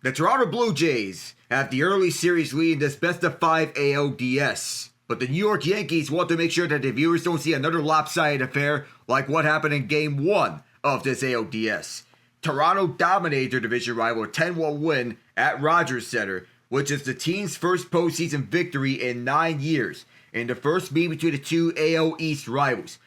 The Toronto Blue Jays have the early series lead in this best-of-5 ALDS. But the New York Yankees want to make sure that the viewers don't see another lopsided affair like what happened in Game 1 of this ALDS. Toronto dominated their division rival with a 10-1 win at Rogers Center, which is the team's first postseason victory in 9 years, and the first meeting between the two AL East rivals.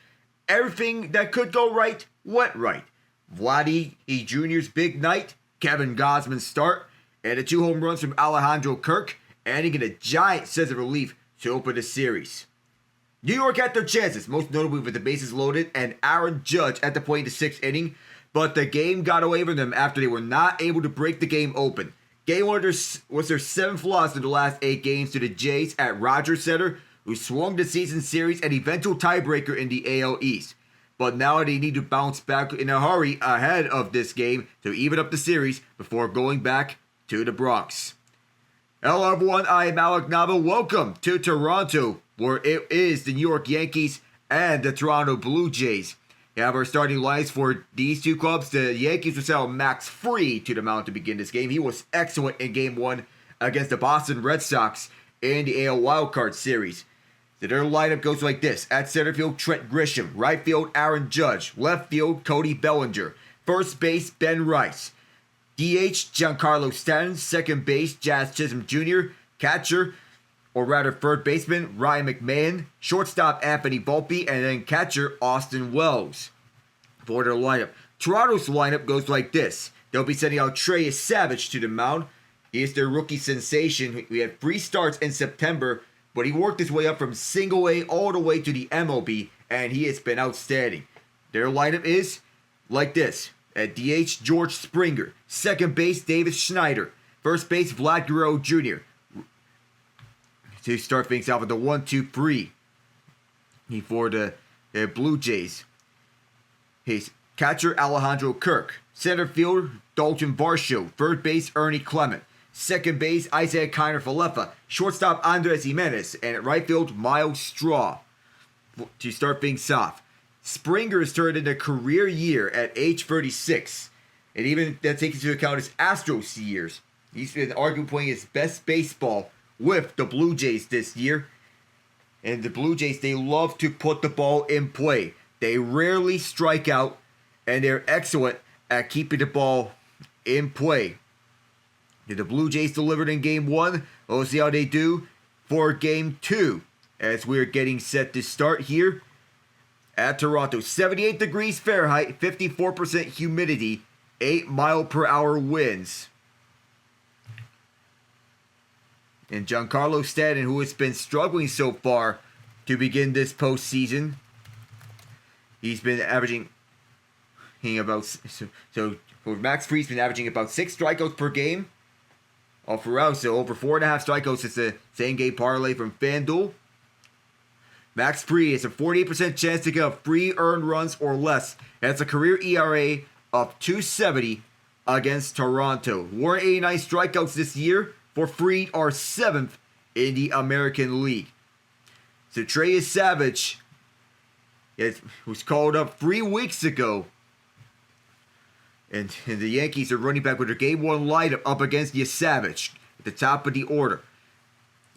Everything that could go right went right. Vladimir Jr.'s big night, Kevin Gausman's start, and the 2 home runs from Alejandro Kirk, adding in a giant sense of relief to open the series. New York had their chances, most notably with the bases loaded and Aaron Judge at the point of the 6th inning, but the game got away from them after they were not able to break the game open. Game 1 was their 7th loss in the last 8 games to the Jays at Rogers Center, who swung the season series and eventual tiebreaker in the AL East. But now they need to bounce back in a hurry ahead of this game to even up the series before going back to the Bronx. Hello everyone, I am Alec Nava. Welcome to Toronto, where it is the New York Yankees and the Toronto Blue Jays. We have our starting lines for these two clubs. The Yankees will sell Max Fried to the mound to begin this game. He was excellent in Game 1 against the Boston Red Sox in the AL Wildcard Series. So their lineup goes like this. At center field, Trent Grisham. Right field, Aaron Judge. Left field, Cody Bellinger. First base, Ben Rice. DH, Giancarlo Stanton. Second base, Jazz Chisholm Jr. Catcher, or rather third baseman, Ryan McMahon. Shortstop, Anthony Volpe. And then catcher, Austin Wells. For their lineup. Toronto's lineup goes like this. They'll be sending out Trey Yesavage to the mound. He is their rookie sensation. We had 3 starts in September, but he worked his way up from single A all the way to the MLB, and he has been outstanding. Their lineup is like this. At DH, George Springer. Second base, Davis Schneider. First base, Vladimir Guerrero Jr. To start things off with the 1-2-3 for the Blue Jays. His catcher, Alejandro Kirk. Center field, Dalton Varsho. Third base, Ernie Clement. Second base, Isaiah Kiner-Falefa. Shortstop, Andres Jimenez. And at right field, Miles Straw. To start things off. Springer has turned in a career year at age 36. And even that takes into account his Astros years. He's been arguably playing his best baseball with the Blue Jays this year. And the Blue Jays, they love to put the ball in play. They rarely strike out, and they're excellent at keeping the ball in play. The Blue Jays delivered in Game 1. We'll see how they do for Game 2 as we're getting set to start here at Toronto. 78 degrees Fahrenheit, 54% humidity, 8-mile-per-hour winds. And Giancarlo Stanton, who has been struggling so far to begin this postseason, he's been averaging about, so for Max Fried's been averaging about 6 strikeouts per game. All throughout, so over 4.5 strikeouts. It's the same game parlay from FanDuel. Max Fried has a 48% chance to get a free earned runs or less. That's a career ERA of 2.70 against Toronto. 189 strikeouts this year for Fried are 7th in the American League. So Trey Yesavage was called up 3 weeks ago. And the Yankees are running back with their Game 1 lineup up against Yesavage at the top of the order.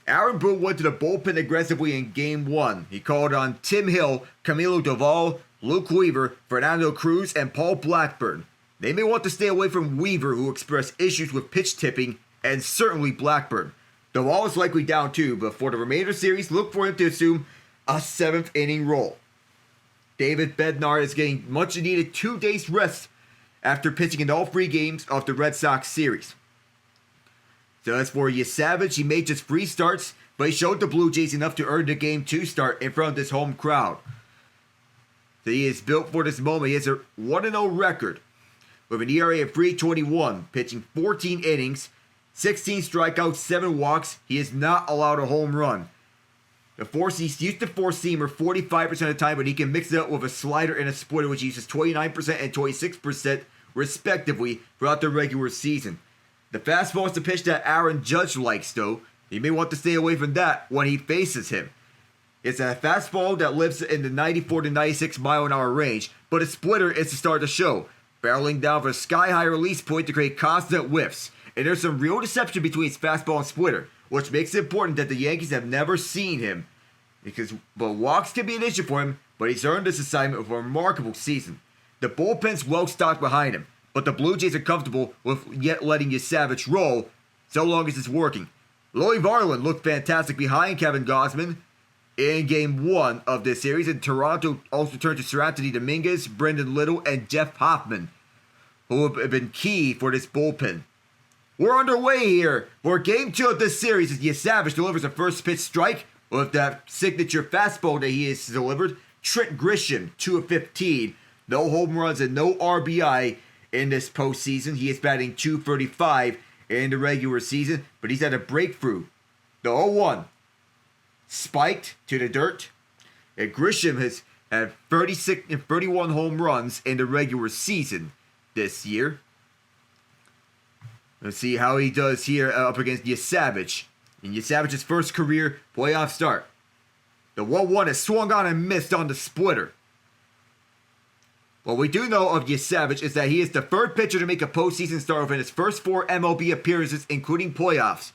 Aaron Boone went to the bullpen aggressively in Game 1. He called on Tim Hill, Camilo Doval, Luke Weaver, Fernando Cruz, and Paul Blackburn. They may want to stay away from Weaver, who expressed issues with pitch tipping, and certainly Blackburn. Doval is likely down too, but for the remainder of the series, look for him to assume a 7th inning role. David Bednar is getting much needed 2 days rest after pitching in all 3 games of the Red Sox series. So as for Yesavage, he made just 3 starts, but he showed the Blue Jays enough to earn the Game 2 start in front of this home crowd. So he is built for this moment. He has a 1-0 record with an ERA of 3.21, pitching 14 innings, 16 strikeouts, 7 walks. He has not allowed a home run. He's used the four-seamer 45% of the time, but he can mix it up with a slider and a splitter, which he uses 29% and 26% respectively throughout the regular season. The fastball is the pitch that Aaron Judge likes, though. He may want to stay away from that when he faces him. It's a fastball that lives in the 94 to 96 mile-an-hour range, but a splitter is to start the show, barreling down for a sky-high release point to create constant whiffs. and there's some real deception between his fastball and splitter, which makes it important that the Yankees have never seen him. But walks can be an issue for him, but he's earned this assignment with a remarkable season. The bullpen's well stocked behind him, but the Blue Jays are comfortable with yet letting Yesavage roll so long as it's working. Loy Varland looked fantastic behind Kevin Gausman in Game 1 of this series, and Toronto also turned to Seranthony Dominguez, Brendan Little, and Jeff Hoffman, who have been key for this bullpen. We're underway here for Game 2 of this series as Yesavage delivers a first pitch strike with that signature fastball that he has delivered. Trent Grisham, 2 of 15. No home runs and no RBI in this postseason. He is batting .235 in the regular season, but he's had a breakthrough. The 0-1 spiked to the dirt. And Grisham has had 36 and 31 home runs in the regular season this year. Let's see how he does here up against Yesavage. In Yesavage's first career playoff start. The 1-1 is swung on and missed on the splitter. What we do know of Yesavage is that he is the third pitcher to make a postseason start within his first 4 MLB appearances, including playoffs.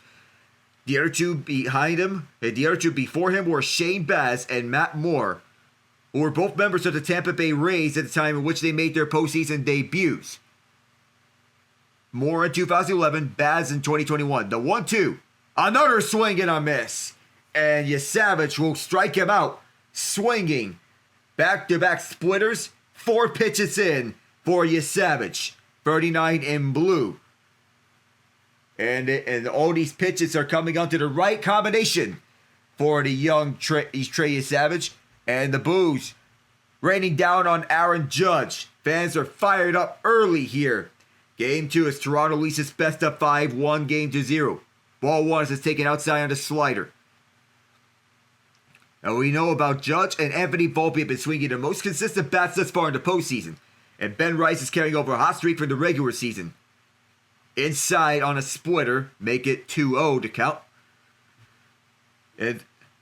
The other two before him were Shane Baz and Matt Moore, who were both members of the Tampa Bay Rays at the time in which they made their postseason debuts. Moore in 2011, Baz in 2021. The 1-2. Another swing and a miss. And Yesavage will strike him out, swinging. Back-to-back splitters, 4 pitches in for Yesavage. 39 in blue. And all these pitches are coming onto the right combination for the young Trey Yesavage. And the boos raining down on Aaron Judge. Fans are fired up early here. Game 2 is Toronto leads its best of 5, 1-0. Ball 1 is taken outside on the slider. Now we know about Judge and Anthony Volpe have been swinging the most consistent bats thus far in the postseason. And Ben Rice is carrying over a hot streak from the regular season. Inside on a splitter, make it 2-0 to count. And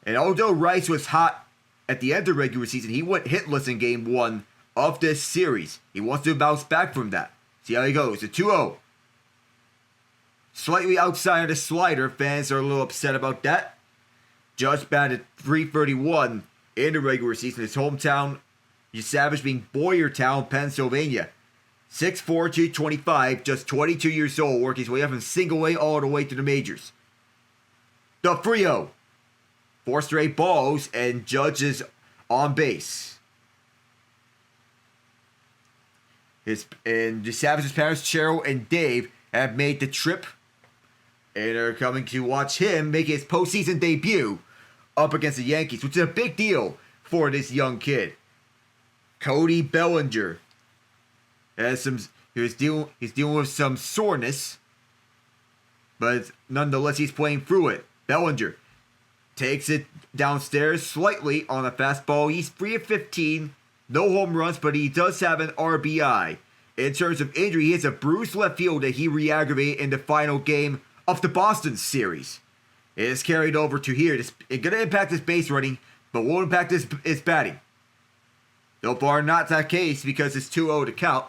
although Rice was hot at the end of the regular season, he went hitless in Game 1 of this series. He wants to bounce back from that. See how he goes. A 2-0. Slightly outside of the slider. Fans are a little upset about that. Judge batted .331 in the regular season. His hometown, Yesavage being Boyertown, Pennsylvania. 6'4", 225, just 22 years old, working his way up from single A all the way to the majors. The 3-0. 4 straight balls, and Judge is on base. Yesavage's parents, Cheryl and Dave, have made the trip and are coming to watch him make his postseason debut up against the Yankees, which is a big deal for this young kid. Cody Bellinger he's dealing with some soreness, but nonetheless he's playing through it. Bellinger takes it downstairs slightly on a fastball. He's 3 of 15, no home runs, but he does have an RBI. In terms of injury, he has a bruised left field that he re-aggravated in the final game of the Boston series. It is carried over to here. It's going to impact his base running, but won't impact his batting. So far, not that case because it's 2-0 to count.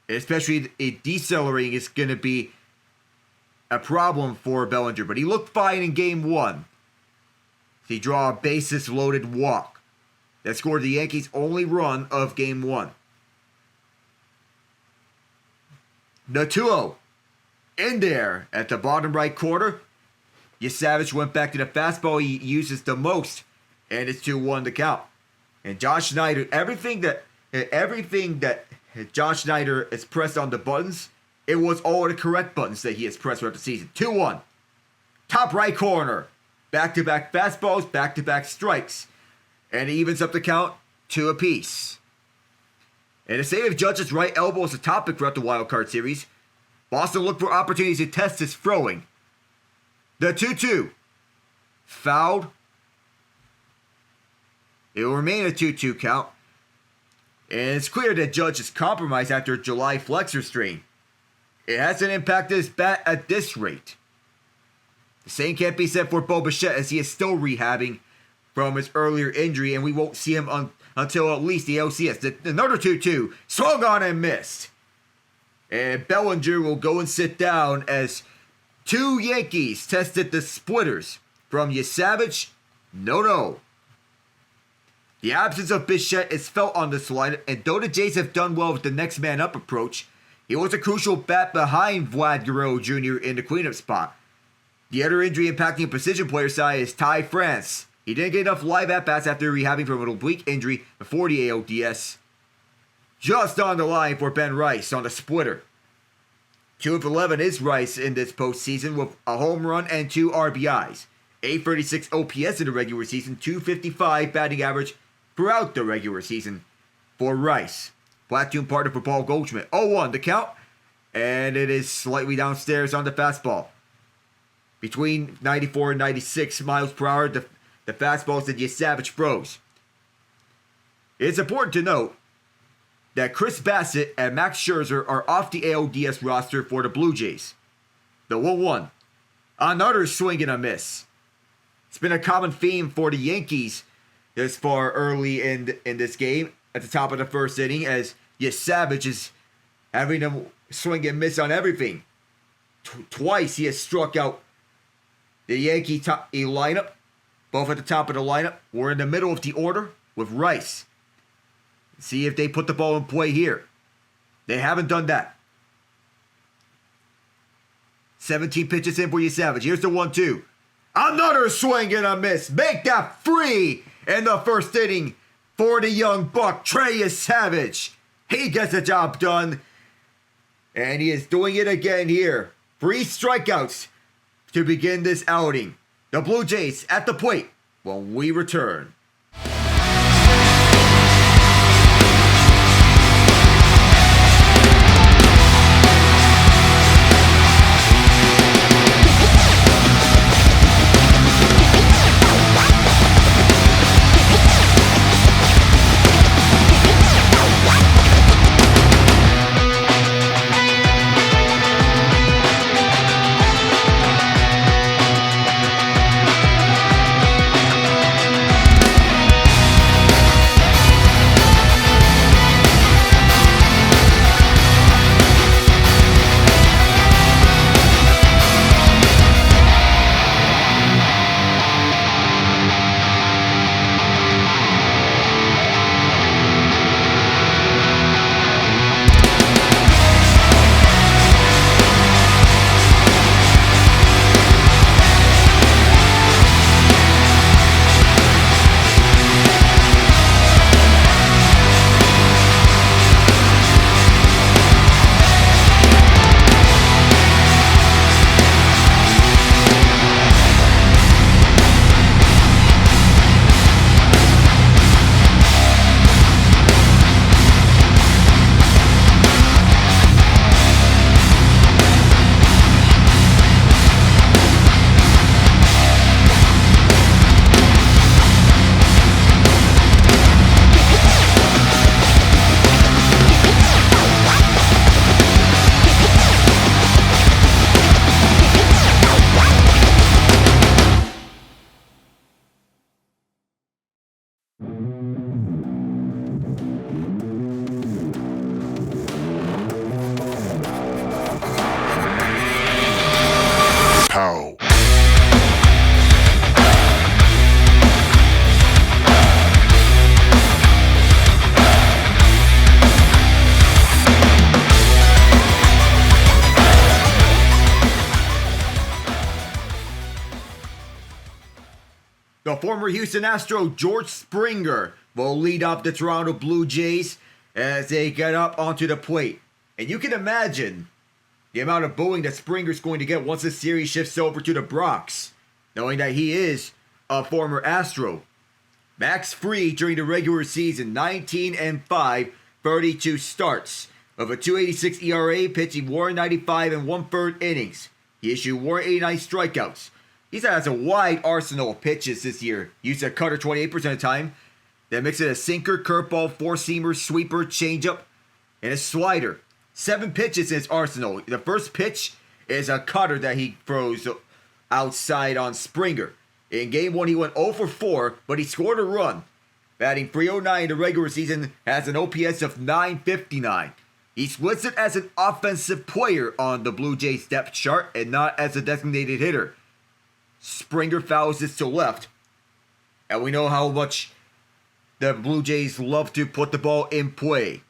Especially decelerating is going to be a problem for Bellinger, but he looked fine in Game 1. He drew a bases-loaded walk that scored the Yankees' only run of Game 1. The 2-0 in there at the bottom right corner. Yesavage went back to the fastball he uses the most, and it's 2-1 to count. And Josh Snyder, everything that Josh Snyder has pressed on the buttons, it was all the correct buttons that he has pressed throughout the season. 2-1. Top right corner. Back-to-back fastballs, back-to-back strikes. And it evens up the count 2 apiece. And the state of Judge's right elbow is a topic throughout the Wild Card Series. Boston looked for opportunities to test his throwing. The 2-2. Fouled. It will remain a 2-2 count. And it's clear that Judge is compromised after a July flexor strain. It hasn't impacted his bat at this rate. The same can't be said for Bo Bichette, as he is still rehabbing from his earlier injury, and we won't see him until at least the LCS. Another 2-2, swung on and missed. And Bellinger will go and sit down as two Yankees tested the splitters from Yesavage. No. The absence of Bichette is felt on this lineup, and though the Jays have done well with the next man up approach, he was a crucial bat behind Vlad Guerrero Jr. in the cleanup spot. The other injury impacting a position player side is Ty France. He didn't get enough live at-bats after rehabbing from an oblique injury before the ALDS. Just on the line for Ben Rice on the splitter. 2 of 11 is Rice in this postseason with a home run and 2 RBIs. 836 OPS in the regular season, 255 batting average throughout the regular season for Rice. Platoon partner for Paul Goldschmidt. 0-1 the count, and it is slightly downstairs on the fastball. Between 94 and 96 miles per hour, the fastballs that Yesavage throws. It's important to note that Chris Bassett and Max Scherzer are off the ALDS roster for the Blue Jays. The 1-1. Another swing and a miss. It's been a common theme for the Yankees this far early in this game at the top of the first inning, as Yesavage is having them swing and miss on everything. Twice he has struck out the Yankee lineup. Both at the top of the lineup. We're in the middle of the order with Rice. See if they put the ball in play here. They haven't done that. 17 pitches in for Yesavage. Here's the 1-2. Another swing and a miss. Make that free in the first inning for the young buck, Trey Yesavage. He gets the job done. And he is doing it again here. 3 strikeouts to begin this outing. The Blue Jays at the plate when we return. Pow. The former Houston Astro George Springer will lead up the Toronto Blue Jays as they get up onto the plate. And you can imagine the amount of booing that Springer's going to get once the series shifts over to the Bronx, knowing that he is a former Astro. Max Fried during the regular season, 19-5, 32 starts. Of a 2.86 ERA, pitching 195 and 1/3 innings. He issued 189 strikeouts. He has a wide arsenal of pitches this year. Used a cutter 28% of the time. Then mix it a sinker, curveball, four-seamer, sweeper, changeup, and a slider. 7 pitches in his arsenal. The first pitch is a cutter that he throws outside on Springer. In game 1, he went 0 for 4, but he scored a run. Batting .309 in the regular season, has an OPS of .959. He's listed as an offensive player on the Blue Jays depth chart and not as a designated hitter. Springer fouls this to left. And we know how much the Blue Jays love to put the ball in play.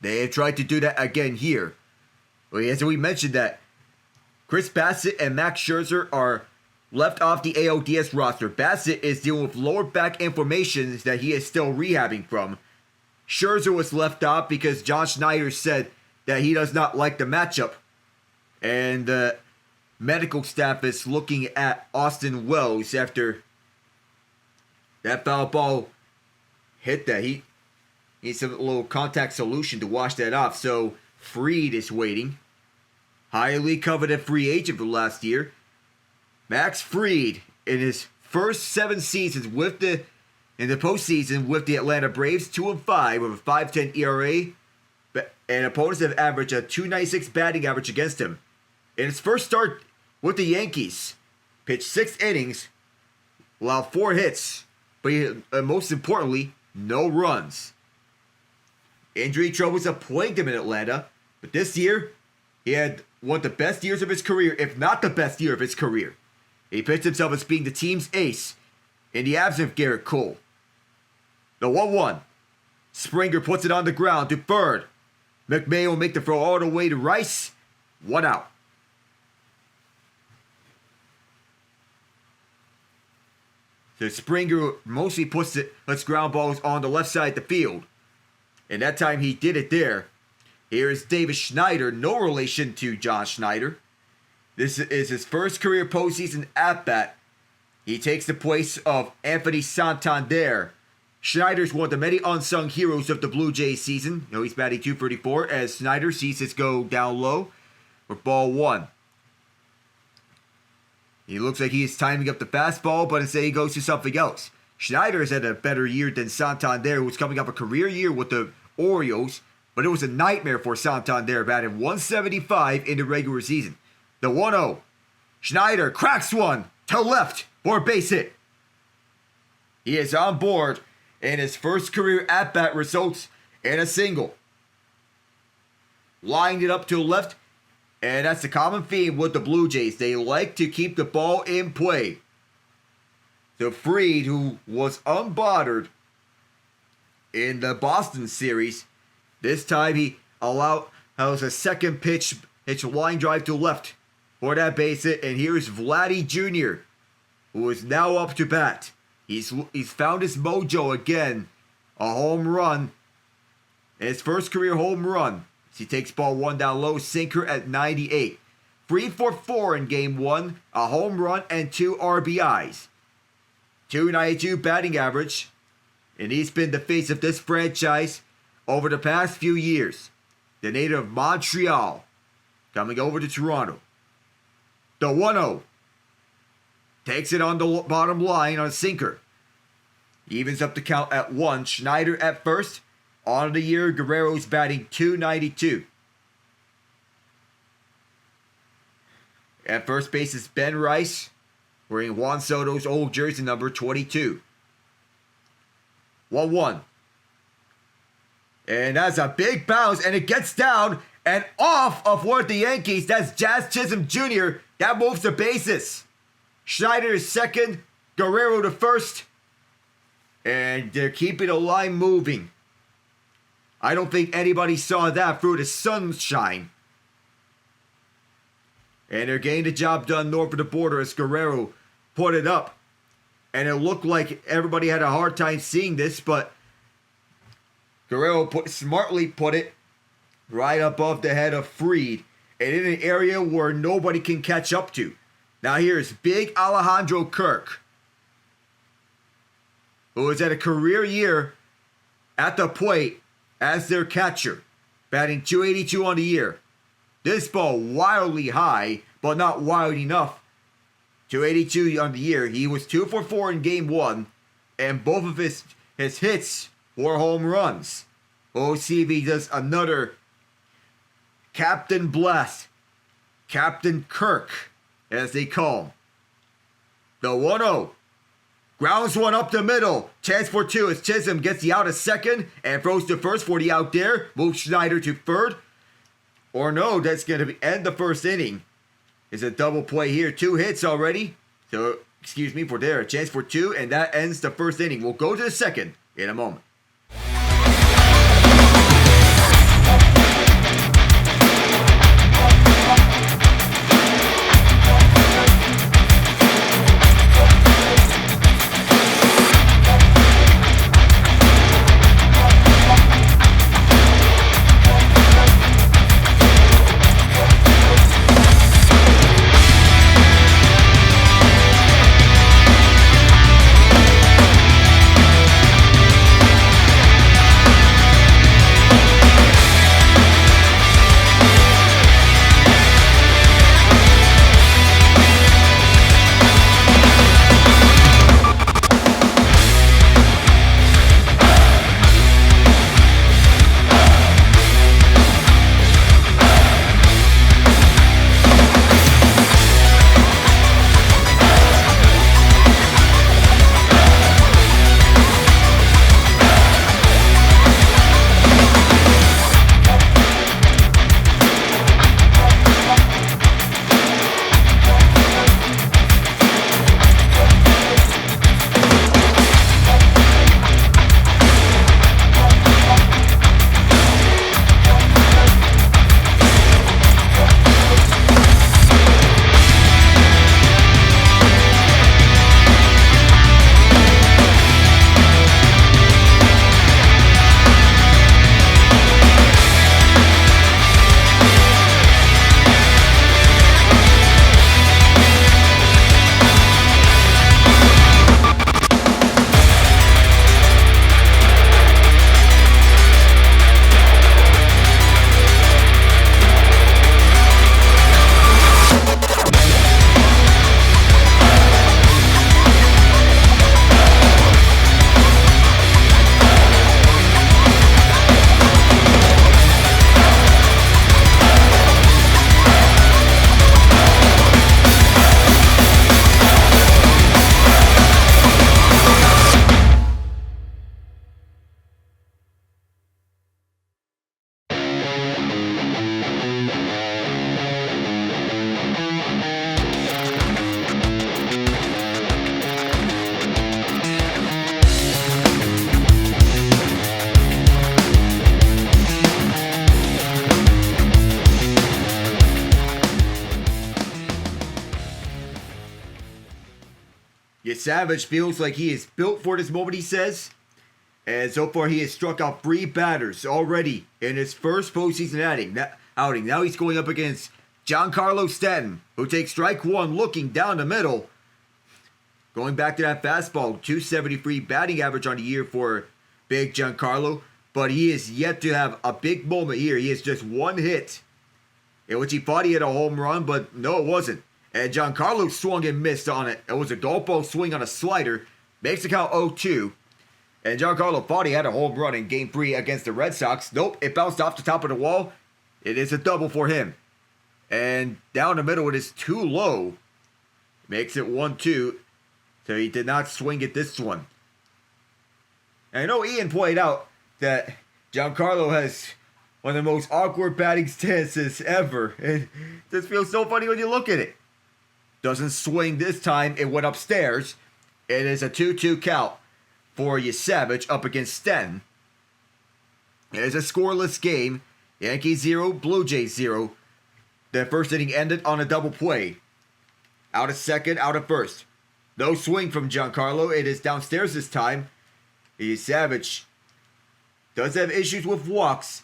They have tried to do that again here. As we mentioned that Chris Bassitt and Max Scherzer are left off the ALDS roster. Bassitt is dealing with lower back inflammations that he is still rehabbing from. Scherzer was left off because John Schneider said that he does not like the matchup. And the medical staff is looking at Austin Wells after that foul ball hit that. He needs a little contact solution to wash that off. So Fried is waiting. Highly coveted free agent for last year. Max Fried, in his first 7 seasons in the postseason with the Atlanta Braves, 2-5 with a 5.10 ERA, and opponents have averaged a 2.96 batting average against him. In his first start with the Yankees, pitched 6 innings, allowed 4 hits, but most importantly, no runs. Injury troubles have plagued him in Atlanta, but this year, he had one of the best years of his career, if not the best year of his career. He pitched himself as being the team's ace in the absence of Garrett Cole. The 1-1. Springer puts it on the ground to third. McMahon will make the throw all the way to Rice. 1 out. So Springer mostly puts ground balls on the left side of the field. And that time he did it there. Here is David Schneider, no relation to John Schneider. This is his first career postseason at-bat. He takes the place of Anthony Santander. Schneider's one of the many unsung heroes of the Blue Jays season. He's batting .234 as Schneider sees this go down low for ball 1. He looks like he is timing up the fastball, but instead he goes to something else. Schneider has had a better year than Santander, who was coming up a career year with the Orioles, but it was a nightmare for Santander, batting .175 in the regular season. The 1-0. Schneider cracks one to left for a base hit. He is on board, and his first career at-bat results in a single. Lined it up to left, and that's the common theme with the Blue Jays. They like to keep the ball in play. So Fried, who was unbothered in the Boston series, this time he allows a second pitch line drive to left for that base hit. And here's Vladdy Jr., who is now up to bat. He's found his mojo again. A home run. And his first career home run. He takes ball 1 down low, sinker at 98. 3 for 4 in game 1. A home run and 2 RBIs. .292 batting average. And he's been the face of this franchise over the past few years. The native of Montreal, coming over to Toronto. The 1-0. Takes it on the bottom line on a sinker. Evens up the count at 1. Schneider at first. On the year, Guerrero's batting .292. At first base is Ben Rice, wearing Juan Soto's old jersey number 22. 1-1. And that's a big bounce, and it gets down and off of one of the Yankees. That's Jazz Chisholm Jr. That moves the bases. Schneider is second, Guerrero to first, and they're keeping the line moving. I don't think anybody saw that through the sunshine. And they're getting the job done north of the border as Guerrero put it up. And it looked like everybody had a hard time seeing this, but Guerrero smartly put it right above the head of Fried, and in an area where nobody can catch up to. Now here's big Alejandro Kirk, who has had a career year at the plate as their catcher, batting .282 on the year. This ball wildly high, but not wild enough. .282 on the year. He was 2 for 4 in game 1, and both of his hits were home runs. We'll see if he does another Captain Blast, Captain Kirk, as they call him. The 1-0. Grounds one up the middle. Chance for two as Chisholm gets the out at second and throws to first for the out there. Moves Schneider to third. Or no, that's going to end the first inning. It's a double play here. 2 hits already. So, excuse me for there. A chance for 2, and that ends the first inning. We'll go to the second in a moment. Yesavage feels like he is built for this moment, he says. And so far, he has struck out 3 batters already in his first postseason outing. Now he's going up against Giancarlo Stanton, who takes strike 1 looking down the middle. Going back to that fastball, 273 batting average on the year for big Giancarlo. But he is yet to have a big moment here. He has just 1 hit, in which he thought he had a home run, but no, it wasn't. And Giancarlo swung and missed on it. It was a golf ball swing on a slider. Makes the count 0-2. And Giancarlo thought he had a home run in Game 3 against the Red Sox. Nope, it bounced off the top of the wall. It is a double for him. And down the middle, it is too low. Makes it 1-2. So he did not swing at this one. And I know Ian pointed out that Giancarlo has one of the most awkward batting stances ever. And this feels so funny when you look at it. Doesn't swing this time. It went upstairs. It is a 2-2 count for Yesavage up against Stanton. It is a scoreless game. Yankees 0, Blue Jays 0. The first inning ended on a double play. Out at second, out at first. No swing from Giancarlo. It is downstairs this time. Yesavage does have issues with walks,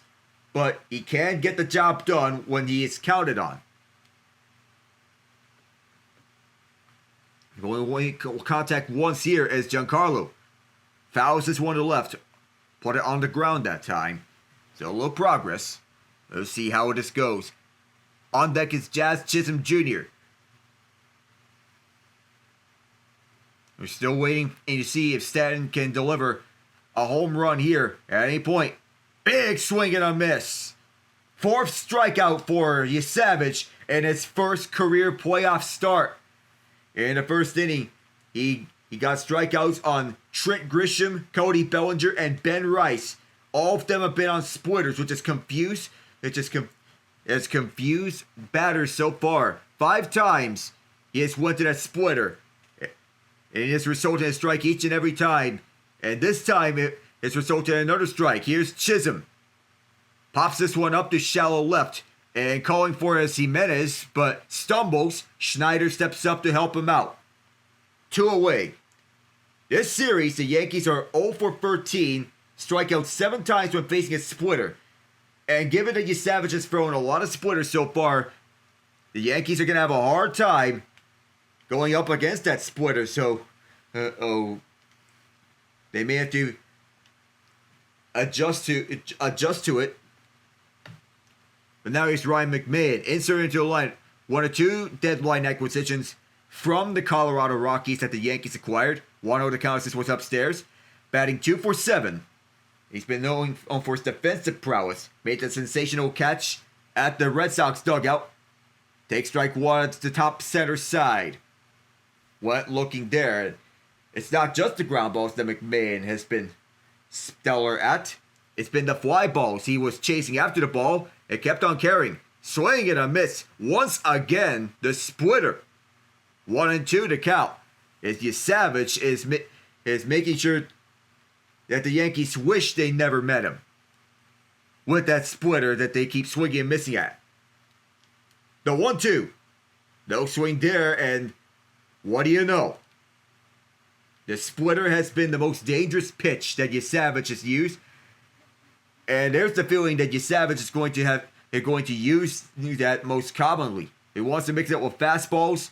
but he can get the job done when he is counted on. Going contact once here as Giancarlo fouls this one to left. Put it on the ground that time. So a little progress. Let's see how this goes. On deck is Jazz Chisholm Jr. We're still waiting to see if Stanton can deliver a home run here at any point. Big swing and a miss. 4th strikeout for Yesavage in his first career playoff start. In the first inning, he He got strikeouts on Trent Grisham, Cody Bellinger, and Ben Rice. All of them have been on splitters, which has confused. Has confused batters so far. 5 times he has went to that splitter, and it has resulted in a strike each and every time. And this time it's resulted in another strike. Here's Chisholm. Pops this one up to shallow left and calling for is Jimenez, but stumbles. Schneider steps up to help him out. 2 away. This series, the Yankees are 0 for 13, strike out 7 times when facing a splitter. And given that Yesavage has thrown a lot of splitters so far, the Yankees are going to have a hard time going up against that splitter. So, they may have to adjust to it. But now here's Ryan McMahon, inserted into the line. One of 2 deadline acquisitions from the Colorado Rockies that the Yankees acquired. 1-0 to count. This was upstairs. Batting .247. He's been known for his defensive prowess. Made the sensational catch at the Red Sox dugout. Takes strike 1 to the top center side. Went looking there. It's not just the ground balls that McMahon has been stellar at. It's been the fly balls. He was chasing after the ball. It kept on carrying. Swing and a miss. Once again, the splitter. 1-2 to count. As Yesavage is making sure that the Yankees wish they never met him. With that splitter that they keep swinging and missing at. The 1-2. No swing there, and what do you know? The splitter has been the most dangerous pitch that Yesavage has used. And there's the feeling that Yesavage is going to use that most commonly. He wants to mix it up with fastballs.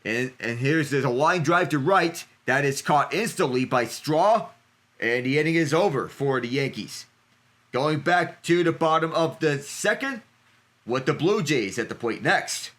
And there's a line drive to right that is caught instantly by Straw. And the inning is over for the Yankees. Going back to the bottom of the second with the Blue Jays at the plate next.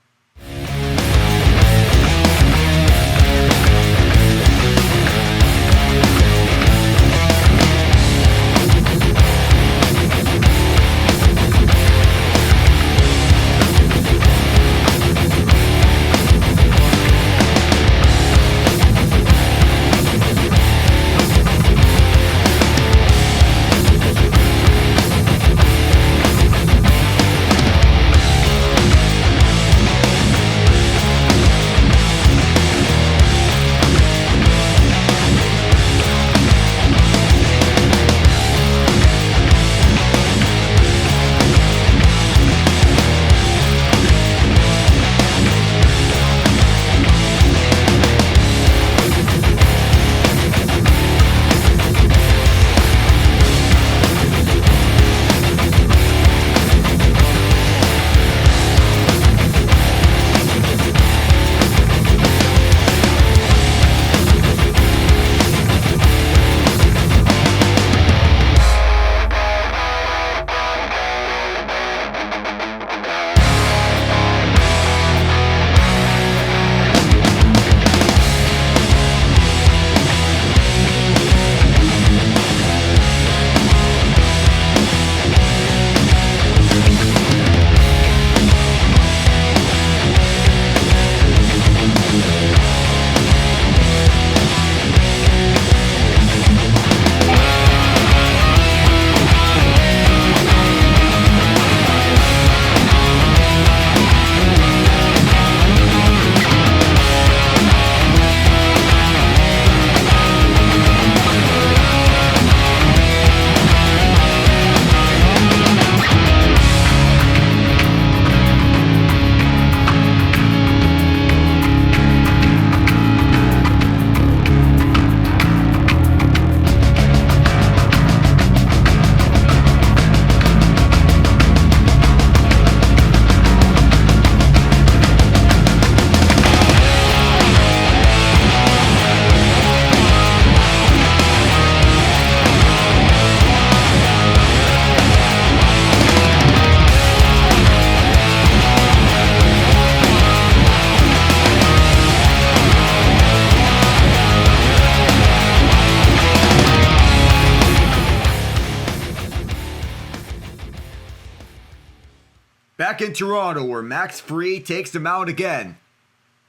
Back in Toronto, where Max Fried takes the mound again.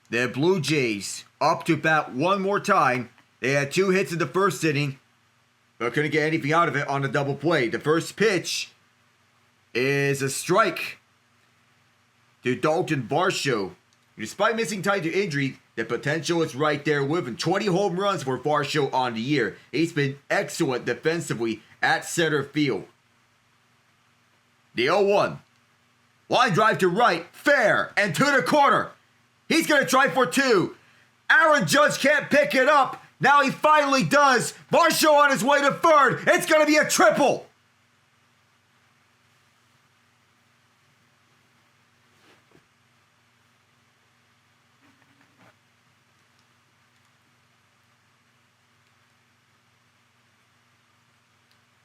The Blue Jays up to bat one more time. They had 2 hits in the first inning, but couldn't get anything out of it on a double play. The first pitch is a strike to Dalton Varsho. Despite missing time to injury, the potential is right there with him. 20 home runs for Varsho on the year. He's been excellent defensively at center field. The 0-1. Line drive to right, fair, and to the corner. He's going to try for 2. Aaron Judge can't pick it up. Now he finally does. Varsho on his way to third. It's going to be a triple.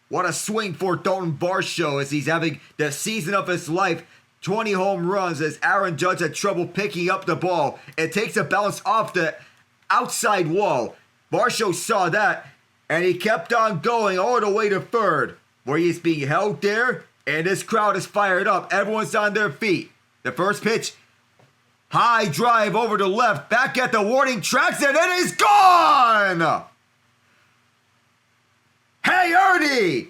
What a swing for Dalton Varsho as he's having the season of his life. 20 home runs as Aaron Judge had trouble picking up the ball. It takes a bounce off the outside wall. Varsho saw that, and he kept on going all the way to third, where he's being held there, and this crowd is fired up. Everyone's on their feet. The first pitch, high drive over to left, back at the warning tracks, and it is gone! Hey, Ernie!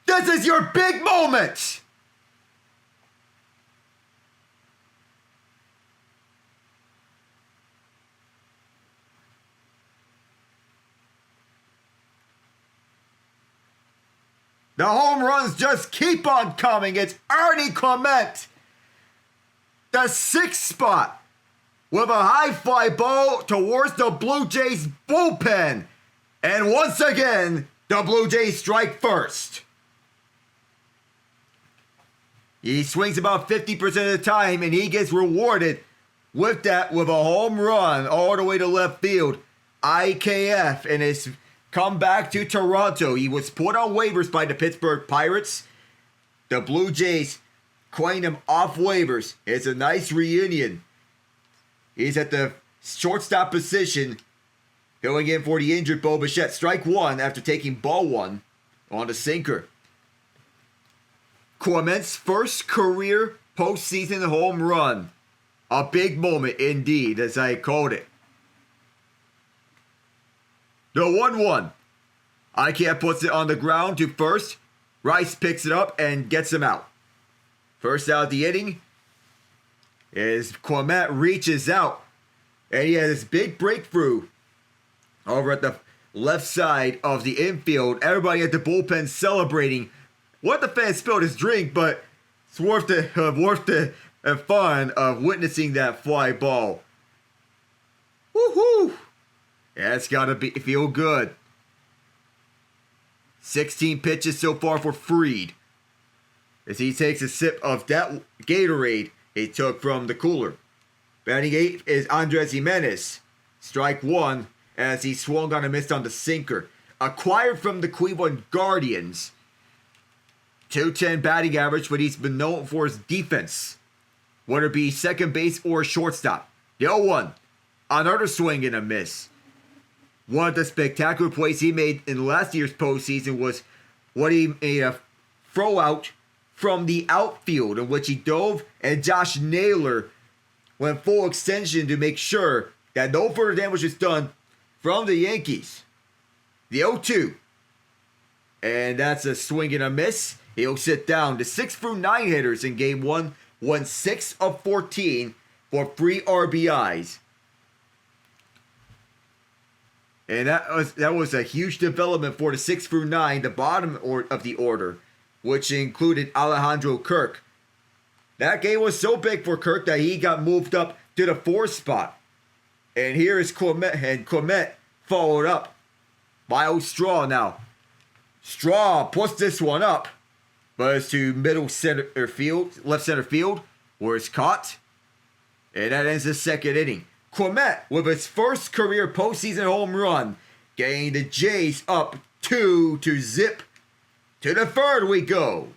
This is your big moment! The home runs just keep on coming. It's Ernie Clement. The 6th spot with a high fly ball towards the Blue Jays bullpen. And once again, the Blue Jays strike first. He swings about 50% of the time, and he gets rewarded with that with a home run all the way to left field. IKF in his comeback to Toronto. He was put on waivers by the Pittsburgh Pirates. The Blue Jays coined him off waivers. It's a nice reunion. He's at the shortstop position, going in for the injured Bo Bichette. Strike 1 after taking ball 1 on the sinker. Clement's first career postseason home run. A big moment indeed, as I called it. The 1-1. IKF puts it on the ground to first. Rice picks it up and gets him out. First out of the inning is Clement reaches out. And he has this big breakthrough over at the left side of the infield. Everybody at the bullpen celebrating. What the fan spilled his drink, but it's worth the fun of witnessing that fly ball. Woohoo! Yeah, it's gotta feel good. 16 pitches so far for Fried, as he takes a sip of that Gatorade he took from the cooler. Batting 8 is Andres Jimenez. Strike 1 as he swung on a miss on the sinker. Acquired from the Cleveland Guardians. 210 batting average, but he's been known for his defense, whether it be second base or shortstop. The 0-1. Another swing and a miss. One of the spectacular plays he made in last year's postseason was what he made a throw out from the outfield, in which he dove and Josh Naylor went full extension to make sure that no further damage was done from the Yankees. The 0-2. And that's a swing and a miss. He'll sit down. The 6 through 9 hitters in game 1 won 6 of 14 for 3 RBIs. And that was a huge development for the 6 through 9, the bottom of the order, which included Alejandro Kirk. That game was so big for Kirk that he got moved up to the 4th spot. And here is Clement, and Clement followed up by Straw now. Straw puts this one up, but it's to left center field, where it's caught. And that ends the second inning. Clement with his first career postseason home run, getting the Jays up 2-0. To the third we go.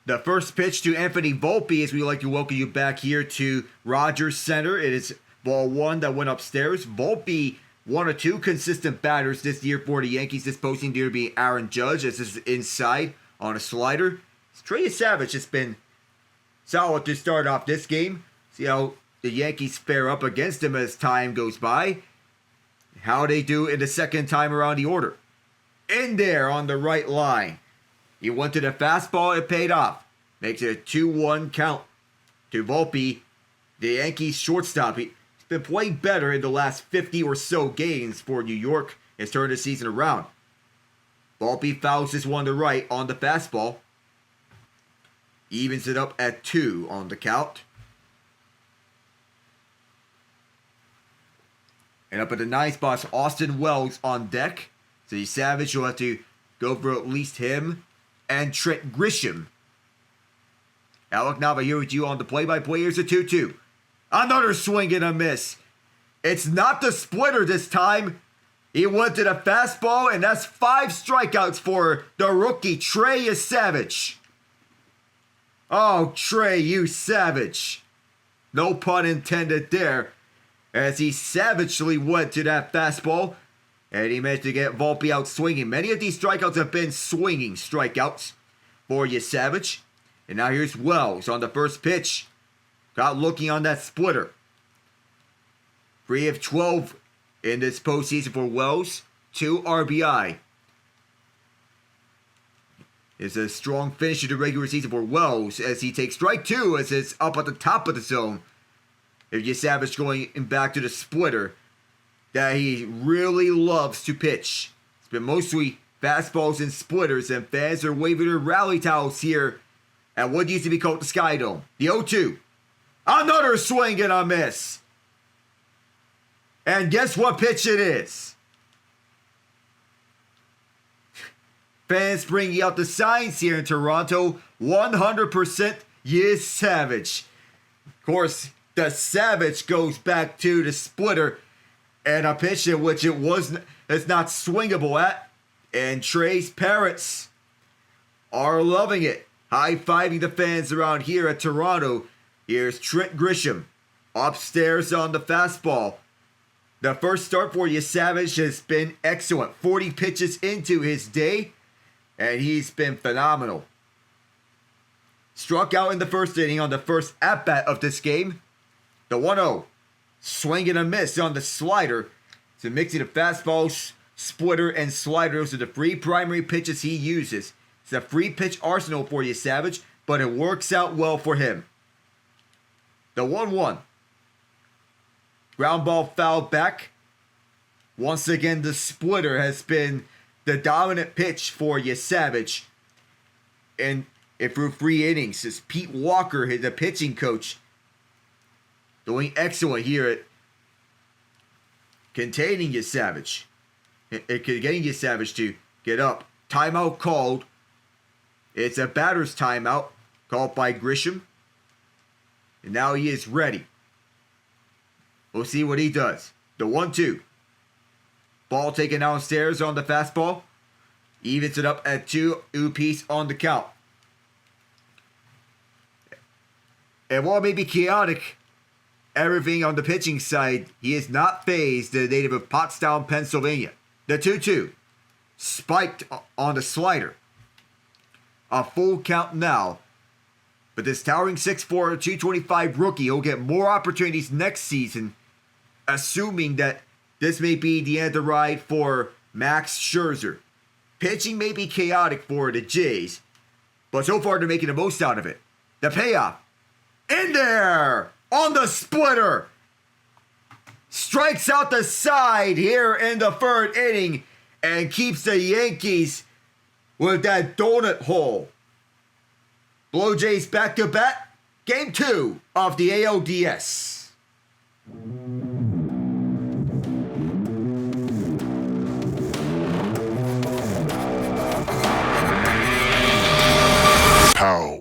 The first pitch to Anthony Volpe, as we like to welcome you back here to Rogers Center. It is ball one that went upstairs. Volpe, one or two consistent batters this year for the Yankees. This postseason year being Aaron Judge, as this is inside on a slider. Trey Yesavage has been solid to start off this game. See how the Yankees fare up against him as time goes by. How they do in the second time around the order. In there on the right line. He went to the fastball, it paid off. Makes it a 2-1 count to Volpe, the Yankees shortstop. He's been playing better in the last 50 or so games for New York. Has turned the season around. Volpe fouls this one to right on the fastball. Evens it up at 2 on the count. And up at the 9th spot, Austin Wells on deck. So Yesavage will have to go for at least him and Trent Grisham. Alec Nava here with you on the play-by-play. Here's a 2-2. Another swing and a miss. It's not the splitter this time. He went to the fastball, and that's 5 strikeouts for the rookie, Trey Yesavage. Oh, Trey, you savage. No pun intended there. As he savagely went to that fastball. And he managed to get Volpe out swinging. Many of these strikeouts have been swinging strikeouts for Yesavage. And now here's Wells on the first pitch. Got looking on that splitter. 3 of 12 in this postseason for Wells. 2 RBI. It's a strong finish to the regular season for Wells as he takes strike 2 as it's up at the top of the zone. If Yesavage going back to the splitter that he really loves to pitch. It's been mostly fastballs and splitters, and fans are waving their rally towels here at what used to be called the Sky Dome. The 0-2. Another swing and a miss. And guess what pitch it is? Fans bringing out the signs here in Toronto. 100% Yesavage. Of course, the Savage goes back to the splitter. And a pitch in which it's not swingable at. And Trey's parents are loving it. High-fiving the fans around here at Toronto. Here's Trent Grisham upstairs on the fastball. The first start for Yesavage has been excellent. 40 pitches into his day. And he's been phenomenal. Struck out in the first inning on the first at-bat of this game. The 1-0. Swing and a miss on the slider. So mixing the fastball, splitter, and slider. Those are the 3 primary pitches he uses. It's a free pitch arsenal for Yesavage, but it works out well for him. The 1-1. Ground ball fouled back. Once again, the splitter has been the dominant pitch for Yesavage. And through 3 innings, is Pete Walker, the pitching coach, doing excellent here at containing Yesavage. Getting Yesavage to get up. Timeout called. It's a batter's timeout called by Grisham. And now he is ready. We'll see what he does. The 1-2. Ball taken downstairs on the fastball. Evens it up at 2 apiece on the count. And while it may be chaotic, everything on the pitching side, he is not phased, the native of Pottstown, Pennsylvania. The 2-2. Spiked on the slider. A full count now. But this towering 6'4", 225 rookie will get more opportunities next season, assuming that this may be the end of the ride for Max Scherzer. Pitching may be chaotic for the Jays, but so far they're making the most out of it. The payoff. In there! On the splitter! Strikes out the side here in the 3rd inning and keeps the Yankees with that donut hole. Blue Jays back to back. Game 2 of the ALDS. Pow.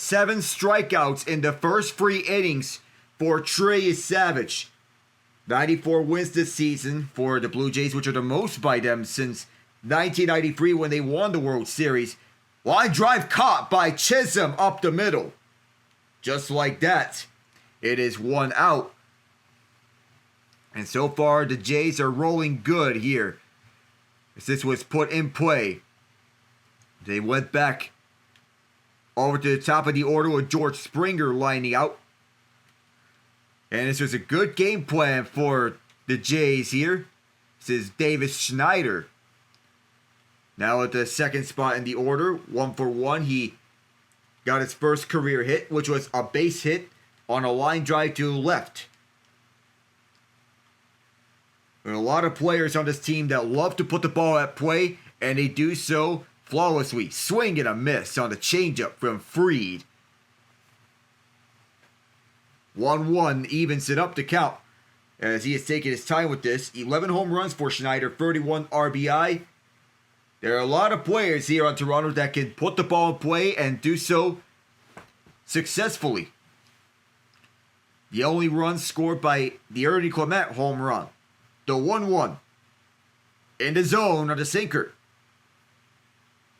7 strikeouts in the first 3 innings for Trey Yesavage. 94 wins this season for the Blue Jays, which are the most by them since 1993 when they won the World Series. Line drive caught by Chisholm up the middle. Just like that, it is 1 out. And so far, the Jays are rolling good here. As this was put in play, they went back over to the top of the order with George Springer lining out. And this was a good game plan for the Jays here. This is Davis Schneider. Now at the second spot in the order, 1 for 1. He got his first career hit, which was a base hit on a line drive to left. There are a lot of players on this team that love to put the ball at play, and they do so flawlessly. Swing and a miss on the changeup from Fried. 1-1 evens it up to count as he has taken his time with this. 11 home runs for Schneider, 31 RBI. There are a lot of players here on Toronto that can put the ball in play and do so successfully. The only run scored by the Ernie Clement home run. The 1-1 in the zone on the sinker.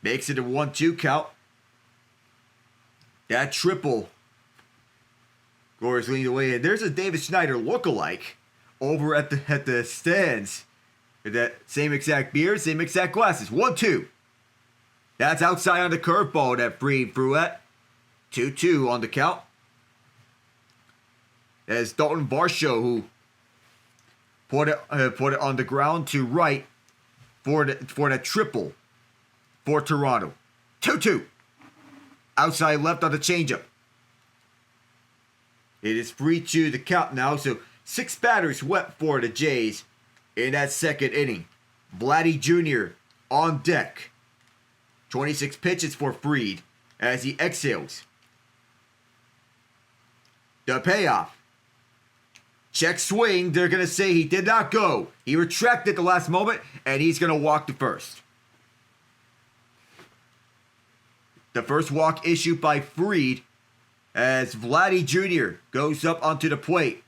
Makes it a 1-2 count. That triple goes leading the way. And there's a Davis Schneider lookalike over at the stands. With that same exact beard, same exact glasses. 1-2. That's outside on the curveball that Fried threw at. 2-2 on the count. That's Dalton Varsho who put it on the ground to right for the triple for Toronto. 2-2. Outside left on the changeup. It is 3-2 the count now. So 6 batters went for the Jays in that second inning. Vladdy Jr. on deck. 26 pitches for Fried as he exhales. The payoff. Check swing. They're going to say he did not go. He retracted at the last moment, and he's going to walk to first. The first walk issued by Fried as Vladdy Jr. goes up onto the plate.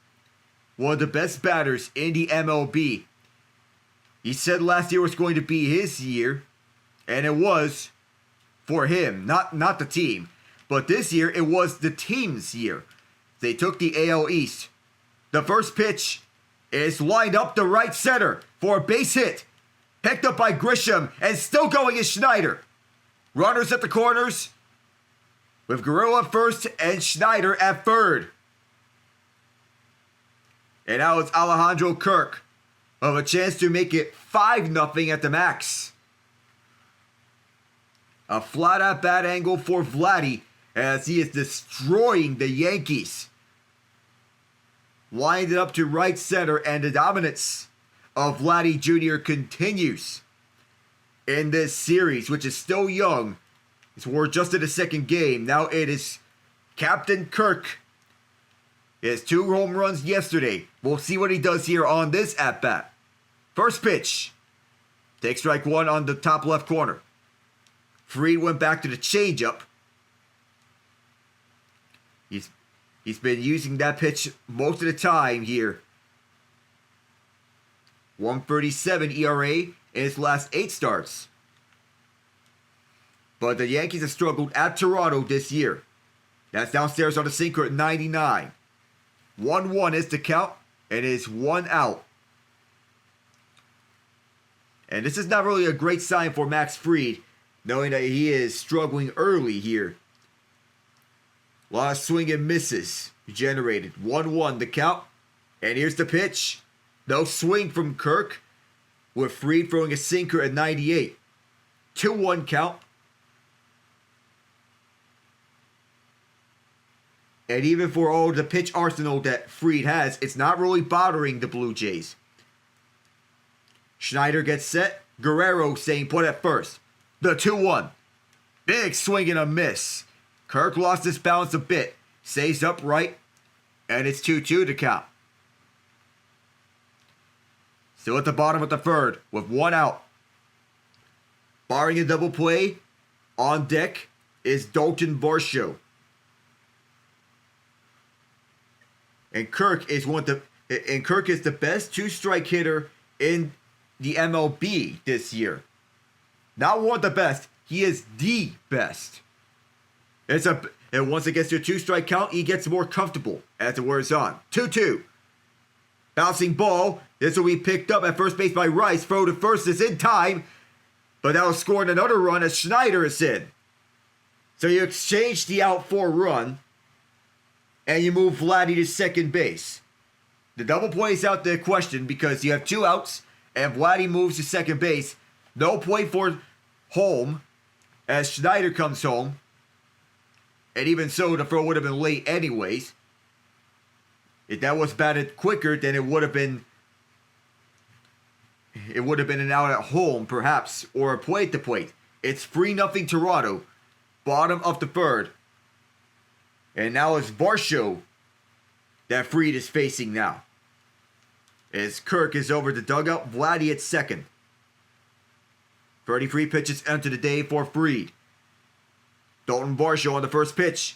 One of the best batters in the MLB. He said last year was going to be his year, and it was for him, not the team. But this year, it was the team's year. They took the AL East. The first pitch is lined up the right center for a base hit. Picked up by Grisham, and still going is Schneider. Runners at the corners, with Guerrero at first and Schneider at third. And now it's Alejandro Kirk of a chance to make it 5-0 at the max. A flat out bat angle for Vladdy as he is destroying the Yankees. Lined it up to right center, and the dominance of Vladdy Jr. continues in this series, which is still young. We're just in the second game. Now it is Captain Kirk. His 2 home runs yesterday. We'll see what he does here on this at-bat. First pitch. Take strike 1 on the top left corner. Fried went back to the changeup. He's been using that pitch most of the time here. 1.37 ERA in his last 8 starts. But the Yankees have struggled at Toronto this year. That's downstairs on the sinker at 99. 1-1 is the count, and it is 1 out. And this is not really a great sign for Max Fried, knowing that he is struggling early here. A lot of swing and misses generated. 1-1 the count. And here's the pitch. No swing from Kirk, with Fried throwing a sinker at 98. 2-1 count. And even for all the pitch arsenal that Fried has, it's not really bothering the Blue Jays. Schneider gets set. Guerrero saying put at first. The 2-1. Big swing and a miss. Kirk lost his balance a bit. Stays upright. And it's 2-2 to count. Still at the bottom of the third with 1 out. Barring a double play, on deck is Dalton Varsho. And Kirk is the best two-strike hitter in the MLB this year. Not one of the best. He is the best. And once it gets to a two-strike count, he gets more comfortable as it wears on. 2-2. Bouncing ball. This will be picked up at first base by Rice. Throw to first is in time. But that will score another run as Schneider is in. So you exchange the out for run. And you move Vladdy to second base. The double play is out the question because you have 2 outs. And Vladdy moves to second base. No play for home as Schneider comes home. And even so, the throw would have been late anyways. If that was batted quicker, then it would have been an out at home, perhaps, or a plate to plate. It's 3-0 Toronto, bottom of the third. And now it's Varsho that Fried is facing now. As Kirk is over the dugout, Vladdy at second. 33 pitches enter the day for Fried. Dalton Varsho on the first pitch.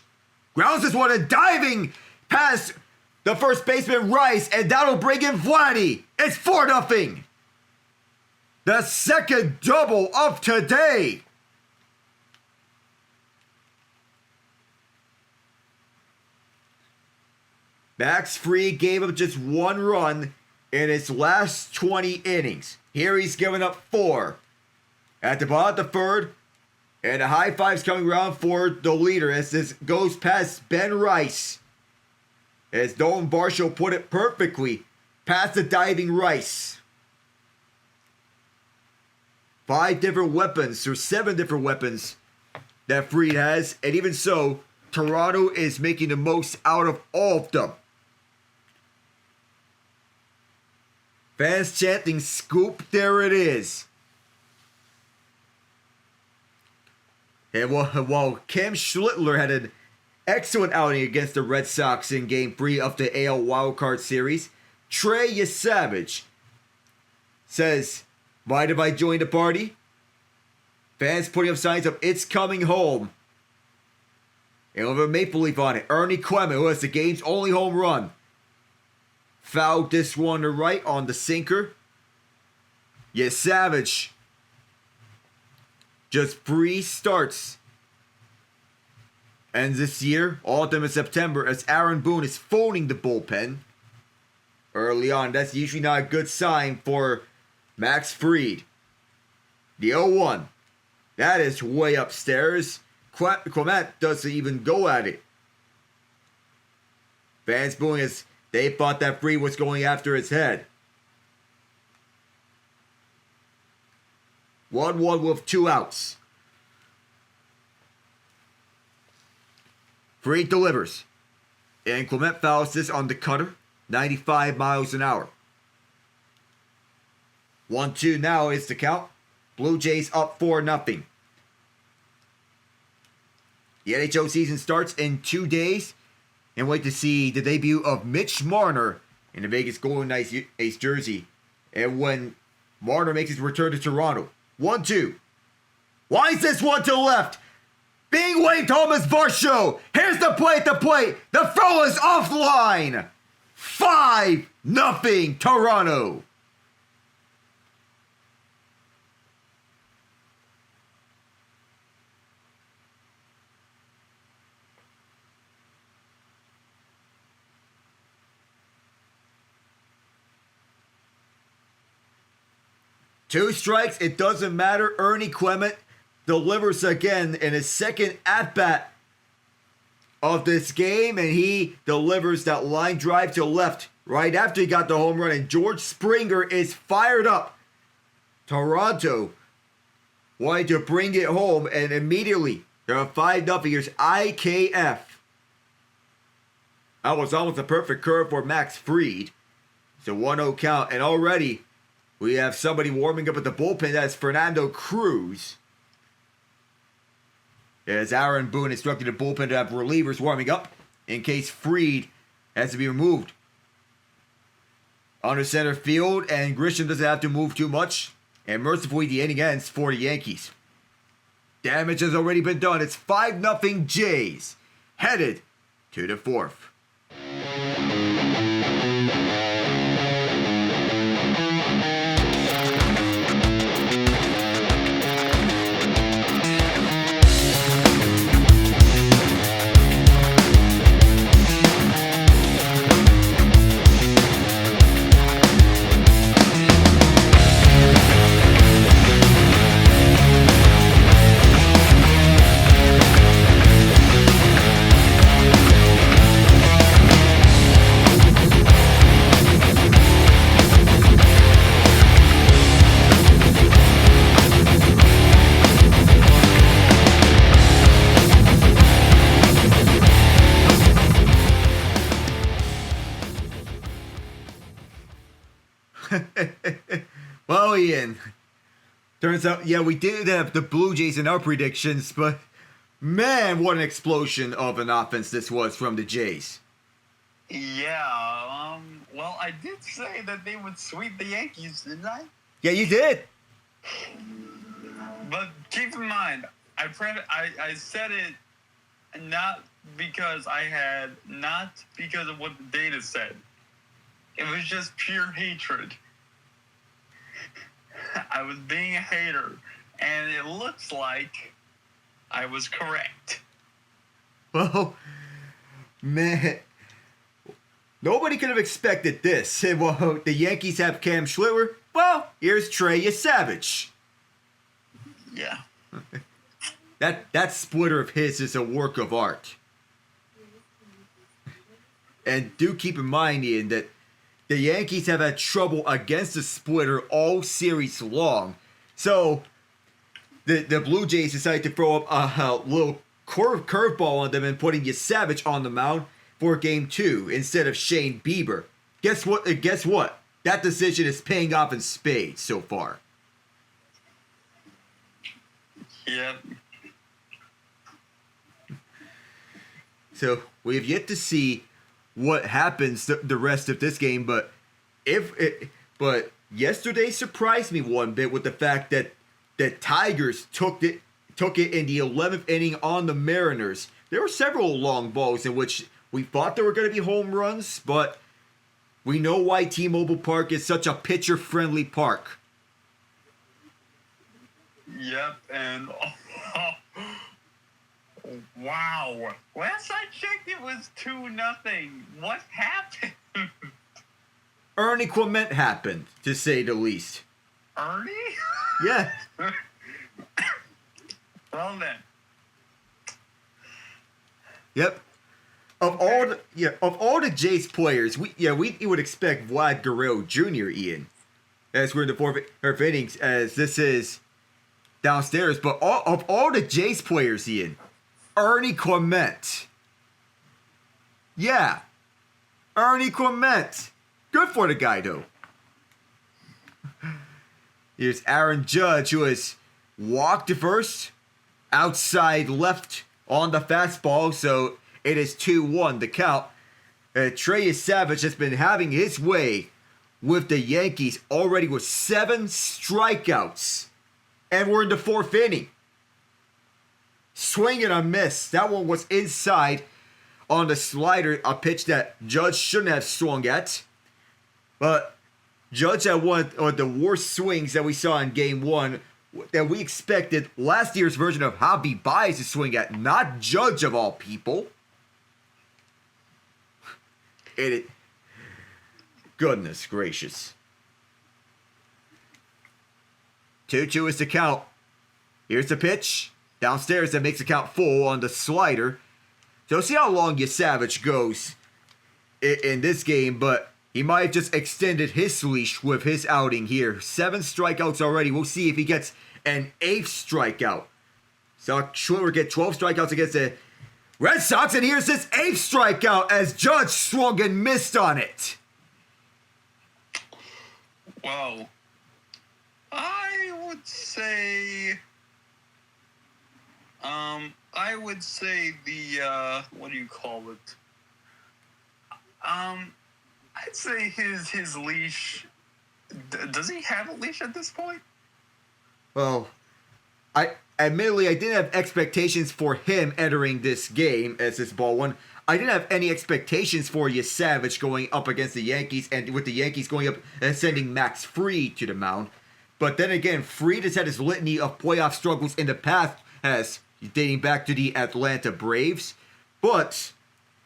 Grounds this one and diving past the first baseman Rice, and that'll bring in Vladdy. It's 4-0. The second double of today. Max Fried gave up just 1 run in his last 20 innings. Here he's given up 4. At the bottom of the third, and the high fives coming around for the leader as this goes past Ben Rice. As Dalton Varsho put it perfectly, past the diving Rice. 5 different weapons, or 7 different weapons that Fried has. And even so, Toronto is making the most out of all of them. Fans chanting, "Scoop, there it is." And while Cam Schlittler had an excellent outing against the Red Sox in Game 3 of the AL Wildcard Series, Trey Yesavage says, "Mind if I join the party?" Fans putting up signs of "It's coming home." And with a maple leaf on it, Ernie Clement, who has the game's only home run, fouled this one to right on the sinker. Yesavage just 3 starts. Ends this year, all of them in September, as Aaron Boone is phoning the bullpen early on. That's usually not a good sign for Max Fried. The 0-1. That is way upstairs. Clement doesn't even go at it. Fans booing as they thought that Fried was going after his head. 1-1 with 2 outs. Fried delivers. And Clement fouls this on the cutter. 95 miles an hour. 1-2 now is the count. Blue Jays up 4-0. The NHL season starts in 2 days. And wait to see the debut of Mitch Marner in the Vegas Golden Knights ace jersey. And when Marner makes his return to Toronto. 1-2. Why is this one to the left? Being waved home as Varsho. Here's the play at the plate. The throw is offline. 5-0 Toronto. Two strikes, it doesn't matter. Ernie Clement delivers again in his second at-bat of this game, and he delivers that line drive to left right after he got the home run, and George Springer is fired up. Toronto wanting to bring it home, and immediately they're on 5-0. Here's IKF. That was almost a perfect curve for Max Fried. It's a 1-0 count, and already we have somebody warming up at the bullpen. That's Fernando Cruz. As Aaron Boone instructed the bullpen to have relievers warming up in case Fried has to be removed. Under center field, and Grisham doesn't have to move too much. And mercifully, the inning ends for the Yankees. Damage has already been done. It's 5-0 Jays, headed to the 4th. Well, Ian, turns out, yeah, we did have the Blue Jays in our predictions, but man, what an explosion of an offense this was from the Jays. Yeah, well, I did say that they would sweep the Yankees, didn't I? Yeah, you did. But keep in mind, I said it not because of what the data said. It was just pure hatred. I was being a hater, and it looks like I was correct. Well, man, nobody could have expected this. Well, the Yankees have Cam Schlitter. Well, here's Trey Yesavage. Yeah. That splitter of his is a work of art. And do keep in mind, Ian, that the Yankees have had trouble against the splitter all series long. So, the Blue Jays decided to throw up a little curveball on them and putting Yesavage on the mound for Game 2 instead of Shane Bieber. Guess what? That decision is paying off in spades so far. Yep. So we have yet to see what happens the rest of this game, but yesterday surprised me one bit with the fact that the Tigers took it in the 11th inning on the Mariners. There were several long balls in which we thought there were going to be home runs, but we know why T-Mobile Park is such a pitcher-friendly park. Yep, and wow. Last I checked, it was 2-0. What happened? Ernie Clement happened, to say the least. Ernie? Yeah. Well then. Yep. Of all the Jays players, we would expect Vlad Guerrero Jr. Ian, as we're in the fourth innings, as this is downstairs. But of all the Jays players, Ian, Ernie Clement. Yeah, Ernie Clement. Good for the guy, though. Here's Aaron Judge, who has walked to first, outside left on the fastball, so it is 2-1 the count. Trey Yesavage has been having his way with the Yankees already with 7 strikeouts. And we're in the 4th inning. Swing and a miss. That one was inside on the slider, a pitch that Judge shouldn't have swung at. But Judge had one of the worst swings that we saw in Game 1 that we expected last year's version of Javi Baez to swing at, not Judge of all people. Goodness gracious. 2-2 is the count. Here's the pitch. Downstairs that makes the count full on the slider. So see how long Yesavage goes in this game, but he might have just extended his leash with his outing here. 7 strikeouts already. We'll see if he gets an 8th strikeout. So Schlitter get 12 strikeouts against the Red Sox, and here's his 8th strikeout as Judge swung and missed on it. Wow. I would say the what do you call it? I'd say his leash. Does he have a leash at this point? Well, admittedly, I didn't have expectations for him entering this game as this ball one. I didn't have any expectations for Yesavage going up against the Yankees, and with the Yankees going up and sending Max Fried to the mound. But then again, Fried has had his litany of playoff struggles in the past, as dating back to the Atlanta Braves. But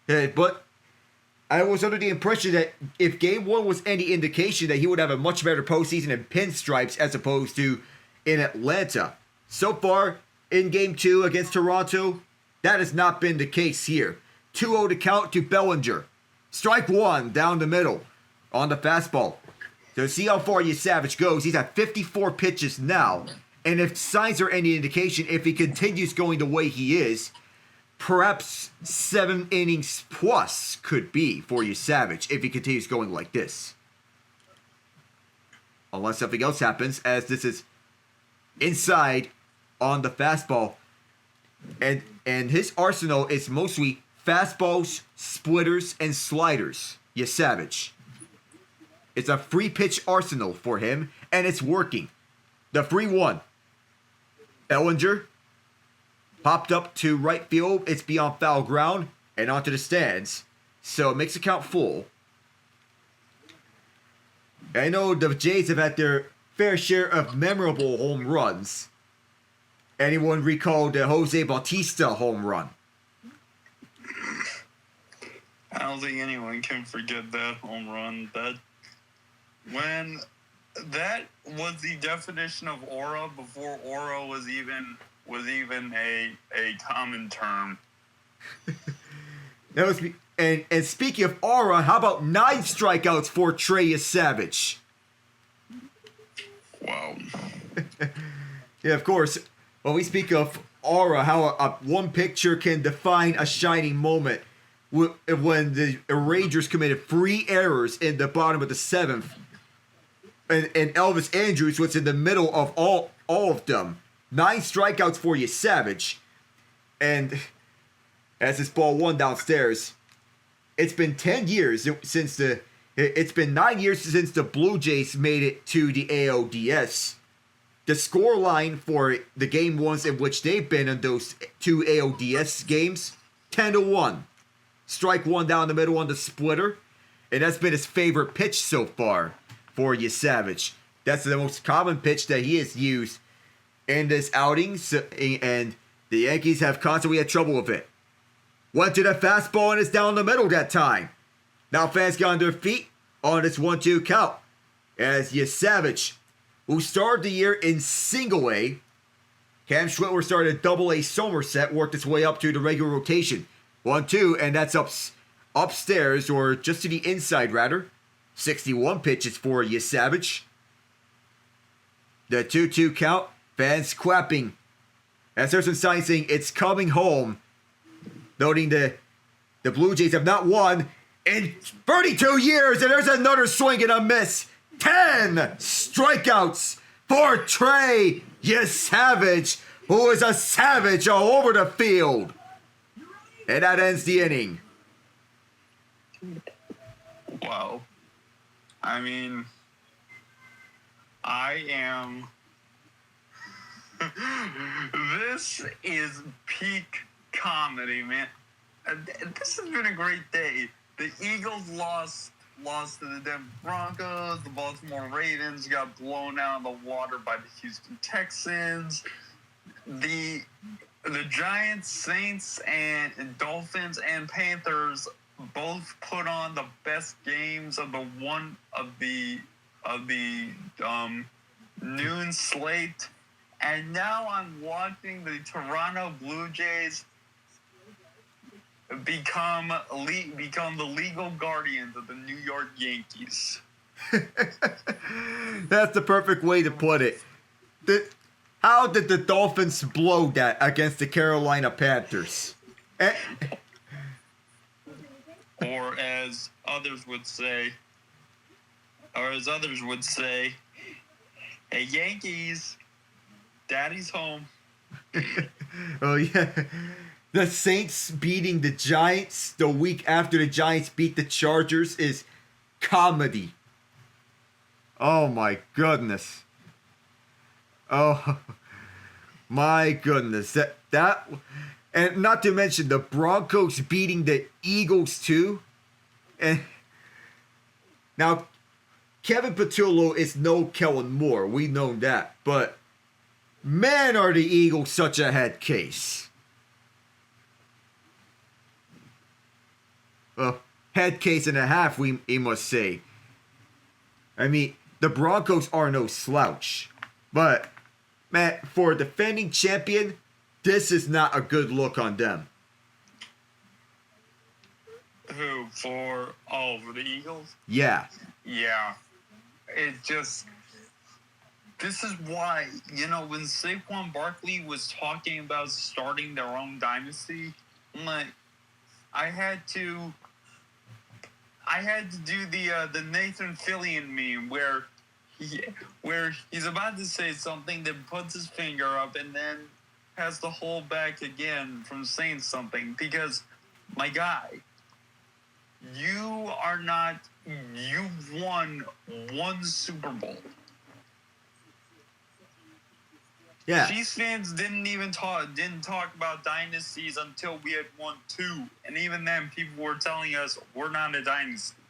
I was under the impression that if Game 1 was any indication, that he would have a much better postseason in pinstripes as opposed to in Atlanta. So far, in Game 2 against Toronto, that has not been the case here. 2-0 to count to Bellinger. Strike 1 down the middle on the fastball. So see how far Yesavage goes. He's at 54 pitches now. And if signs are any indication, if he continues going the way he is, perhaps 7 innings plus could be for Yesavage if he continues going like this. unless something else happens, as this is inside on the fastball. And his arsenal is mostly fastballs, splitters, and sliders. Yesavage. It's a free pitch arsenal for him, and it's working. The 3-1. Ellinger popped up to right field. It's beyond foul ground and onto the stands. So it makes the count full. I know the Jays have had their fair share of memorable home runs. Anyone recall the Jose Bautista home run? I don't think anyone can forget that home run. That was the definition of aura before aura was even a common term. That was and speaking of aura, how about 9 strikeouts for Trey Yesavage? Wow. Yeah, of course. When we speak of aura, how one picture can define a shining moment. When the Rangers committed 3 errors in the bottom of the 7th, and Elvis Andrus was in the middle of all of them. 9 strikeouts for Yesavage, and as this ball won downstairs, it's been 10 years since it's been 9 years since the Blue Jays made it to the ALDS. The score line for the game ones in which they've been in those 2 ALDS games, 10-1. Strike 1 down the middle on the splitter, and that's been his favorite pitch so far for Yesavage. That's the most common pitch that he has used in this outing, and the Yankees have constantly had trouble with it. Went to the fastball and it's down the middle that time. Now fans get on their feet on this 1-2 count, as Yesavage, who started the year in single A, Cam Schwitler started double A Somerset, worked his way up to the regular rotation. 1-2, and that's upstairs, or just to the inside, rather. 61 pitches for Yesavage. The 2-2 count, fans clapping. As there's some signs saying it's coming home. Noting the Blue Jays have not won in 32 years, and there's another swing and a miss. 10 strikeouts for Trey Yesavage, who is a savage all over the field. And that ends the inning. Wow. I mean, I am... This is peak comedy, man. This has been a great day. The Eagles lost to the Denver Broncos. The Baltimore Ravens got blown out in the water by the Houston Texans. The Giants, Saints, and Dolphins and Panthers both put on the best games of the noon slate. And now I'm watching the Toronto Blue Jays become the legal guardians of the New York Yankees. That's the perfect way to put it. How did the Dolphins blow that against the Carolina Panthers? Or as others would say, hey, Yankees, Daddy's home. Oh, yeah. The Saints beating the Giants the week after the Giants beat the Chargers is comedy. Oh, my goodness. Oh, my goodness. That, and not to mention the Broncos beating the Eagles, too. And now, Kevin Patullo is no Kellen Moore. We know that. But, man, are the Eagles such a head case. Well, head case and a half, we must say. I mean, the Broncos are no slouch. But, man, for a defending champion, this is not a good look on them. Who, for the Eagles? Yeah. Yeah. It just... This is why, when Saquon Barkley was talking about starting their own dynasty, I'm like, I had to do the Nathan Fillion meme where where he's about to say something, then puts his finger up, and then has to hold back again from saying something. Because, my guy, you've won one Super Bowl. Yeah. Chiefs fans didn't talk about dynasties until we had won 2, and even then, people were telling us we're not a dynasty.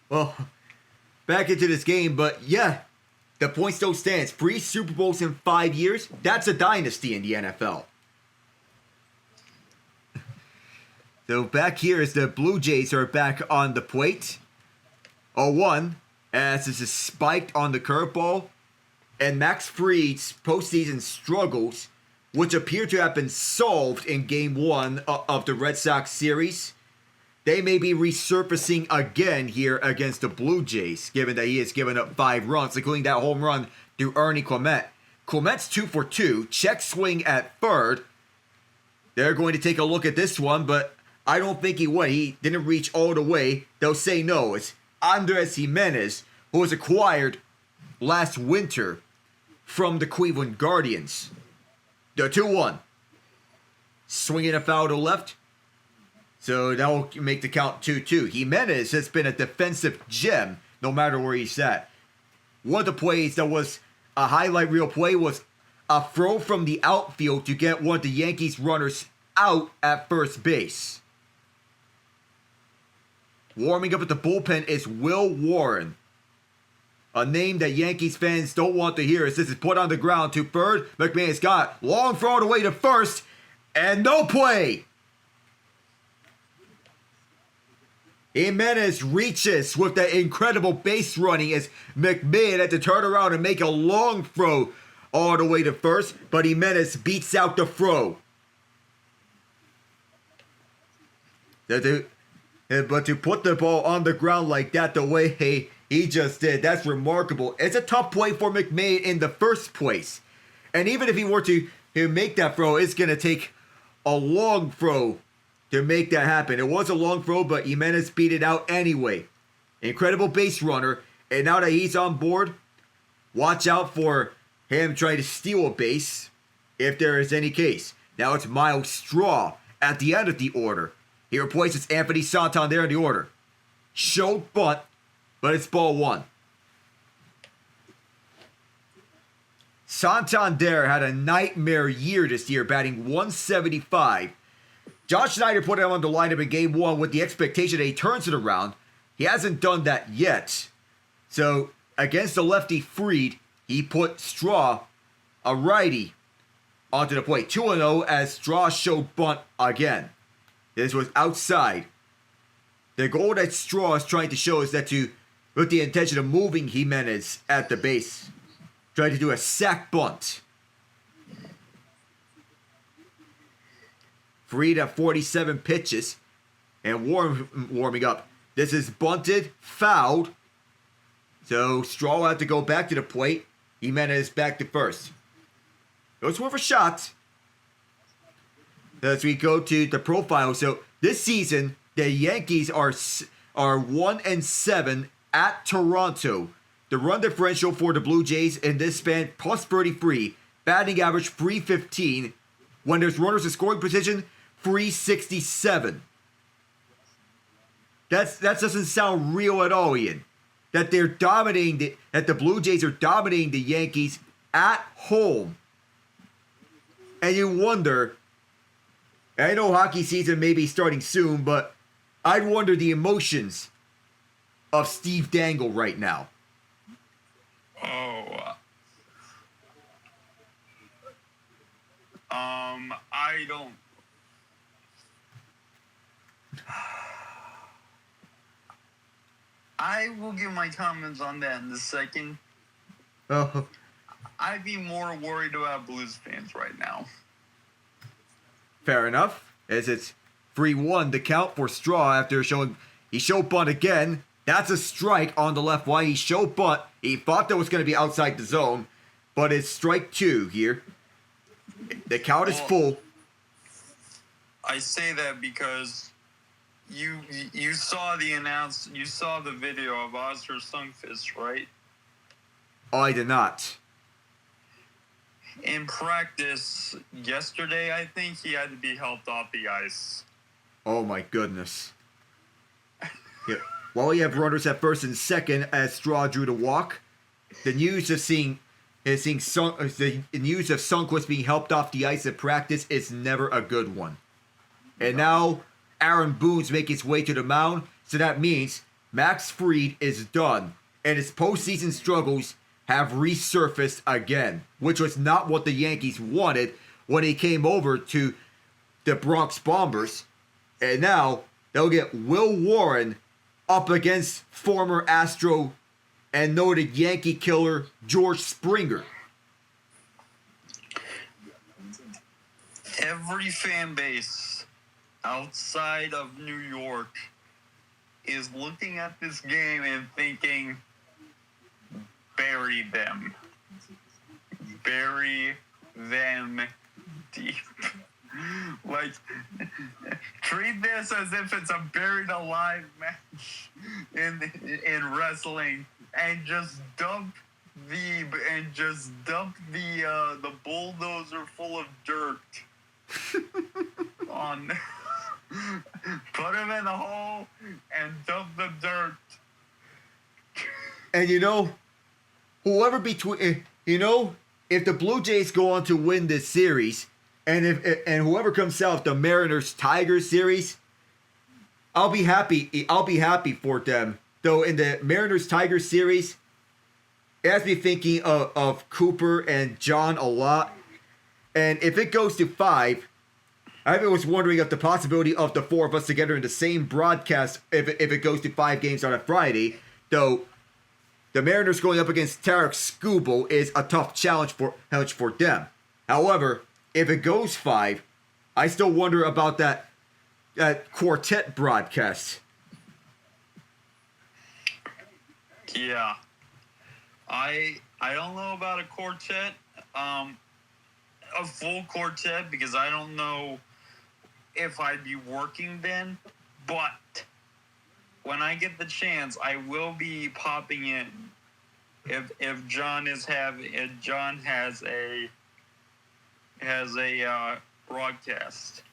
Well, back into this game, but yeah, the point still stands. 3 Super Bowls in 5 years, that's a dynasty in the NFL. So back here as the Blue Jays are back on the plate. 0-1, as this is spiked on the curveball. And Max Fried's postseason struggles, which appear to have been solved in Game 1 of the Red Sox series, they may be resurfacing again here against the Blue Jays, given that he has given up 5 runs, including that home run to Ernie Clement. Clement's 2 for 2, check swing at third. They're going to take a look at this one, but I don't think he would. He didn't reach all the way. They'll say no. It's Andres Jimenez, who was acquired last winter from the Cleveland Guardians. The 2-1. Swinging a foul to left. So that will make the count 2-2. Jimenez has been a defensive gem no matter where he's at. One of the plays that was a highlight reel play was a throw from the outfield to get one of the Yankees runners out at first base. Warming up at the bullpen is Will Warren. A name that Yankees fans don't want to hear as this is put on the ground to third. McMahon's got long throw away to first. And no play. Jimenez reaches with that incredible base running as McMahon had to turn around and make a long throw all the way to first. But Jimenez beats out the throw. But to put the ball on the ground like that the way he just did, that's remarkable. It's a tough play for McMahon in the first place. And even if he were to make that throw, it's going to take a long throw to make that happen. It was a long throw, but Jimenez beat it out anyway. Incredible base runner. And now that he's on board, watch out for him trying to steal a base if there is any case. Now it's Miles Straw at the end of the order. He replaces Anthony Santander in the order. Showed bunt, but it's ball 1. Santander had a nightmare year this year, batting .175. Josh Snyder put him on the lineup in Game 1 with the expectation that he turns it around. He hasn't done that yet. So, against the lefty Fried, he put Straw, a righty, onto the plate. 2-0 as Straw showed bunt again. This was outside. The goal that Straw is trying to show is that with the intention of moving Jimenez at the base. Trying to do a sack bunt. Fried at 47 pitches. And warming up. This is bunted, fouled. So Straw will have to go back to the plate. Jimenez back to first. It was worth a shot. As we go to the profile, so this season the Yankees are 1-7 at Toronto. The run differential for the Blue Jays in this span plus 33, batting average 315. When there's runners in scoring position, 367. That doesn't sound real at all, Ian. That they're dominating that the Blue Jays are dominating the Yankees at home. And you wonder. I know hockey season may be starting soon, but I'd wonder the emotions of Steve Dangle right now. I don't. I will give my comments on that in a second. Oh. I'd be more worried about Blues fans right now. Fair enough, as it's 3-1 the count for Straw after he showed bunt again. That's a strike on the left line. He showed bunt. He thought that was going to be outside the zone, but it's strike 2 here. The count is full. I say that because you saw the video of Oscar Sundqvist, right? I did not. In practice yesterday, I think he had to be helped off the ice. Oh my goodness. Yeah. While we have runners at first and second as Straw drew to walk, the news of Sundqvist being helped off the ice at practice is never a good one. And now Aaron Boone's making his way to the mound, so that means Max Fried is done, and his postseason struggles have resurfaced again, which was not what the Yankees wanted when he came over to the Bronx Bombers. And now they'll get Will Warren up against former Astro and noted Yankee killer George Springer. Every fan base outside of New York is looking at this game and thinking, bury them. Bury them deep. Like, treat this as if it's a buried alive match in wrestling, and just dump the bulldozer full of dirt on. Put him in the hole and dump the dirt. And whoever between if the Blue Jays go on to win this series, and whoever comes out the Mariners Tigers series, I'll be happy. I'll be happy for them. Though in the Mariners Tigers series, it has me thinking of Cooper and John a lot. And if it goes to 5, I was wondering of the possibility of the 4 of us together in the same broadcast if it goes to 5 games on a Friday. Though the Mariners going up against Tarek Skubal is a tough challenge for them. However, if it goes 5, I still wonder about that quartet broadcast. Yeah. I don't know about a quartet, a full quartet, because I don't know if I'd be working then, but when I get the chance, I will be popping in if John has a broadcast.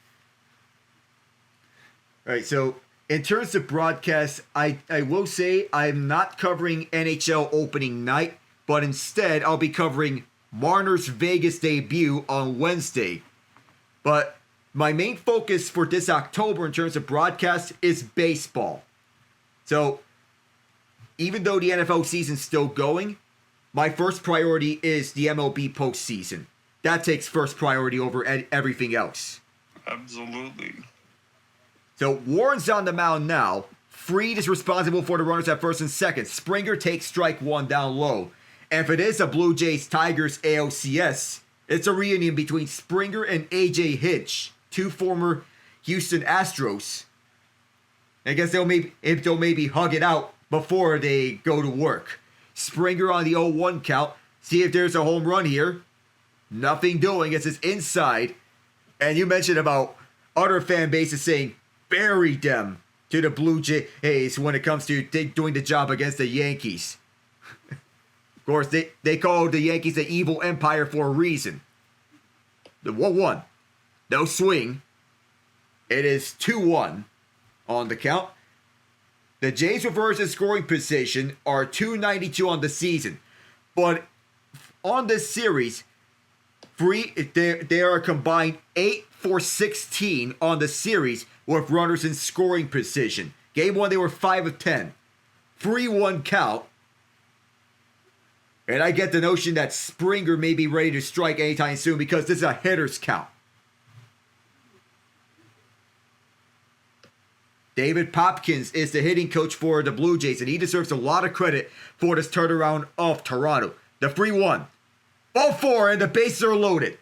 All right, so in terms of broadcast, I will say I'm not covering NHL opening night, but instead I'll be covering Marner's Vegas debut on Wednesday. But my main focus for this October in terms of broadcast is baseball. So even though the NFL season's still going, my first priority is the MLB postseason. That takes first priority over everything else. Absolutely. So Warren's on the mound now. Fried is responsible for the runners at first and second. Springer takes strike 1 down low. And if it is a Blue Jays Tigers ALCS, it's a reunion between Springer and AJ Hinch, 2 former Houston Astros. I guess they'll maybe hug it out before they go to work. Springer on the 0-1 count. See if there's a home run here. Nothing doing. It's his inside. And you mentioned about other fan bases saying, bury them to the Blue Jays when it comes to doing the job against the Yankees. Of course, they call the Yankees the evil empire for a reason. The 1-1. No swing. It is 2-1 on the count. The Jays' reverse in scoring position are .292 on the season. But on this series, they are combined 8 for 16 on the series with runners in scoring position. Game 1, they were 5 of 10. 3-1 count. And I get the notion that Springer may be ready to strike anytime soon because this is a hitter's count. David Popkins is the hitting coach for the Blue Jays, and he deserves a lot of credit for this turnaround of Toronto. The 3-1. Ball 4, and the bases are loaded.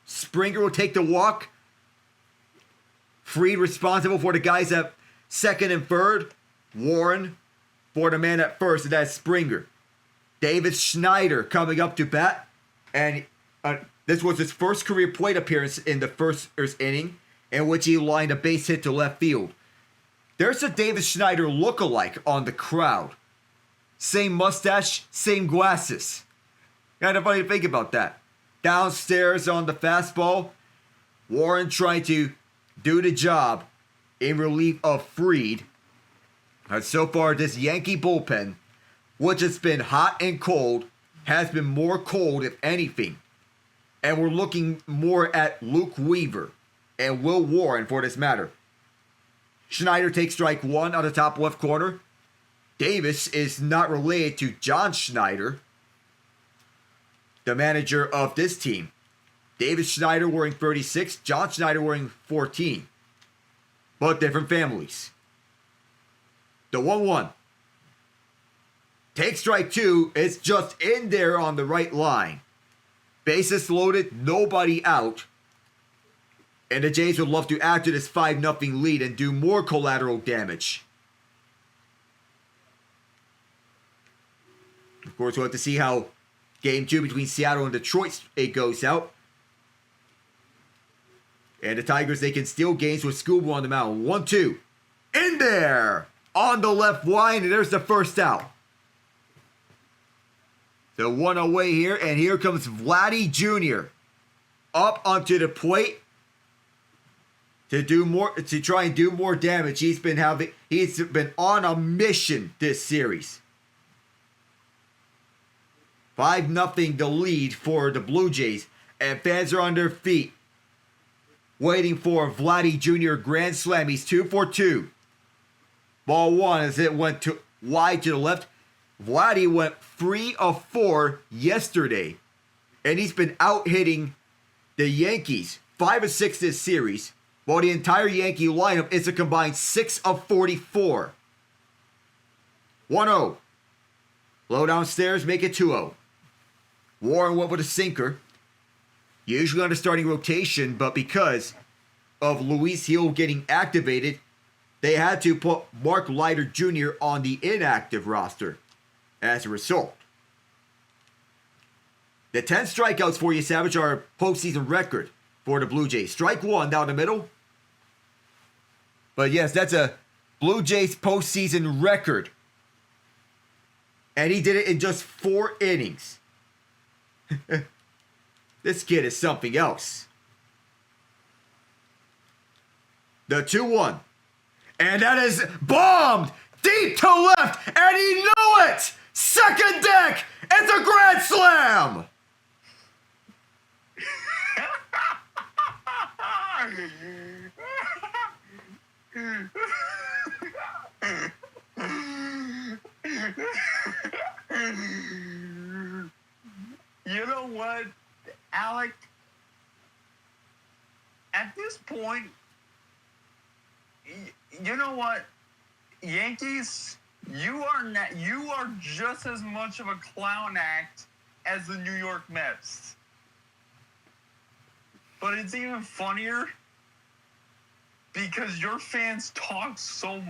Springer will take the walk. Fried responsible for the guys at second and third. Warren for the man at first, and that's Springer. David Schneider coming up to bat. And this was his first career plate appearance in the first inning, in which he lined a base hit to left field. There's a David Schneider lookalike on the crowd. same mustache, same glasses. Kind of funny to think about that. Downstairs on the fastball, Warren trying to do the job in relief of Fried. And so far, this Yankee bullpen, which has been hot and cold, has been more cold, if anything. And we're looking more at Luke Weaver and Will Warren for this matter. Schneider takes strike one on the top left corner. Davis is not related to John Schneider, the manager of this team. Davis Schneider wearing 36, John Schneider wearing 14. But different families. The 1-1. Take strike two. It's just in there on the right line. Bases loaded, nobody out. And the Jays would love to add to this 5-0 lead and do more collateral damage. Of course, we'll have to see how Game 2 between Seattle and Detroit it goes out. And the Tigers, they can steal games with Scooby on the mound. 1-2. In there! On the left line, and there's the first out. The one away here, and here comes Vladdy Jr. up onto the plate to try and do more damage. He's been on a mission this series. 5-0 the lead for the Blue Jays, and fans are on their feet waiting for Vladdy Jr. grand slam. He's 2 for 2. Ball one as it went wide to the left. Vladdy went 3 of 4 yesterday, and he's been out hitting the Yankees 5 of 6 this series, while the entire Yankee lineup is a combined 6 of 44. 1-0. Low downstairs, make it 2-0. Warren went with a sinker, usually on the starting rotation, but because of Luis Hill getting activated, they had to put Mark Leiter Jr. on the inactive roster as a result. The 10 strikeouts for Yesavage are a postseason record for the Blue Jays. Strike one down the middle. But yes, that's a Blue Jays postseason record. And he did it in just 4 innings. This kid is something else. The 2-1. And that is bombed deep to left, and he knew it! Second deck! It's a grand slam! You know what, Alec? At this point, you know what, Yankees, you are just as much of a clown act as the New York Mets. But it's even funnier because your fans talk so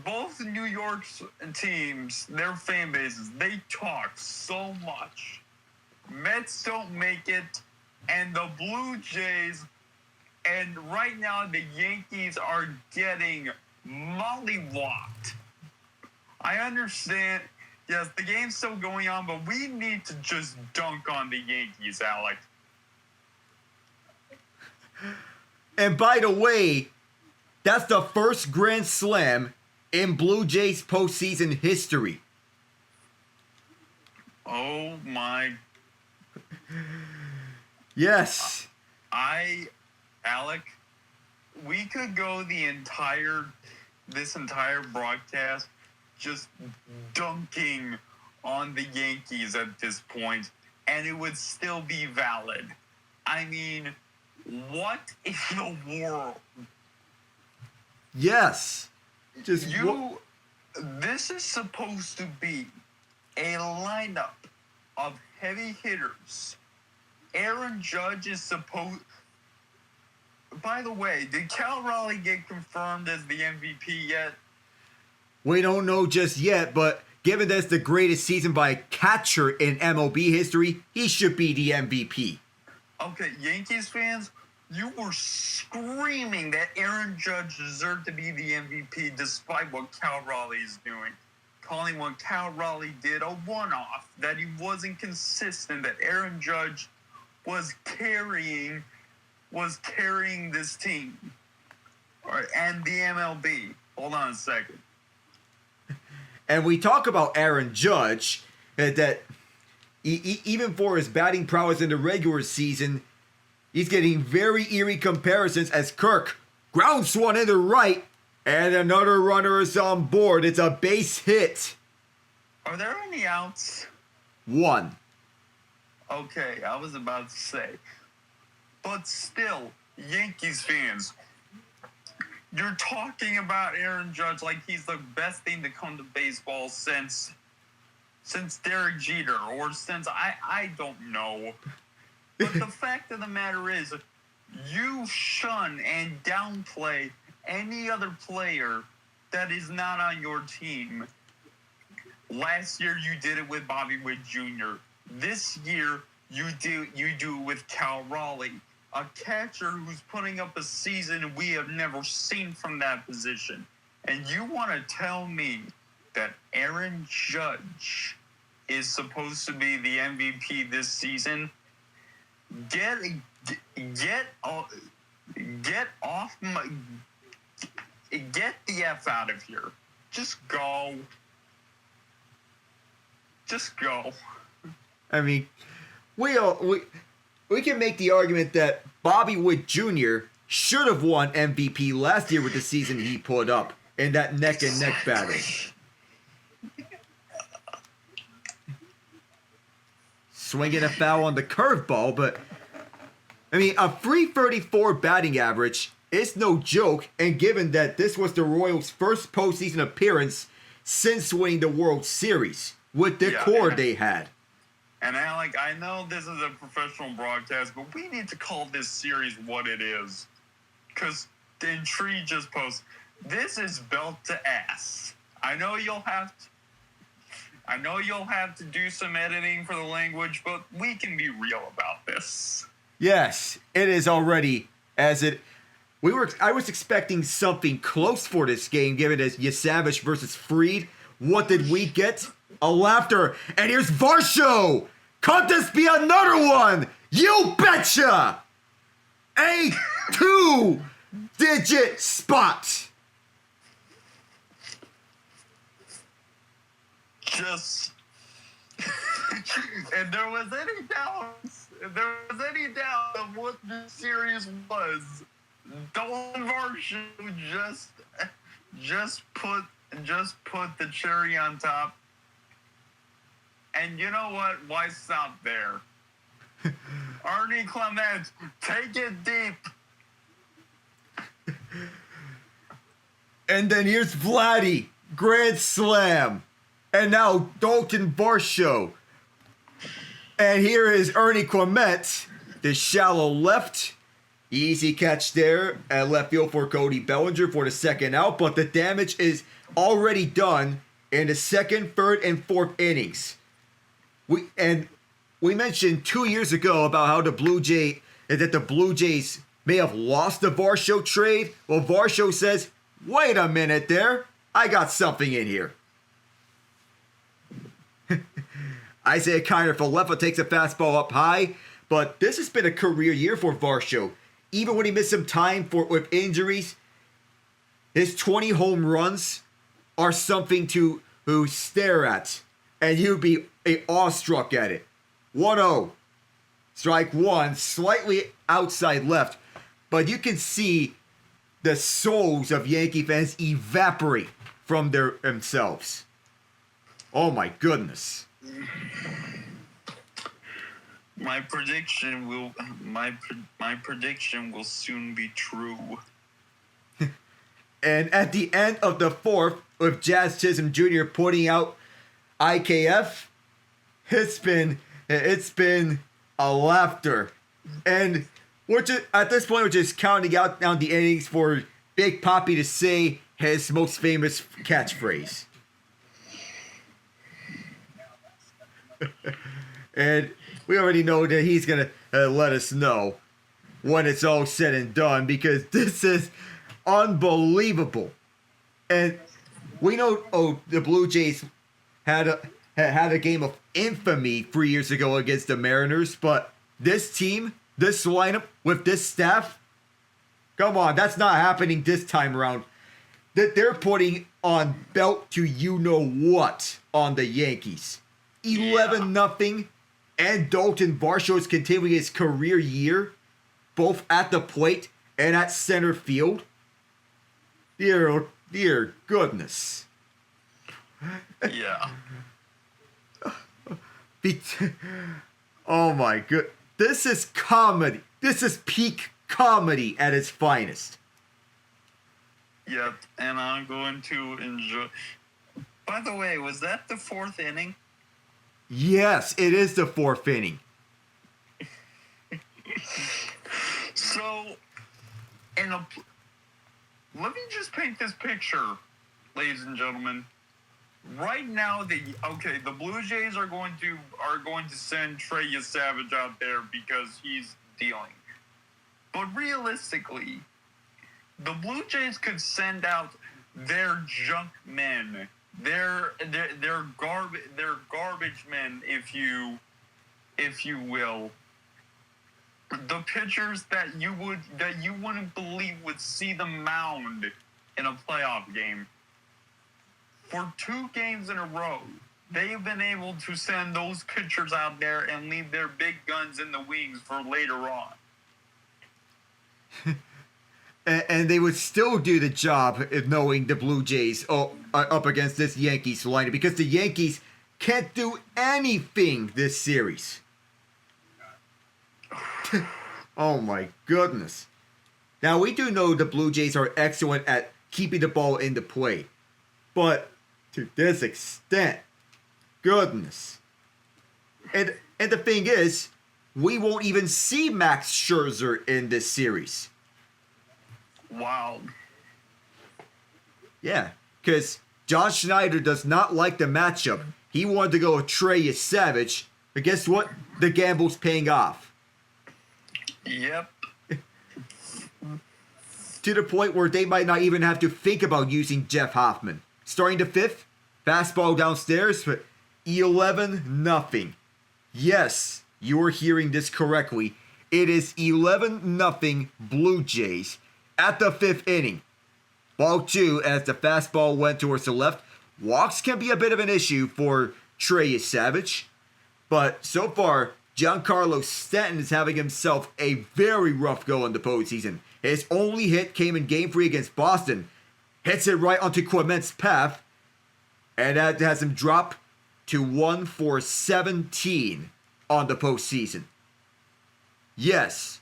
both New York's teams, their fan bases, they talk so much. Mets don't make it, and the Blue Jays, and right now the Yankees are getting mollywopped. I understand, yes, the game's still going on, but we need to just dunk on the Yankees, Alec. And by the way, that's the first grand slam in Blue Jays postseason history. Oh my. Yes. Alec, we could go this entire broadcast just dunking on the Yankees at this point, and it would still be valid. I mean, what in the world? Yes. This is supposed to be a lineup of heavy hitters. Aaron Judge is supposed... By the way, did Cal Raleigh get confirmed as the MVP yet? We don't know just yet, but given that's the greatest season by a catcher in MLB history, he should be the MVP. Okay, Yankees fans, you were screaming that Aaron Judge deserved to be the MVP despite what Cal Raleigh is doing. calling what Cal Raleigh did a one-off, that he wasn't consistent, that Aaron Judge was carrying this team and the MLB. Hold on a second. And we talk about Aaron Judge, that even for his batting prowess in the regular season, he's getting very eerie comparisons as Kirk grounds one into right, and another runner is on board. It's a base hit. Are there any outs? One. Okay, I was about to say. But still, Yankees fans, you're talking about Aaron Judge like he's the best thing to come to baseball since Derek Jeter, or since I don't know. But the fact of the matter is, you shun and downplay any other player that is not on your team. Last year you did it with Bobby Witt Jr. This year you do it with Cal Raleigh, a catcher who's putting up a season we have never seen from that position. And you want to tell me that Aaron Judge is supposed to be the MVP this season? Get the F out of here. Just go. Just go. I mean, we can make the argument that Bobby Witt Jr. should have won MVP last year with the season he put up in that neck-and-neck battle. Swinging a foul on the curveball, but I mean, a .334 batting average is no joke, and given that this was the Royals' first postseason appearance since winning the World Series with the core they had. And Alec, I know this is a professional broadcast, but we need to call this series what it is. Because then Tree just posts, this is belt to ass. I know you'll have to do some editing for the language, but we can be real about this. Yes, it is already as it. I was expecting something close for this game, given as Yesavage versus Fried. What did we get? A laughter, and here's Varsho. Could this be another one? You betcha! A 2-digit spot. Just, if there was any doubt of what this series was, Dolan Varsho just put the cherry on top. And you know what? Why stop there? Ernie Clement, take it deep. And then here's Vladdy, grand slam. And now Dalton Varsho. And here is Ernie Clement, the shallow left. Easy catch there at left field for Cody Bellinger for the second out. But the damage is already done in the second, third, and fourth innings. We mentioned 2 years ago about how the Blue Jays may have lost the Varsho trade. Well, Varsho says, wait a minute there. I got something in here. Isaiah Kiner-Falefa takes a fastball up high, but this has been a career year for Varsho. Even when he missed some time with injuries, his 20 home runs are something to stare at, and you'd be awestruck at it. 1-0, strike one, slightly outside left, but you can see the souls of Yankee fans evaporate from themselves. Oh my goodness. My prediction will soon be true. And at the end of the fourth, with Jazz Chisholm Jr. putting out IKF, it's been a laughter. And at this point, we're just counting out down the innings for Big Papi to say his most famous catchphrase. And we already know that he's going to let us know when it's all said and done, because this is unbelievable. And we know the Blue Jays had a game of infamy 3 years ago against the Mariners, but this team, this lineup with this staff, come on, that's not happening this time around. That they're putting on belt to you know what on the Yankees. 11-0, and Dalton Varsho is continuing his career year, both at the plate and at center field. Dear goodness. Yeah. Oh my good. This is comedy. This is peak comedy at its finest. Yep, and I'm going to enjoy. By the way, was that the 4th inning? Yes, it is the 4th inning. So, let me just paint this picture, ladies and gentlemen. Right now, the Blue Jays are going to send Trey Yesavage out there because he's dealing. But realistically, the Blue Jays could send out their junk men, their garbage men, if you will. The pitchers that you wouldn't believe would see the mound in a playoff game. For 2 games in a row, they've been able to send those pitchers out there and leave their big guns in the wings for later on. And they would still do the job of knowing the Blue Jays are up against this Yankees lineup because the Yankees can't do anything this series. Oh my goodness. Now, we do know the Blue Jays are excellent at keeping the ball in the play. But to this extent, goodness. And the thing is, we won't even see Max Scherzer in this series. Wow. Yeah, because John Schneider does not like the matchup. He wanted to go with Trey Yesavage, but guess what? The gamble's paying off. Yep. To the point where they might not even have to think about using Jeff Hoffman. Starting the 5th, fastball downstairs, but 11-0. Yes, you are hearing this correctly. It is 11-0 Blue Jays at the 5th inning. Ball 2 as the fastball went towards the left. Walks can be a bit of an issue for Trey Yesavage, but so far, Giancarlo Stanton is having himself a very rough go in the postseason. His only hit came in Game 3 against Boston. Hits it right onto Clement's path, and that has him drop to 1 for 17 on the postseason. Yes,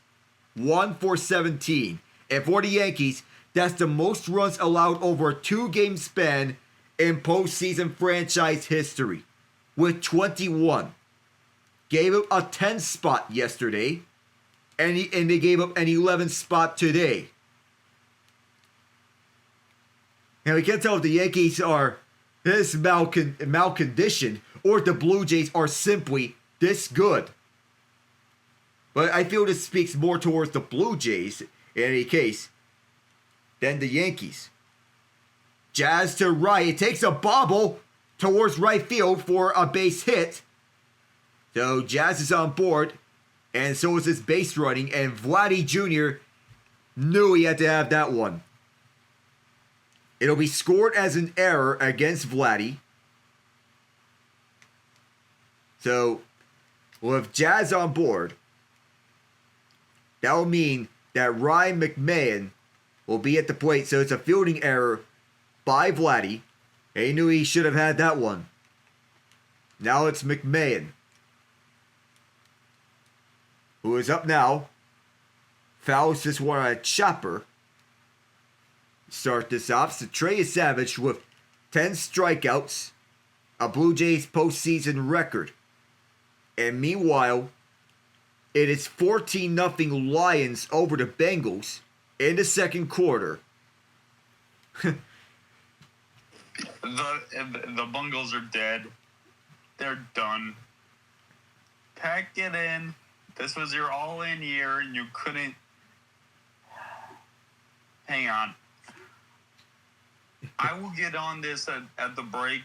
1 for 17. And for the Yankees, that's the most runs allowed over a 2-game span in postseason franchise history, with 21. Gave up a 10 spot yesterday, and they gave up an 11 spot today. And we can't tell if the Yankees are this malconditioned or if the Blue Jays are simply this good. But I feel this speaks more towards the Blue Jays, in any case, than the Yankees. Jazz to right. It takes a bobble towards right field for a base hit. So Jazz is on board, and so is his base running, and Vladdy Jr. knew he had to have that one. It'll be scored as an error against Vladdy. So, with Jazz on board, that will mean that Ryan McMahon will be at the plate. So it's a fielding error by Vladdy. He knew he should have had that one. Now it's McMahon, who is up now. Fouls this one on a chopper. Start this off. So Trey Yesavage with 10 strikeouts, a Blue Jays postseason record. And meanwhile, it is 14-0 Lions over the Bengals in the second quarter. The Bungles are dead. They're done. Pack it in. This was your all-in year, and you couldn't. Hang on. I will get on this at the break.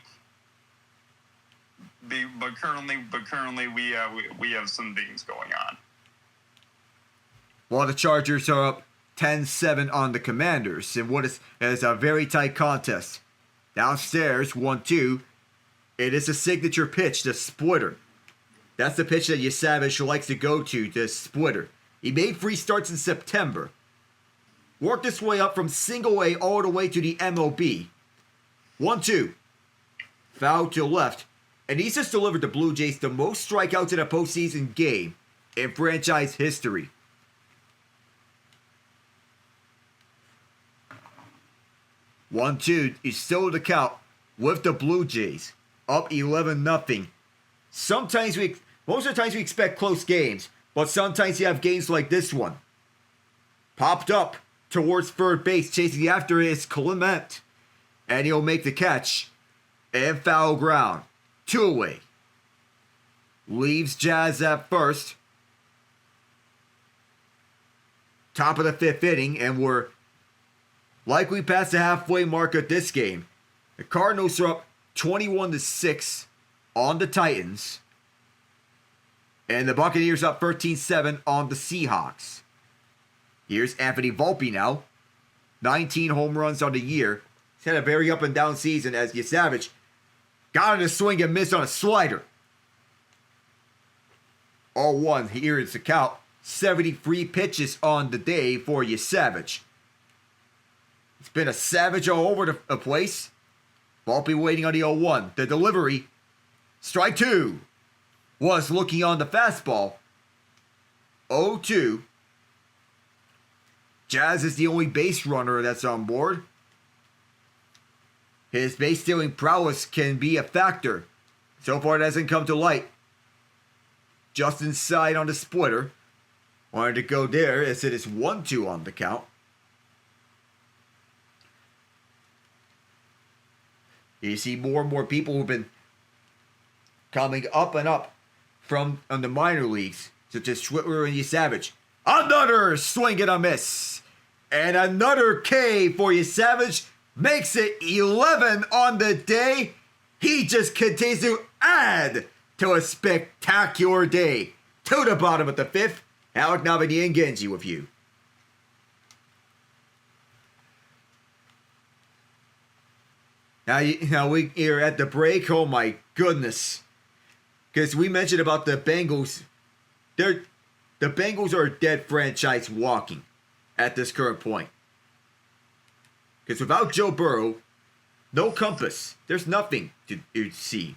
But currently we have some things going on. While the Chargers are up 10-7 on the Commanders in what is a very tight contest. Downstairs, 1-2. It is a signature pitch, the splitter. That's the pitch that Yesavage likes to go to, the splitter. He made 3 starts in September. Worked his way up from single A all the way to the MLB. 1-2. Foul to left. And he's just delivered the Blue Jays the most strikeouts in a postseason game in franchise history. One-two is still the count with the Blue Jays. Up 11-0. Most of the times we expect close games, but sometimes you have games like this one. Popped up towards third base, chasing after is Clement. And he'll make the catch. And foul ground. 2 away. Leaves Jazz at first. Top of the 5th inning, and we're likely past the halfway mark of this game. The Cardinals are up 21-6 on the Titans. And the Buccaneers up 13-7 on the Seahawks. Here's Anthony Volpe now. 19 home runs on the year. He's had a very up and down season as Yesavage got in a swing and missed on a slider. 0-1 here is the count. 73 pitches on the day for Yesavage. It's been a savage all over the place. Volpe waiting on the 0-1. The delivery. Strike 2. Was looking on the fastball. 0-2. Jazz is the only base runner that's on board. His base stealing prowess can be a factor. So far it hasn't come to light. Just inside on the splitter. Wanted to go there as it is 1-2 on the count. You see more and more people who've been coming up and up from the minor leagues, such as Schwitler and Yesavage. Another swing and a miss. And another K for Yesavage makes it 11 on the day. He just continues to add to a spectacular day. To the bottom of the 5th, Alec Navin, Ian Genge with you. Now we're at the break. Oh my goodness. Because we mentioned about the Bengals. The Bengals are a dead franchise walking at this current point. Because without Joe Burrow, no compass. There's nothing to see.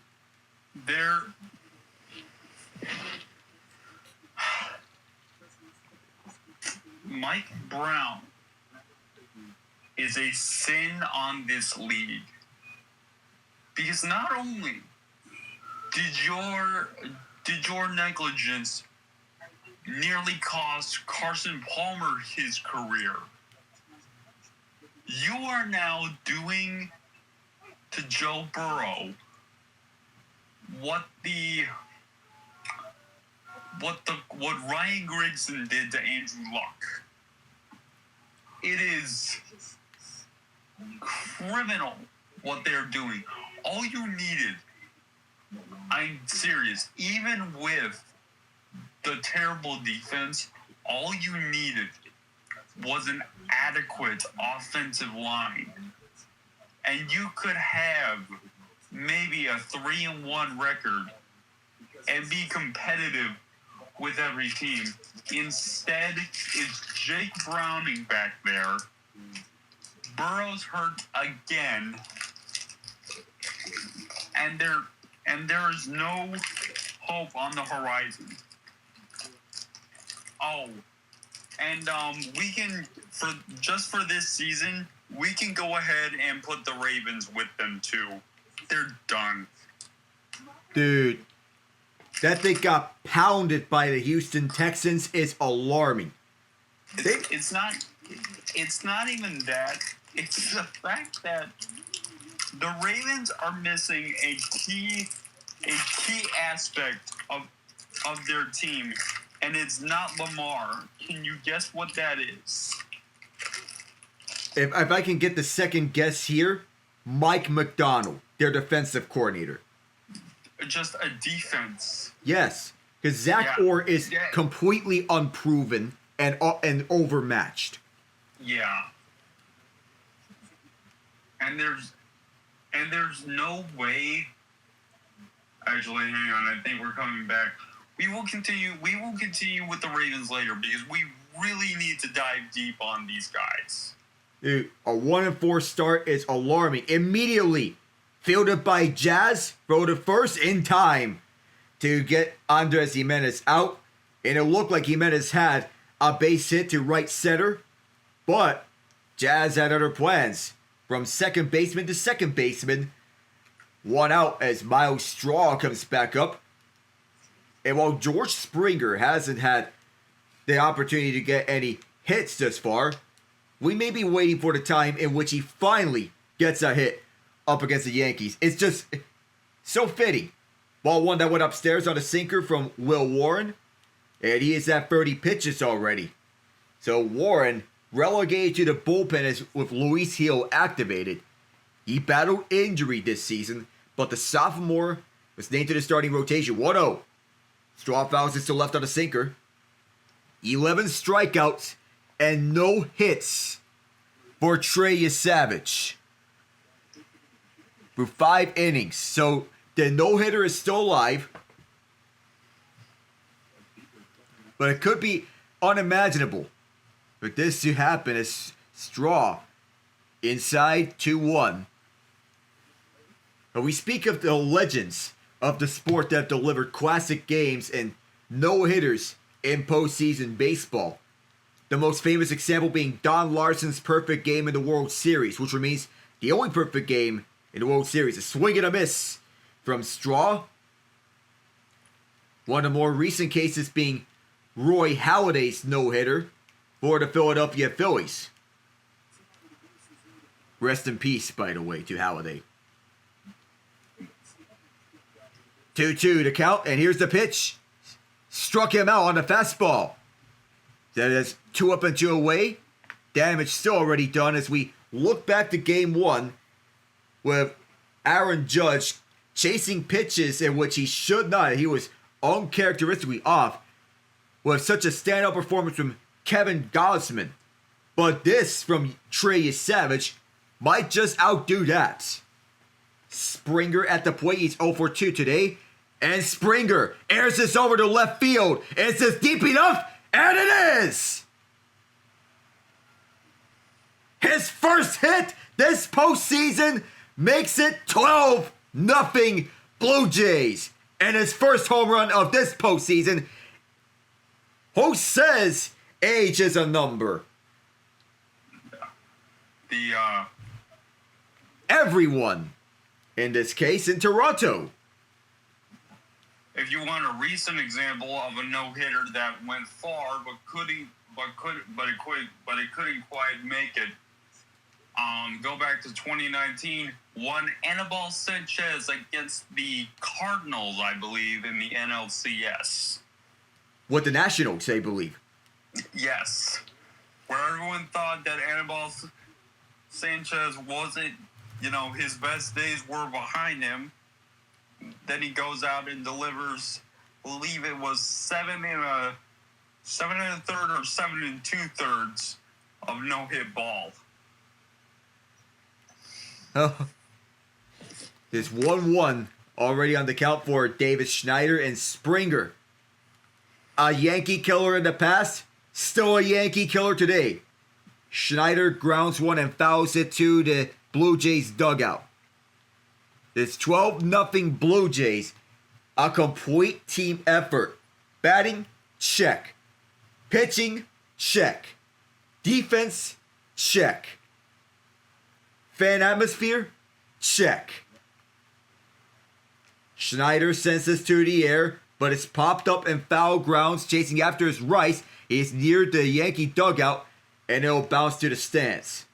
Mike Brown is a sin on this league. Because not only did your negligence nearly cost Carson Palmer his career, you are now doing to Joe Burrow what Ryan Grigson did to Andrew Luck. It is criminal what they're doing. All you needed, I'm serious, even with the terrible defense, all you needed was an adequate offensive line. And you could have maybe a 3-1 record and be competitive with every team. Instead, it's Jake Browning back there. Burrow's hurt again. And there is no hope on the horizon. Oh, and we can for this season, we can go ahead and put the Ravens with them too. They're done. Dude, that they got pounded by the Houston Texans is alarming. It's not even that. It's the fact that the Ravens are missing a key aspect of their team, and it's not Lamar. Can you guess what that is? If I can get the second guess here, Mike McDonald, their defensive coordinator. just a defense. Yes, because Zach Yeah. Orr is Yeah. completely unproven and overmatched. Yeah. And there's no way. Actually, hang on. I think we're coming back. We will continue with the Ravens later because we really need to dive deep on these guys. Dude, a 1-4 start is alarming. Immediately fielded by Jazz, throw to first in time to get Andres Jimenez out. And it looked like Jimenez had a base hit to right center. But Jazz had other plans. From second baseman to second baseman. One out as Miles Straw comes back up. And while George Springer hasn't had the opportunity to get any hits thus far, we may be waiting for the time in which he finally gets a hit up against the Yankees. It's just so fitting. Ball one that went upstairs on a sinker from Will Warren. And he is at 30 pitches already. So Warren relegated to the bullpen as with Luis Gil activated. He battled injury this season, but the sophomore was named to the starting rotation. 1-0. Straw fouls it to left on a sinker. 11 strikeouts and no hits for Trey Yesavage for 5 innings. So the no-hitter is still alive. But it could be unimaginable for this to happen as Straw inside 2-1. But we speak of the legends of the sport that delivered classic games and no-hitters in postseason baseball. The most famous example being Don Larson's perfect game in the World Series, which remains the only perfect game in the World Series. A swing and a miss from Straw. One of the more recent cases being Roy Halladay's no-hitter for the Philadelphia Phillies. Rest in peace, by the way, to Halladay. 2-2 to count, and here's the pitch. Struck him out on the fastball. That is 2 up and 2 away. Damage still already done as we look back to game 1 with Aaron Judge chasing pitches in which he should not. He was uncharacteristically off with such a standout performance from Kevin Gausman. But this from Trey Yesavage might just outdo that. Springer at the plate. He's 0 for 2 today. And Springer airs this over to left field. Is this deep enough? And it is! His first hit this postseason makes it 12-0 Blue Jays. And his first home run of this postseason. Who says age is a number? Everyone. In this case, in Toronto. If you want a recent example of a no-hitter that went far but it couldn't quite make it, go back to 2019. One Anibal Sanchez against the Cardinals, I believe, in the NLCS. What the Nationals, I believe. Yes, where everyone thought that Anibal Sanchez wasn't, his best days were behind him. Then he goes out and delivers, I believe it was 7 1/3 or 7 2/3 of no-hit ball. Oh. There's 1-1 already on the count for Davis Schneider and Springer. A Yankee killer in the past, still a Yankee killer today. Schneider grounds one and fouls it to the Blue Jays dugout. It's 12-0 Blue Jays. A complete team effort. Batting, check. Pitching, check. Defense, check. Fan atmosphere, check. Schneider sends this to the air, but it's popped up in foul grounds, chasing after his Rice. He's near the Yankee dugout, and it'll bounce to the stands.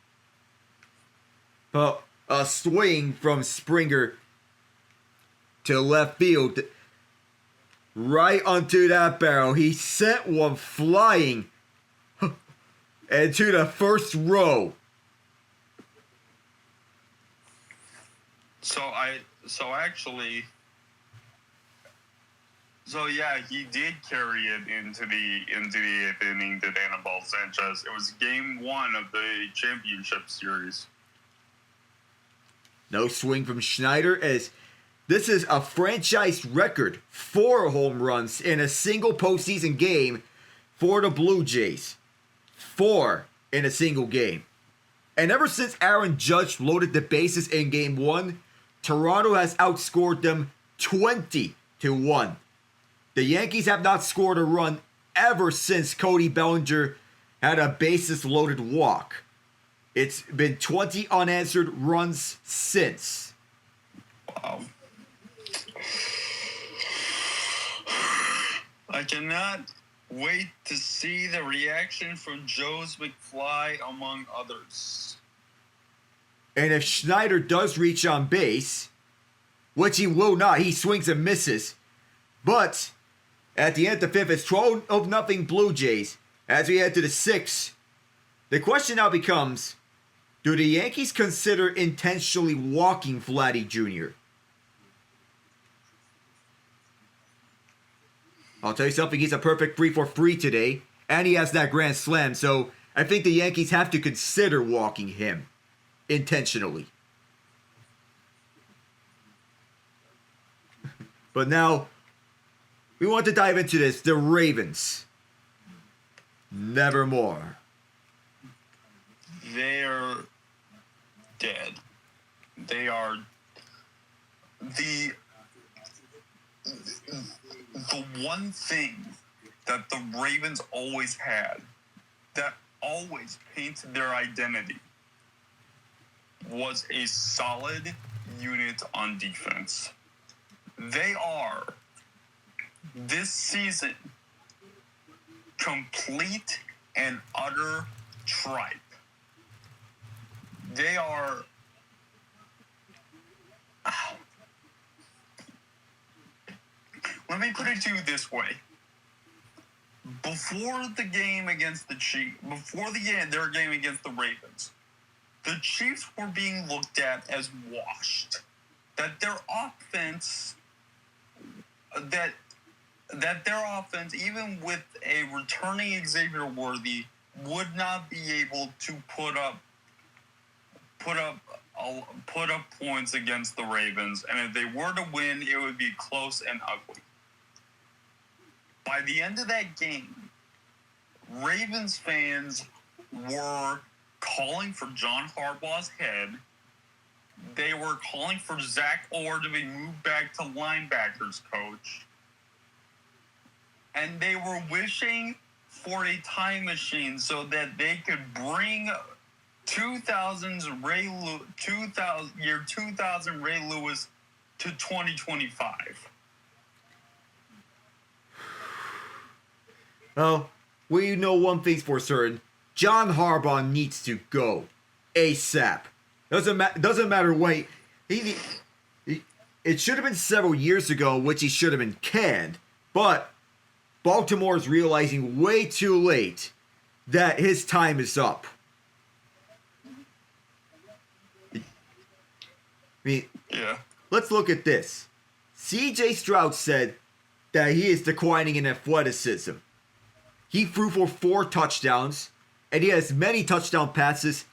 But a swing from Springer to left field, right onto that barrel. He sent one flying into the first row. So actually, So yeah, he did carry it into the eighth inning to Anibal Sanchez. It was game 1 of the championship series. No swing from Schneider, as this is a franchise record 4 home runs in a single postseason game for the Blue Jays. 4 in a single game. And ever since Aaron Judge loaded the bases in game 1, Toronto has outscored them 20-1. The Yankees have not scored a run ever since Cody Bellinger had a bases loaded walk. It's been 20 unanswered runs since. Wow. I cannot wait to see the reaction from Joe's McFly, among others. And if Schneider does reach on base, which he will not, he swings and misses. But at the end of the 5th, it's 12-0 Blue Jays. As we head to the 6th, the question now becomes, do the Yankees consider intentionally walking Vladdy Jr.? I'll tell you something, he's a perfect 3-for-3 today, and he has that grand slam, so I think the Yankees have to consider walking him intentionally. But now, we want to dive into this. The Ravens. Nevermore. They're dead. They are the one thing that the Ravens always had, that always painted their identity, was a solid unit on defense. They are, this season, complete and utter tripe. They are... Let me put it to you this way. Before the game against the Chiefs, their game against the Ravens, the Chiefs were being looked at as washed. That their offense, even with a returning Xavier Worthy, would not be able to put up points against the Ravens, and if they were to win, it would be close and ugly. By the end of that game, Ravens fans were calling for John Harbaugh's head. They were calling for Zach Orr to be moved back to linebackers coach. And they were wishing for a time machine so that they could bring 2000 Ray Lewis to 2025. Well, we know one thing's for certain. John Harbaugh needs to go ASAP. Doesn't matter when. It should have been several years ago, which he should have been canned. But Baltimore is realizing way too late that his time is up. Let's look at this. C.J. Stroud said that he is declining in athleticism. He threw for 4 touchdowns, and he has many touchdown passes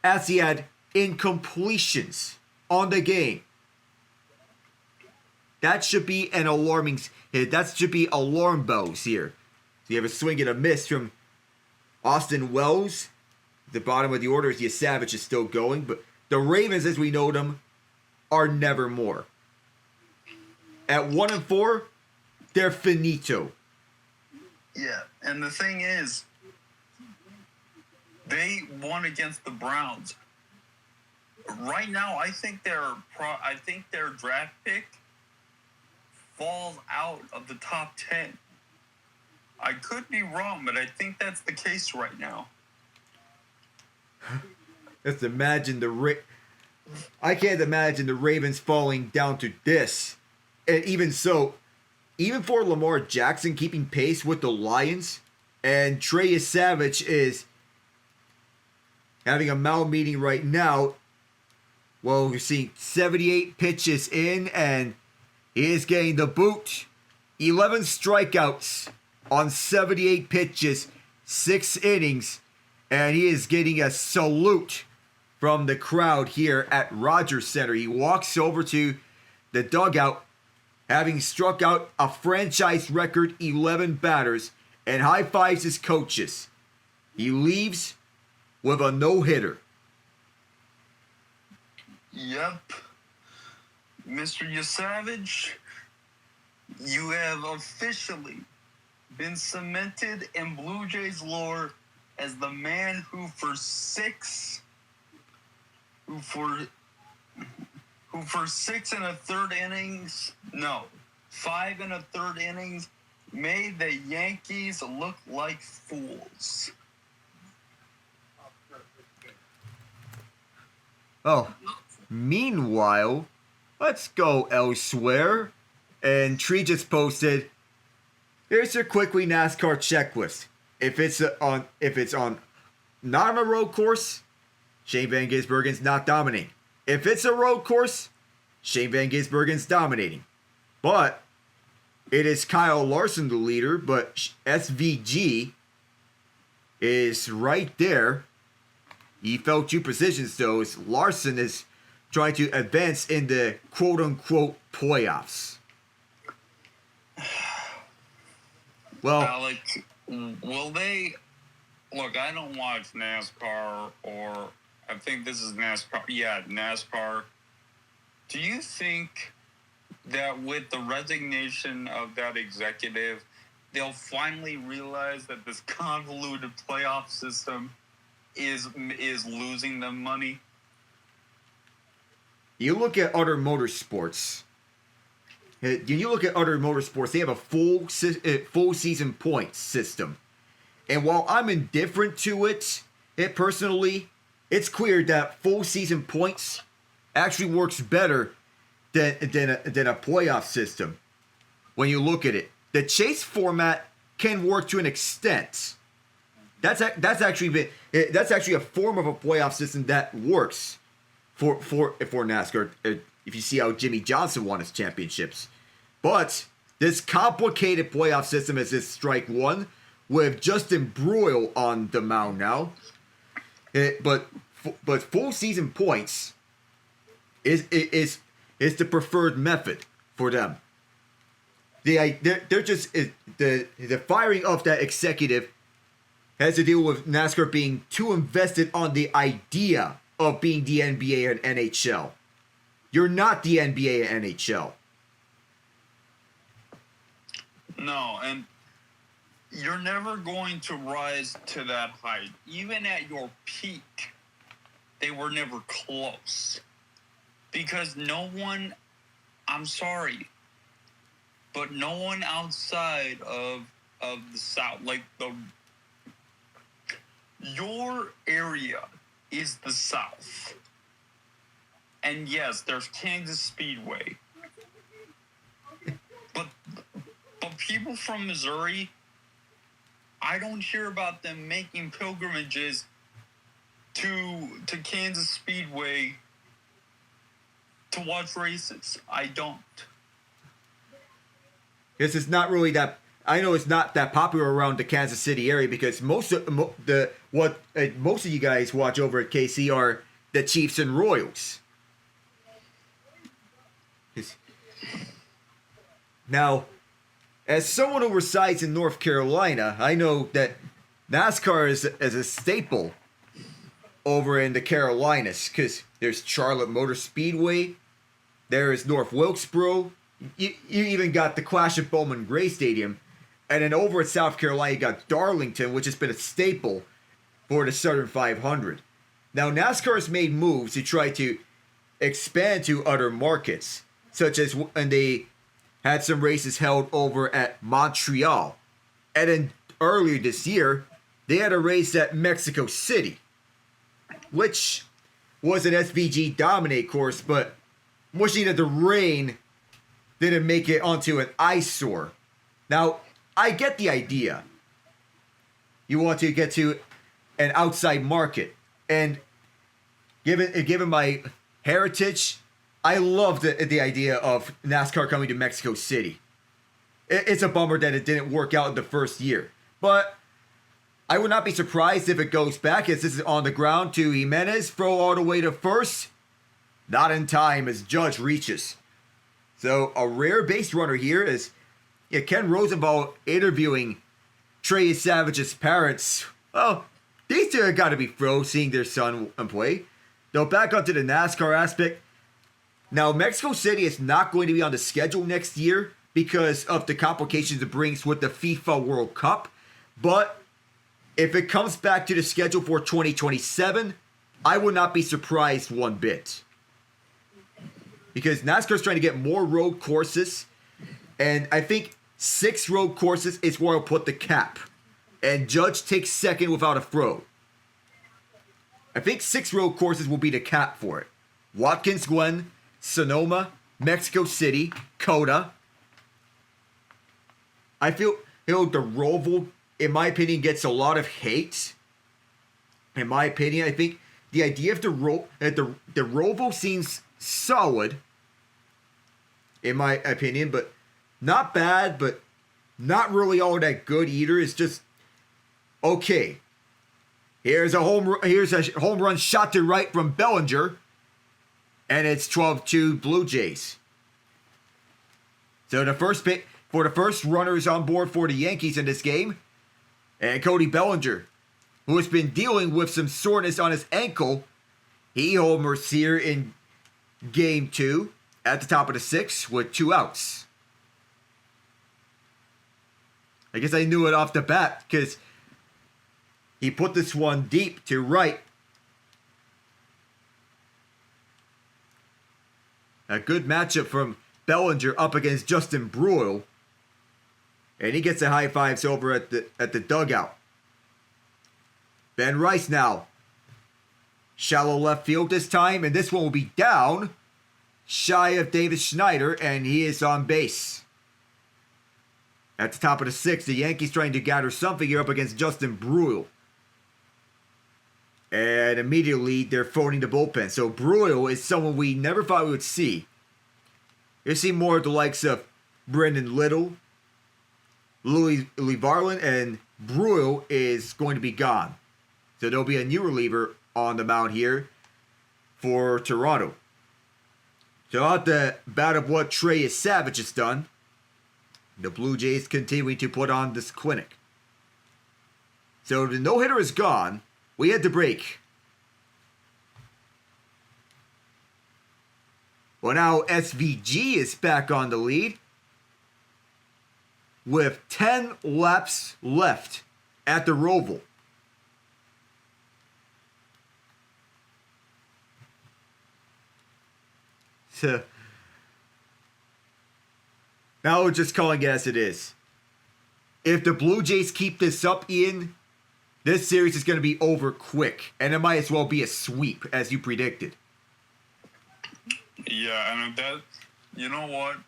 as he had incompletions on the game. That should be an alarming hit. That should be alarm bells here. So you have a swing and a miss from Austin Wells. The bottom of the order is Yesavage is still going, but the Ravens, as we know them, are nevermore. At 1-4, they're finito. Yeah, and the thing is, they won against the Browns. Right now, I think their draft pick falls out of the top 10. I could be wrong, but I think that's the case right now. Let's imagine I can't imagine the Ravens falling down to this. And even so, even for Lamar Jackson keeping pace with the Lions, and Trey Yesavage is having a mound meeting right now. Well, we're seeing 78 pitches in, and he is getting the boot 11 strikeouts on 78 pitches, 6 innings, and he is getting a salute from the crowd here at Rogers Center. He walks over to the dugout, having struck out a franchise record 11 batters, and high-fives his coaches. He leaves with a no-hitter. Yep. Mr. Yesavage, you have officially been cemented in Blue Jays lore as the man who for 6 and a third innings, no, 5 and a third innings, made the Yankees look like fools. Oh, meanwhile, let's go elsewhere. And Tree just posted, here's your quickly NASCAR checklist. If it's on not on a road course, Shane Van Gisbergen's not dominating. If it's a road course, Shane Van Gisbergen's dominating. But it is Kyle Larson the leader, but SVG is right there. He fell 2 positions, though, as Larson is trying to advance in the quote-unquote playoffs. Well, Alex, will they... Look, I don't watch NASCAR, or I think this is NASCAR. Yeah, NASCAR. Do you think that with the resignation of that executive, they'll finally realize that this convoluted playoff system is losing them money? You look at other motorsports. You look at other motorsports, they have a full season points system. And while I'm indifferent to it personally, it's clear that full season points actually works better than a playoff system. When you look at it, the chase format can work to an extent. That's actually a form of a playoff system that works for NASCAR. If you see how Jimmy Johnson won his championships, but this complicated playoff system is this strike one with Justin Broyle on the mound now. But full season points is the preferred method for them. They're just the firing of that executive has to deal with NASCAR being too invested on the idea of being the NBA and NHL. You're not the NBA and NHL. No, and you're never going to rise to that height. Even at your peak, they were never close. Because no one, I'm sorry, but no one outside of the South, like your area is the South. And yes, there's Kansas Speedway. But people from Missouri, I don't hear about them making pilgrimages to Kansas Speedway to watch races. I don't. This is not really that. I know it's not that popular around the Kansas City area because most of you guys watch over at KC are the Chiefs and Royals. Now, as someone who resides in North Carolina, I know that NASCAR is a staple over in the Carolinas because there's Charlotte Motor Speedway, there is North Wilkesboro, you even got the Clash at Bowman Gray Stadium, and then over at South Carolina you got Darlington, which has been a staple for the Southern 500. Now NASCAR has made moves to try to expand to other markets, such as when they had some races held over at Montreal. And then earlier this year, they had a race at Mexico City, which was an SVG Dominate course, but wishing that the rain didn't make it onto an eyesore. Now, I get the idea. You want to get to an outside market. And given my heritage, I love the idea of NASCAR coming to Mexico City. it's a bummer that it didn't work out in the first year. But I would not be surprised if it goes back as this is on the ground to Jimenez. Throw all the way to first. Not in time as Judge reaches. So a rare base runner here is Ken Rosenthal interviewing Trey Yesavage's parents. Well, these two have got to be thrilled seeing their son play. Though back up to the NASCAR aspect. Now, Mexico City is not going to be on the schedule next year because of the complications it brings with the FIFA World Cup. But if it comes back to the schedule for 2027, I would not be surprised one bit. Because NASCAR is trying to get more road courses. And I think 6 road courses is where I'll put the cap. And Judge takes second without a throw. I think 6 road courses will be the cap for it. Watkins Glen, Sonoma, Mexico City, Coda. I feel the Roval, in my opinion, gets a lot of hate. In my opinion, I think the idea of the Roval seems solid. In my opinion, but not bad, but not really all that good either. It's just okay. Here's a home run shot to right from Bellinger. And it's 12-2 Blue Jays. So the first runners on board for the Yankees in this game. And Cody Bellinger, who has been dealing with some soreness on his ankle. He homers here in game 2 at the top of the 6th with 2 outs. I guess I knew it off the bat because he put this one deep to right. A good matchup from Bellinger up against Justin Bruihl. And he gets the high fives over at the dugout. Ben Rice now. Shallow left field this time, and this one will be down. Shy of Davis Schneider, and he is on base. At the top of the 6th, the Yankees trying to gather something here up against Justin Bruihl. And immediately they're phoning the bullpen. So Bruihl is someone we never thought we would see. You'll see more of the likes of Brendan Little, Louis Varland, and Bruihl is going to be gone. So there'll be a new reliever on the mound here for Toronto. So at the bat of what Trey Yesavage has done, the Blue Jays continuing to put on this clinic. So the no-hitter is gone. We had to break. Well, now SVG is back on the lead with 10 laps left at the Roval. So now we're just calling it as it is. If the Blue Jays keep this up, Ian, this series is going to be over quick, and it might as well be a sweep, as you predicted. Yeah, and that, you know what?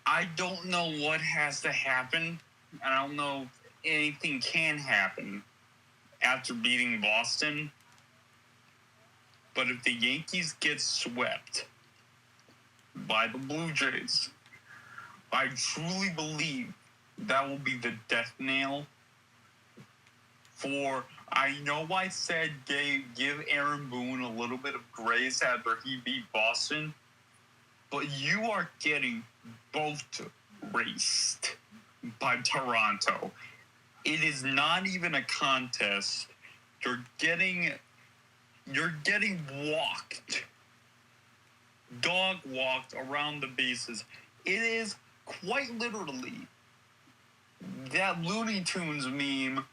I don't know what has to happen. I don't know if anything can happen after beating Boston. But if the Yankees get swept by the Blue Jays, I truly believe that will be the death nail for, I know I said give Aaron Boone a little bit of grace after he beat Boston, but you are getting both raced by Toronto. It is not even a contest. You're getting walked, dog walked around the bases. It is quite literally that Looney Tunes meme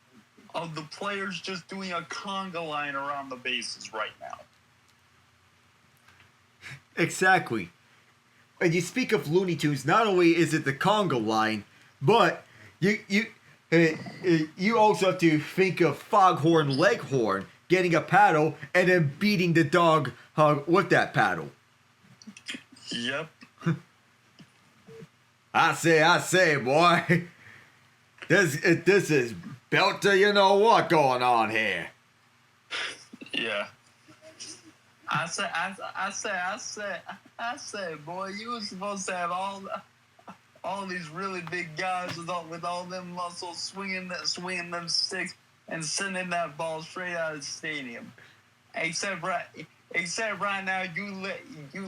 of the players just doing a conga line around the bases right now. Exactly. And you speak of Looney Tunes, not only is it the conga line, but you also have to think of Foghorn Leghorn getting a paddle and then beating the dog with that paddle. Yep. I say, boy. This is built to you know what going on here. Yeah. I said, boy, you were supposed to have all these really big guys with all them muscles swinging them sticks and sending that ball straight out of the stadium. Except right now, you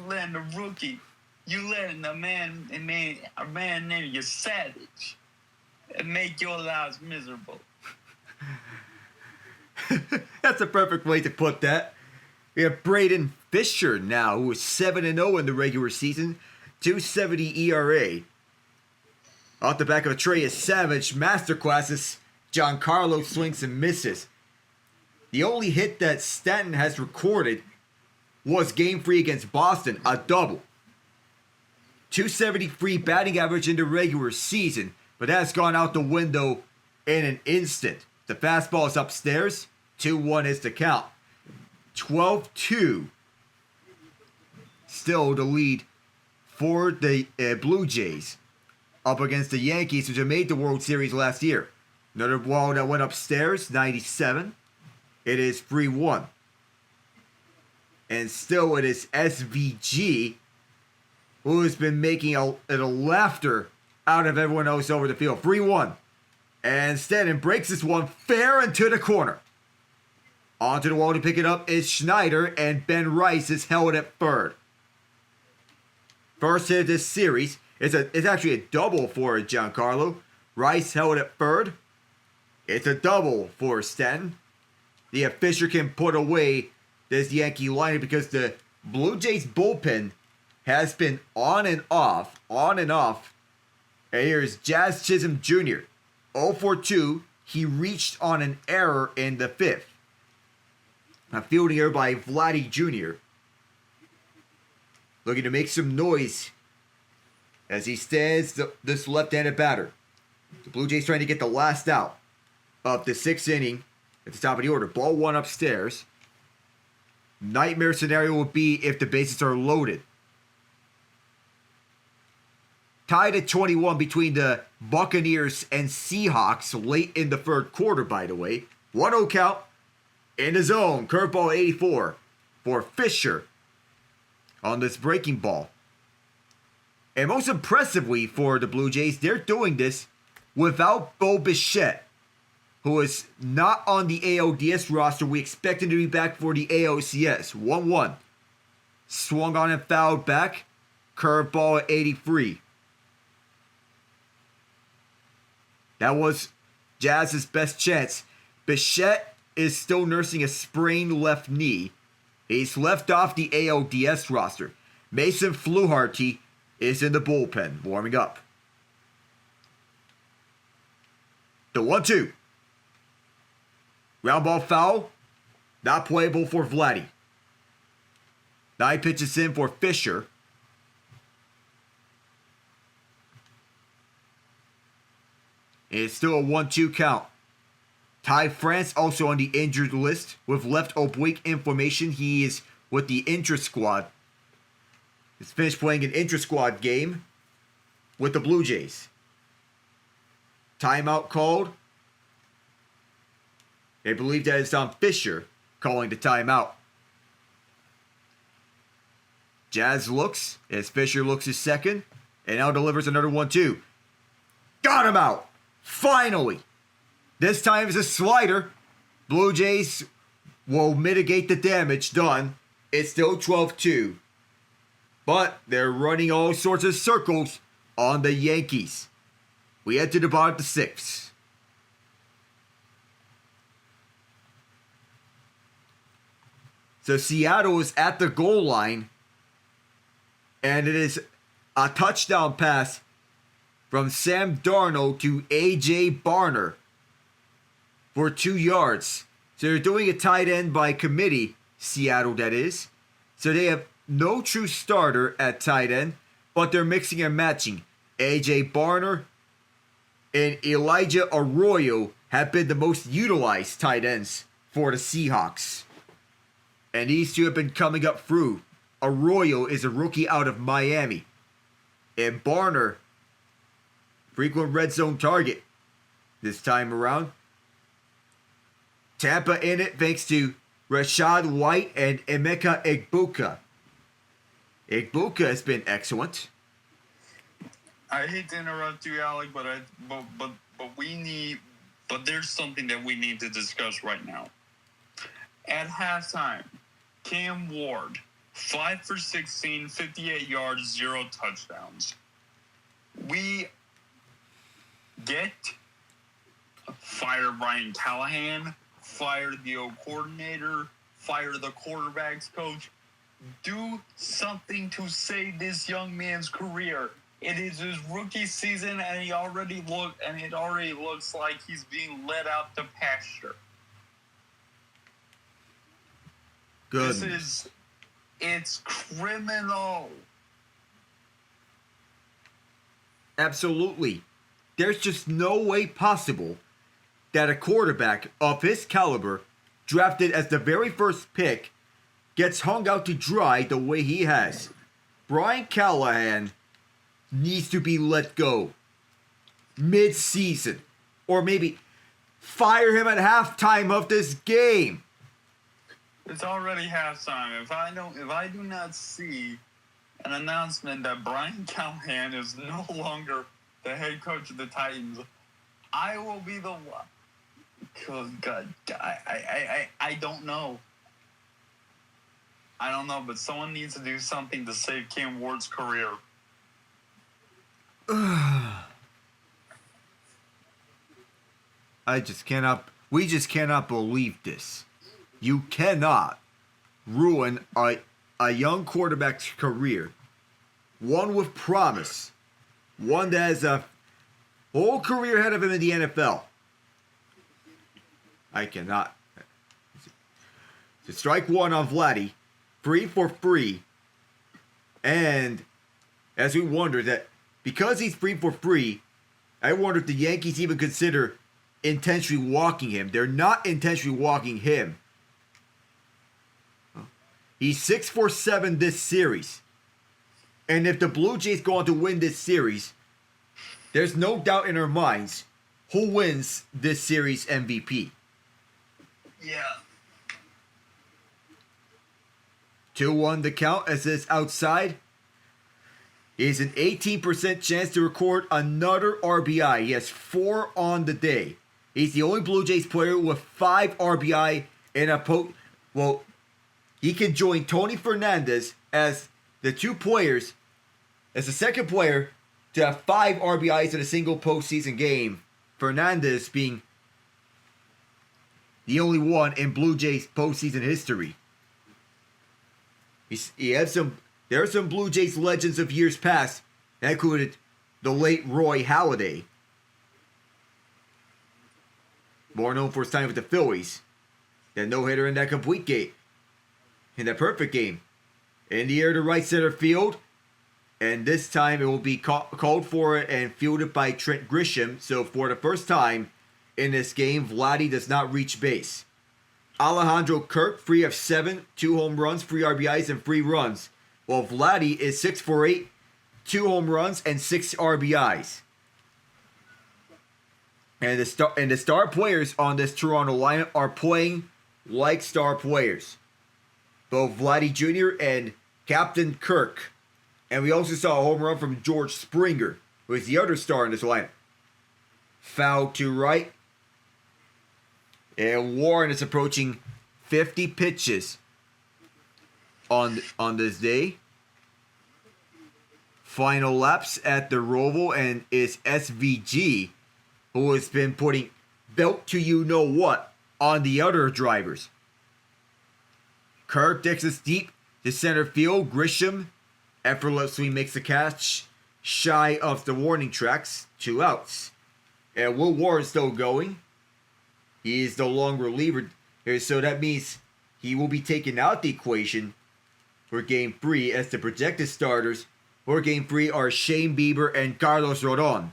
letting the rookie, you letting a man named Yesavage make your lives miserable. That's a perfect way to put that. We have Braden Fisher now, who is 7-0 in the regular season, 2.70 ERA. Off the back of a Trey Yesavage masterclasses, Giancarlo swings and misses. The only hit that Stanton has recorded was Game 3 against Boston, a double. 273 batting average in the regular season, but that's gone out the window in an instant. The fastball is upstairs, 2-1 is the count. 12-2. Still the lead for the Blue Jays up against the Yankees, which have made the World Series last year. Another ball that went upstairs, 97. It is 3-1. And still it is SVG who has been making a laughter out of everyone else over the field. 3-1. And Stanton breaks this one fair into the corner. Onto the wall to pick it up is Schneider, and Ben Rice is held at third. First hit of this series. It's actually a double for Giancarlo. Rice held at third. It's a double for Stanton. The Fisher can put away this Yankee lineup because the Blue Jays bullpen has been on and off. And here's Jazz Chisholm Jr. 0-for-2. He reached on an error in the fifth. A fielding error by Vladdy Jr. Looking to make some noise as he stands this left-handed batter. The Blue Jays trying to get the last out of the sixth inning at the top of the order. Ball one upstairs. Nightmare scenario would be if the bases are loaded. Tied at 21 between the Buccaneers and Seahawks late in the third quarter, by the way. 1-0 count in the zone. Curveball 84 for Fisher on this breaking ball. And most impressively for the Blue Jays, they're doing this without Bo Bichette, who is not on the ALDS roster. We expect him to be back for the ALCS. 1-1. Swung on and fouled back. Curveball at 83. That was Jazz's best chance. Bichette is still nursing a sprained left knee. He's left off the ALDS roster. Mason Fluharty is in the bullpen, warming up. The 1-2. Ground ball foul. Not playable for Vladdy. 9 pitches in for Fisher. It's still a 1-2 count. Ty France also on the injured list with left oblique inflammation. He is with the intra-squad. He's finished playing an intra-squad game with the Blue Jays. Timeout called. They believe that it's on Fisher calling the timeout. Jazz looks as Fisher looks his second and now delivers another 1-2. Got him out! Finally! This time it's a slider. Blue Jays will mitigate the damage done. It's still 12-2. But they're running all sorts of circles on the Yankees. We head to the bottom of the sixth. So Seattle is at the goal line. And it is a touchdown pass from Sam Darnold to A.J. Barner for 2 yards. So they're doing a tight end by committee, Seattle that is. So they have no true starter at tight end, but they're mixing and matching. A.J. Barner and Elijah Arroyo have been the most utilized tight ends for the Seahawks. And these two have been coming up through. Arroyo is a rookie out of Miami. And Barner, frequent red zone target this time around. Tampa in it thanks to Rashad White and Emeka Egbuka. Egbuka has been excellent. I hate to interrupt you, Alec, but there's something that we need to discuss right now. At halftime, Cam Ward, 5 for 16, 58 yards, 0 touchdowns. We fire Brian Callahan, fire the O coordinator, fire the quarterbacks coach. Do something to save this young man's career. It is his rookie season, and it already looks like he's being led out to pasture. Good. It's criminal. Absolutely. There's just no way possible that a quarterback of his caliber, drafted as the very first pick, gets hung out to dry the way he has. Brian Callahan needs to be let go mid-season, or maybe fire him at halftime of this game. It's already halftime. If I do not see an announcement that Brian Callahan is no longer the head coach of the Titans, I will be the one. God, I don't know. I don't know, but someone needs to do something to save Cam Ward's career. We just cannot believe this. You cannot ruin a young quarterback's career. One with promise. One that has a whole career ahead of him in the NFL. I cannot. To strike one on Vladdy, 3 for 3. And as we wonder that because he's 3 for 3, I wonder if the Yankees even consider intentionally walking him. They're not intentionally walking him. He's 6 for 7 this series. And if the Blue Jays go on to win this series, there's no doubt in our minds who wins this series MVP. Yeah. 2-1 the count as it's outside. He has an 18% chance to record another RBI. He has 4 on the day. He's the only Blue Jays player with 5 RBI in a Well, he can join Tony Fernandez as the second player to have 5 RBIs in a single postseason game. Fernandez being the only one in Blue Jays postseason history. There are some Blue Jays legends of years past that included the late Roy Halladay, more known for his time with the Phillies. That no-hitter in that complete game. In that perfect game. In the air to right center field. And this time it will be called for it and fielded by Trent Grisham. So for the first time in this game, Vladdy does not reach base. Alejandro Kirk, 3 of 7, 2 home runs, 3 RBIs, and 3 runs. While Vladdy is 6 for 8, 2 home runs, and 6 RBIs. And the star players on this Toronto lineup are playing like star players. Both Vladdy Jr. and Captain Kirk. And we also saw a home run from George Springer, who is the other star in this lineup. Foul to right. And Warren is approaching 50 pitches on this day. Final laps at the Roval, and it's SVG who has been putting belt to you know what on the other drivers. Kirk takes us deep to center field. Grisham effortlessly makes the catch shy of the warning tracks. 2 outs. And Will Warren still going. He is the long reliever here, so that means he will be taken out the equation for Game 3 as the projected starters for Game 3 are Shane Bieber and Carlos Rodon.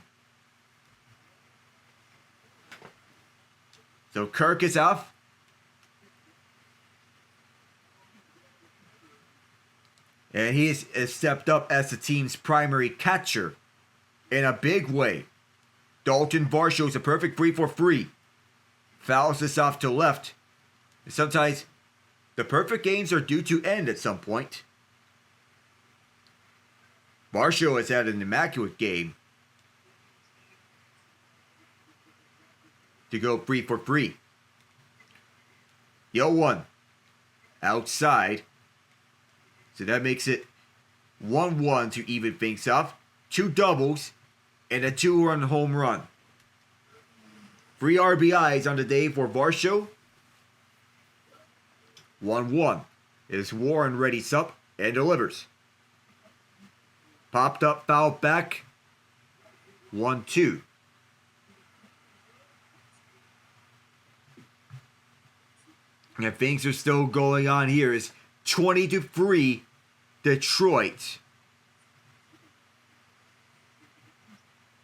So Kirk is off. And he has stepped up as the team's primary catcher in a big way. Dalton Varsho is a perfect 3 for 3. Fouls this off to left. And sometimes the perfect games are due to end at some point. Varsho has had an immaculate game to go 3 for 3. Yo 1 outside. So that makes it 1-1 to even things up. 2 doubles and a 2-run home run. 3 RBIs on the day for Varsho. 1-1. As Warren readies up and delivers. Popped up, foul back. 1-2. And things are still going on here. It's 20-3 Detroit.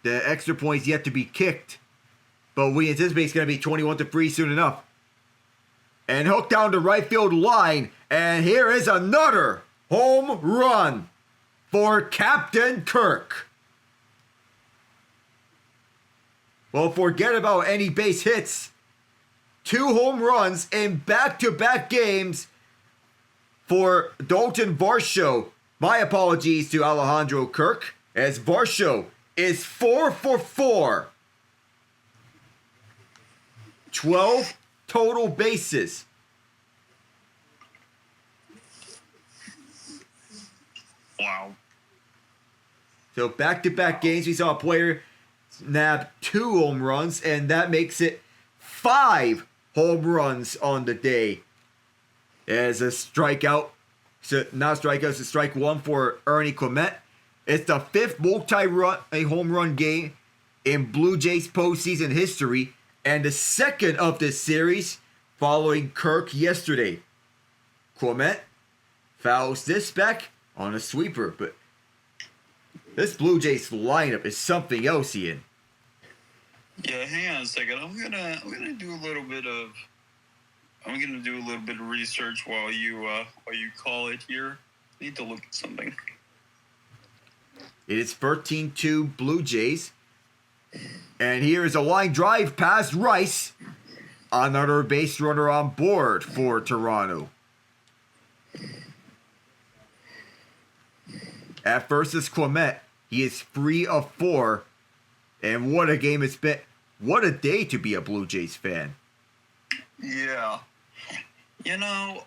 The extra point's yet to be kicked. But we anticipate it's going to be 21-3 soon enough. And hooked down the right field line. And here is another home run for Captain Kirk. Well, forget about any base hits. 2 home runs in back-to-back games for Dalton Varsho. My apologies to Alejandro Kirk, as Varsho is 4 for 4. 12 total bases. Wow. So back-to-back games, we saw a player nab 2 home runs, and that makes it 5 home runs on the day. As a strikeout, so not strikeout, it's a strike 1 for Ernie Clement. It's the 5th home run game in Blue Jays postseason history, and the 2nd of this series following Kirk yesterday. Clement fouls this back on a sweeper, but this Blue Jays lineup is something else, Ian. Yeah, hang on a second. I'm gonna do a little bit of research while you call it here. I need to look at something. It is 13-2 Blue Jays. And here is a line drive past Rice. Another base runner on board for Toronto. At first is Clement. He is 3 of 4. And what a game it's been. What a day to be a Blue Jays fan. Yeah. You know,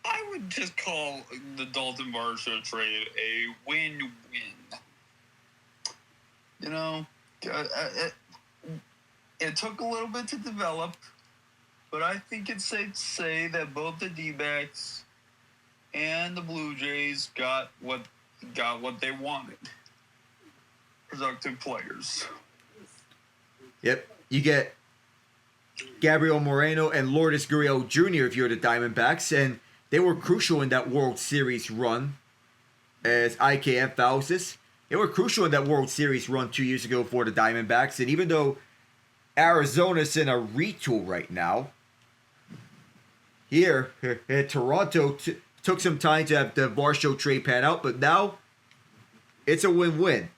I would just call the Dalton Varsho trade a win-win. You know, it took a little bit to develop, but I think it's safe to say that both the D-backs and the Blue Jays got what they wanted. Productive players. Yep. You get Gabriel Moreno and Lourdes Gurriel Jr. if you're the Diamondbacks, and they were crucial in that World Series run as IKF fouls this. They were crucial in that World Series run 2 years ago for the Diamondbacks, and even though Arizona's in a retool right now, here Toronto took some time to have the Varsho trade pan out, but now it's a win-win.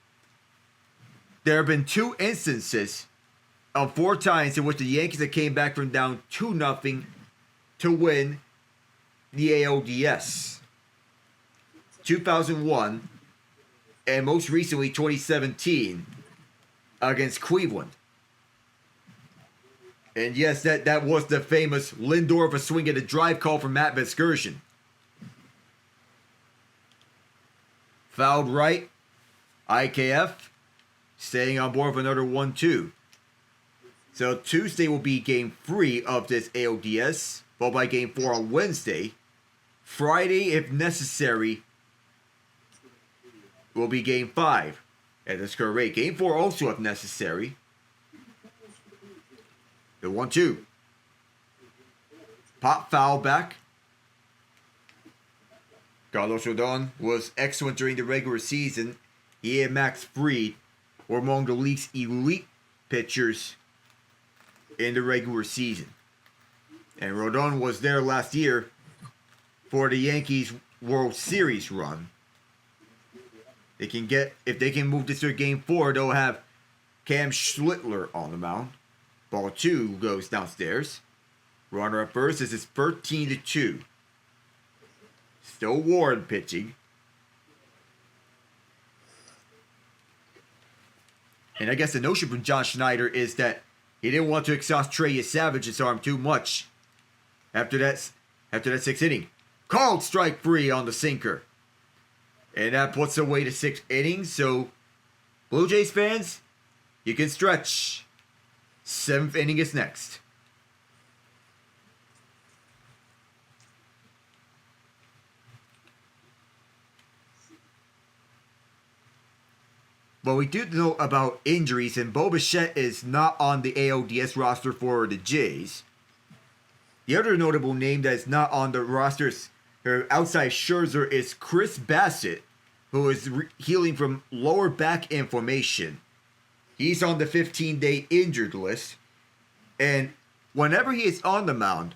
There have been 2 instances of 4 times in which the Yankees have came back from down 2-0 to win the ALDS. 2001 and most recently 2017 against Cleveland. And yes, that was the famous Lindor a swing at a drive call from Matt Vasgersian. Fouled right, IKF staying on board for another 1-2. So Tuesday will be game 3 of this ALDS, followed by game 4 on Wednesday. Friday, if necessary, will be game 5 at this current rate. Game 4 also, if necessary. The 1-2. Pop foul back. Carlos Rodon was excellent during the regular season. He and Max Fried were among the league's elite pitchers in the regular season. And Rodon was there last year for the Yankees World Series run. If they can move this to game 4, they'll have Cam Schlittler on the mound. Ball 2 goes downstairs. Runner up first. This is 13-2. Still Warren pitching. And I guess the notion from John Schneider is that he didn't want to exhaust Trey Yesavage's arm too much. After that sixth inning. Called strike free on the sinker. And that puts away the 6th inning. So, Blue Jays fans, you can stretch. 7th inning is next. But we do know about injuries, and Bo Bichette is not on the ALDS roster for the Jays. The other notable name that is not on the roster outside Scherzer is Chris Bassett, who is healing from lower back inflammation. He's on the 15-day injured list. And whenever he is on the mound,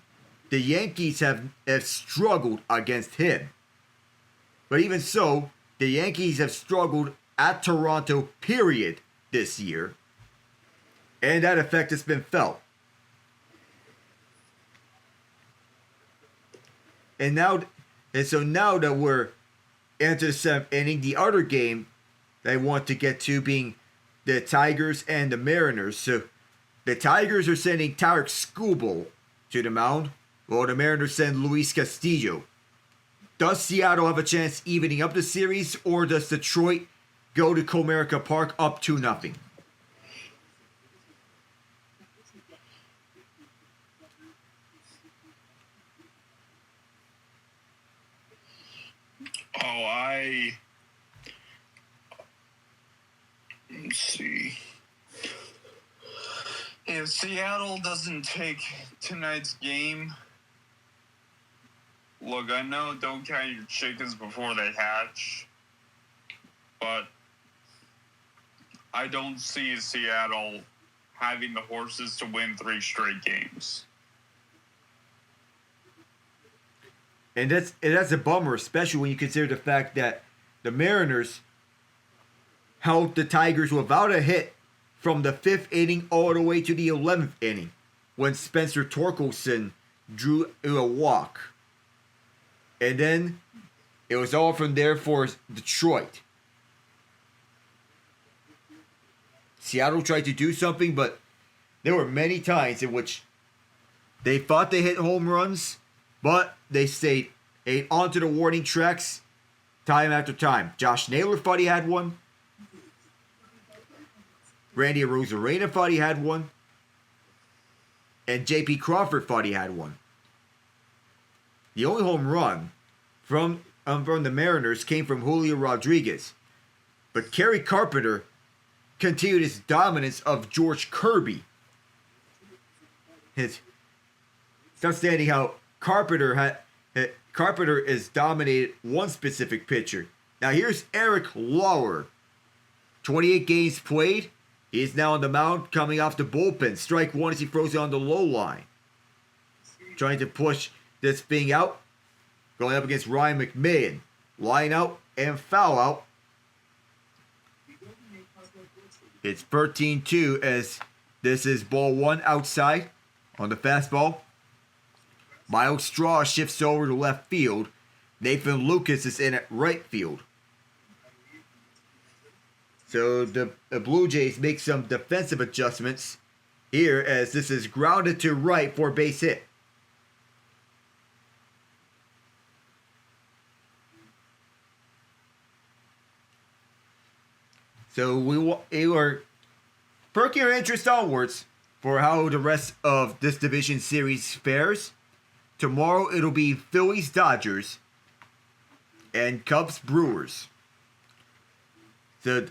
the Yankees have struggled against him. But even so, the Yankees have struggled at Toronto, period, this year. And that effect has been felt. And so now that we're into the 7th inning, the other game that I want to get to being the Tigers and the Mariners. So the Tigers are sending Tarek Skubal to the mound, while the Mariners send Luis Castillo. Does Seattle have a chance evening up the series, or does Detroit go to Comerica Park up 2-0? Let's see. If Seattle doesn't take tonight's game, look, I know don't count your chickens before they hatch, but I don't see Seattle having the horses to win 3 straight games. And that's a bummer, especially when you consider the fact that the Mariners held the Tigers without a hit from the 5th inning all the way to the 11th inning, when Spencer Torkelson drew a walk. And then it was all from there for Detroit. Seattle tried to do something, but there were many times in which they thought they hit home runs, but they stayed onto the warning tracks time after time. Josh Naylor thought he had one. Randy Arozarena thought he had one. And J.P. Crawford thought he had one. The only home run from the Mariners came from Julio Rodriguez. But Kerry Carpenter continued his dominance of George Kirby. It's outstanding how Carpenter has dominated one specific pitcher. Now here's Eric Lauer. 28 games played. He is now on the mound coming off the bullpen. Strike 1 as he throws it on the low line. Trying to push this thing out. Going up against Ryan McMahon. Line out and foul out. It's 13-2 as this is ball 1 outside on the fastball. Miles Straw shifts over to left field. Nathan Lucas is in at right field. So the Blue Jays make some defensive adjustments here as this is grounded to right for a base hit. So we are perking our interest onwards for how the rest of this division series fares. Tomorrow it'll be Phillies Dodgers and Cubs Brewers. The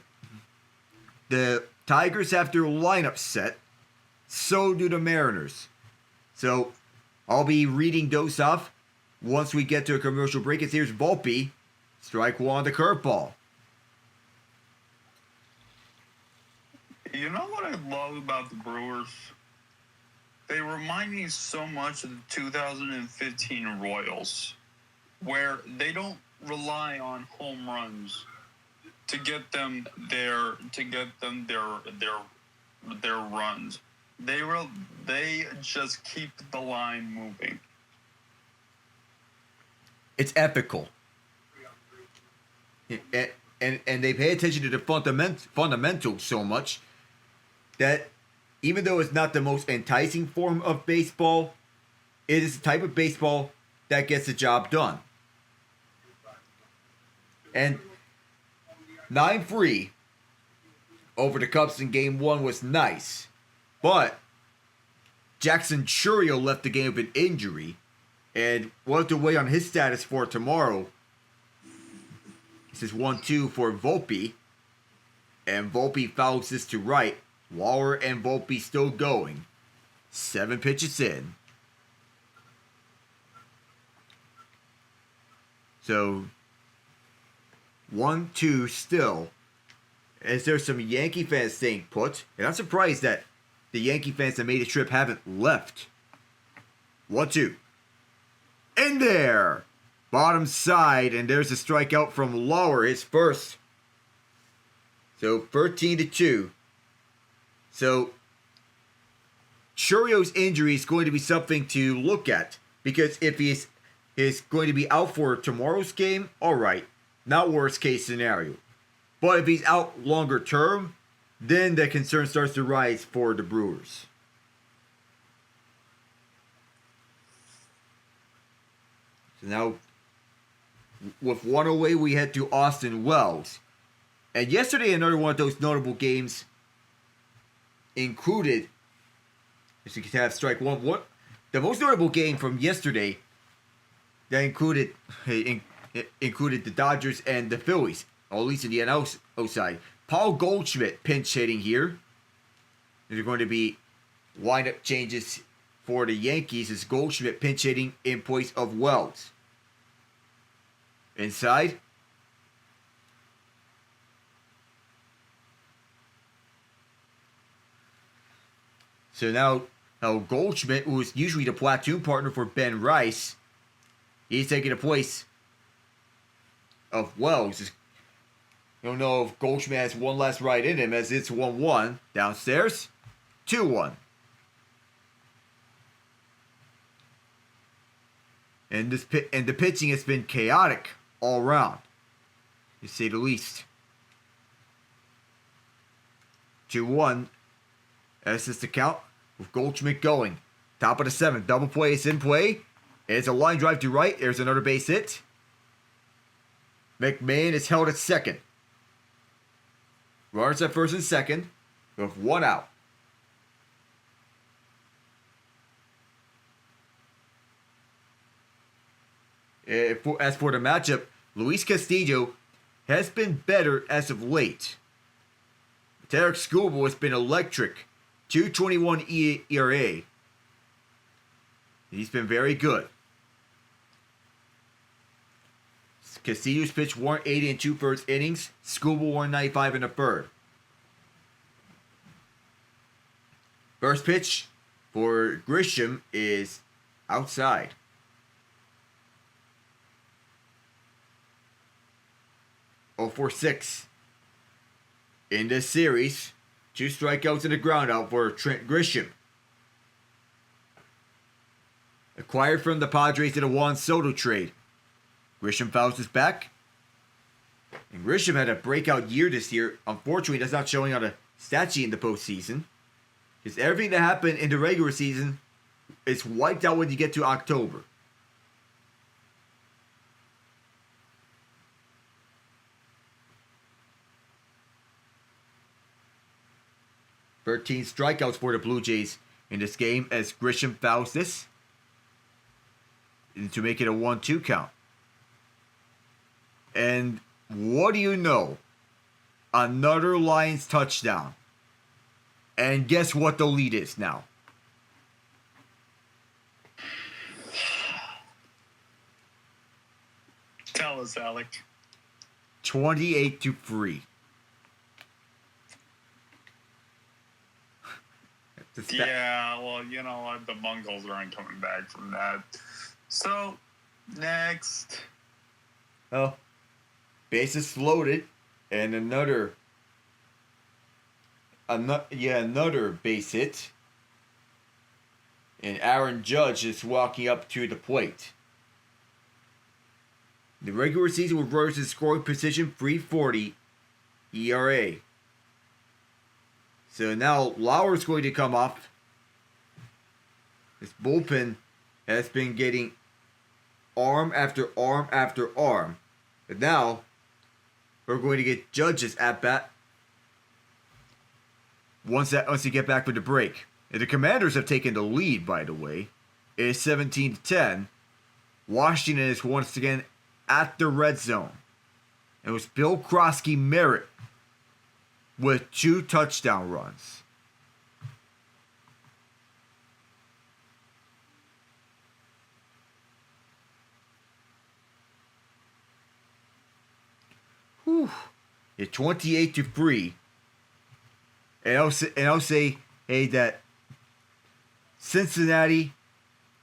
Tigers have their lineup set. So do the Mariners. So I'll be reading those off once we get to a commercial break. It's here's Volpe. Strike 1 on the curveball. You know what I love about the Brewers? They remind me so much of the 2015 Royals, where they don't rely on home runs to get them their runs. They just keep the line moving. It's ethical. And they pay attention to the fundamentals so much that even though it's not the most enticing form of baseball, it is the type of baseball that gets the job done. And 9-3 over the Cubs in Game 1 was nice. But Jackson Chourio left the game with an injury, and we'll have to wait on his status for tomorrow. This is 1-2 for Volpe, and Volpe fouls this to right. Waller and Volpe still going. 7 pitches in. So 1-2 still. As there's some Yankee fans staying put, and I'm surprised that the Yankee fans that made the trip haven't left. 1-2. In there! Bottom side, and there's a strikeout from Lauer, his first. So 13-2. So Chourio's injury is going to be something to look at, because if he's going to be out for tomorrow's game, all right, not worst case scenario. But if he's out longer term, then the concern starts to rise for the Brewers. So now, with one away, we head to Austin Wells. And yesterday, another one of those notable games included, as you can have strike one. The most notable game from yesterday that included the Dodgers and the Phillies, or at least in the NL side. Paul Goldschmidt pinch hitting here. There's going to be lineup changes for the Yankees as Goldschmidt pinch hitting in place of Wells. Inside. So now Goldschmidt, who is usually the platoon partner for Ben Rice, he's taking the place of Wells. I don't know if Goldschmidt has one last right in him, as it's 1-1. Downstairs, 2-1. And the pitching has been chaotic all around, to say the least. 2-1. As is the count with Goldschmidt going. Top of the 7th. Double play is in play. It's a line drive to right. There's another base hit. McMahon is held at second. Runners at first and second with 1 out. As for the matchup, Luis Castillo has been better as of late. Tarek Skubal has been electric. 2.21 ERA. He's been very good. Castillo's pitched 180 in 2/3 innings. Skubal 195 in the third. First pitch for Grisham is outside. Oh for 6 in this series. 2 strikeouts and a ground out for Trent Grisham. Acquired from the Padres in a Juan Soto trade. Grisham fouls this back. And Grisham had a breakout year this year. Unfortunately, that's not showing on a stat sheet in the postseason. Because everything that happened in the regular season is wiped out when you get to October. Strikeouts for the Blue Jays in this game as Grisham fouls this to make it a 1-2 count. And what do you know? Another Lions touchdown. And guess what the lead is now? Tell us, Alec. 28-3. Yeah, well, you know what? The Bungles aren't coming back from that. So, next. Oh. Bases loaded. And another base hit. And Aaron Judge is walking up to the plate. The regular season with runners in scoring position, 3.40 ERA. So now Lauer's going to come off. This bullpen has been getting arm after arm after arm. And now we're going to get Judge's at bat once you get back from the break. And the Commanders have taken the lead, by the way. It is 17-10. Washington is once again at the red zone. It was Bill Krosky Merritt with 2 touchdown runs. Whew. It's 28-3. And I'll say, hey, that Cincinnati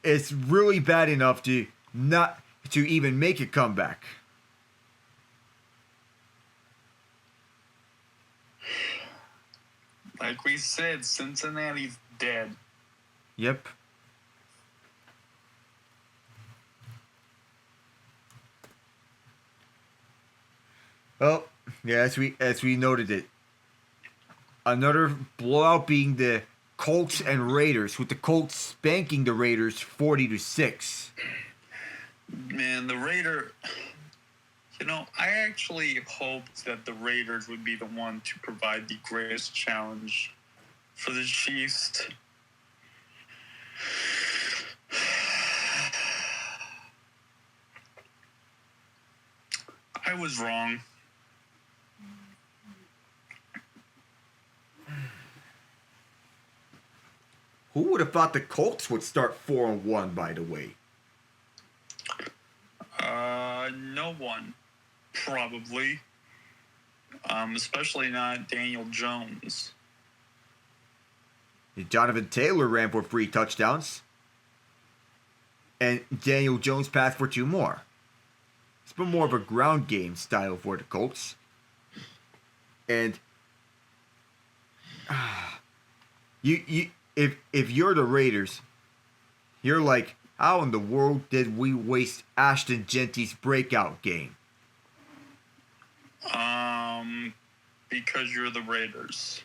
is really bad enough to not to even make a comeback. Like we said, Cincinnati's dead. Yep. Oh, yeah, as we noted it. Another blowout being the Colts and Raiders, with the Colts spanking the Raiders 40-6. Man, the Raider. I actually hoped that the Raiders would be the one to provide the greatest challenge for the Chiefs. I was wrong. Who would have thought the Colts would start 4-1, by the way? No one, probably. Especially not Daniel Jones. Jonathan Taylor ran for 3 touchdowns. And Daniel Jones passed for 2 more. It's been more of a ground game style for the Colts. And if you're the Raiders, you're like, how in the world did we waste Ashton Genty's breakout game? Because you're the Raiders.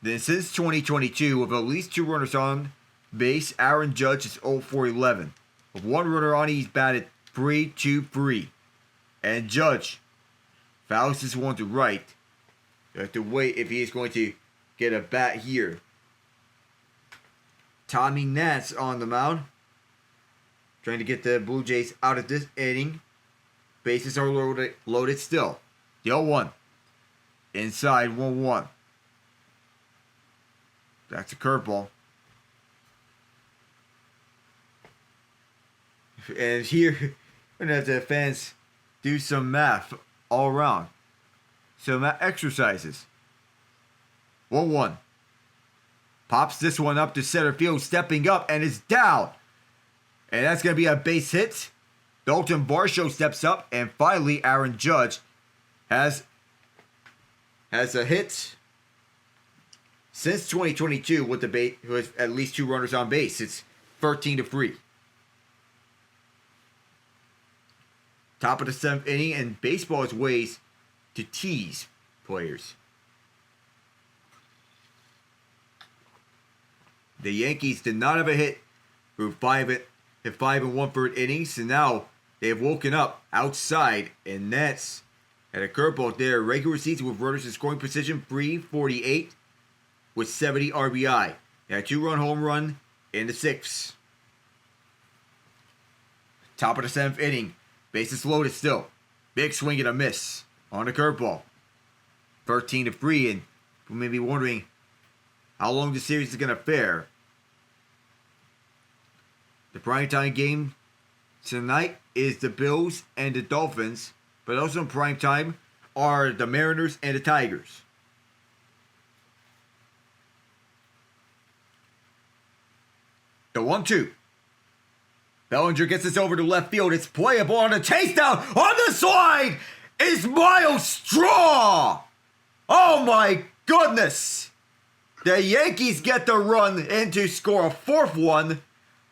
Then since 2022, with at least 2 runners on base, Aaron Judge is 0-for-11. With 1 runner on, he's batted 3-2-3. And Judge fouls this one to right. You have to wait if he is going to get a bat here. Tommy Nance on the mound, trying to get the Blue Jays out of this inning. Bases are loaded still. The 0-1. Inside 1-1. That's a curveball. And here, we're going to have the fans do some math all around. Some exercises. 1-1. Pops this one up to center field, stepping up, and is down. And that's going to be a base hit. Dalton Varsho steps up, and finally Aaron Judge has a hit. Since 2022, with at least 2 runners on base, it's 13-3. Top of the 7th inning, and baseball has ways to tease players. The Yankees did not have a hit through 5 1/3 innings, and now they have woken up outside, and that's at a curveball there. Regular season with runners in scoring position, 348 with 70 RBI. They had a 2-run home run in the 6th. Top of the 7th inning, bases loaded still. Big swing and a miss on the curveball. 13-3, and you may be wondering how long the series is going to fare. The primetime game tonight is the Bills and the Dolphins, but also in primetime are the Mariners and the Tigers. The 1-2. Bellinger gets this over to left field. It's playable on a chase down. On the slide is Miles Straw. Oh my goodness. The Yankees get the run in to score a fourth one,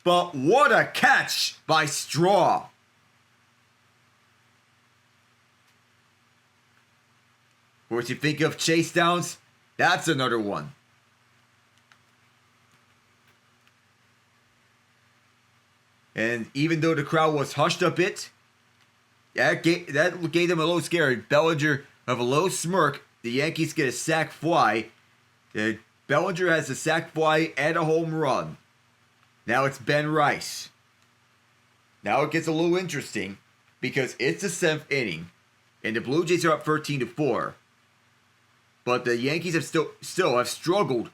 but what a catch by Straw. Of course, you think of chase downs, that's another one. And even though the crowd was hushed a bit, that gave them a little scare. Bellinger of a low smirk. The Yankees get a sac fly. Bellinger has a sac fly and a home run. Now it's Ben Rice. Now it gets a little interesting because it's the 7th inning, and the Blue Jays are up 13-4. But the Yankees have still have struggled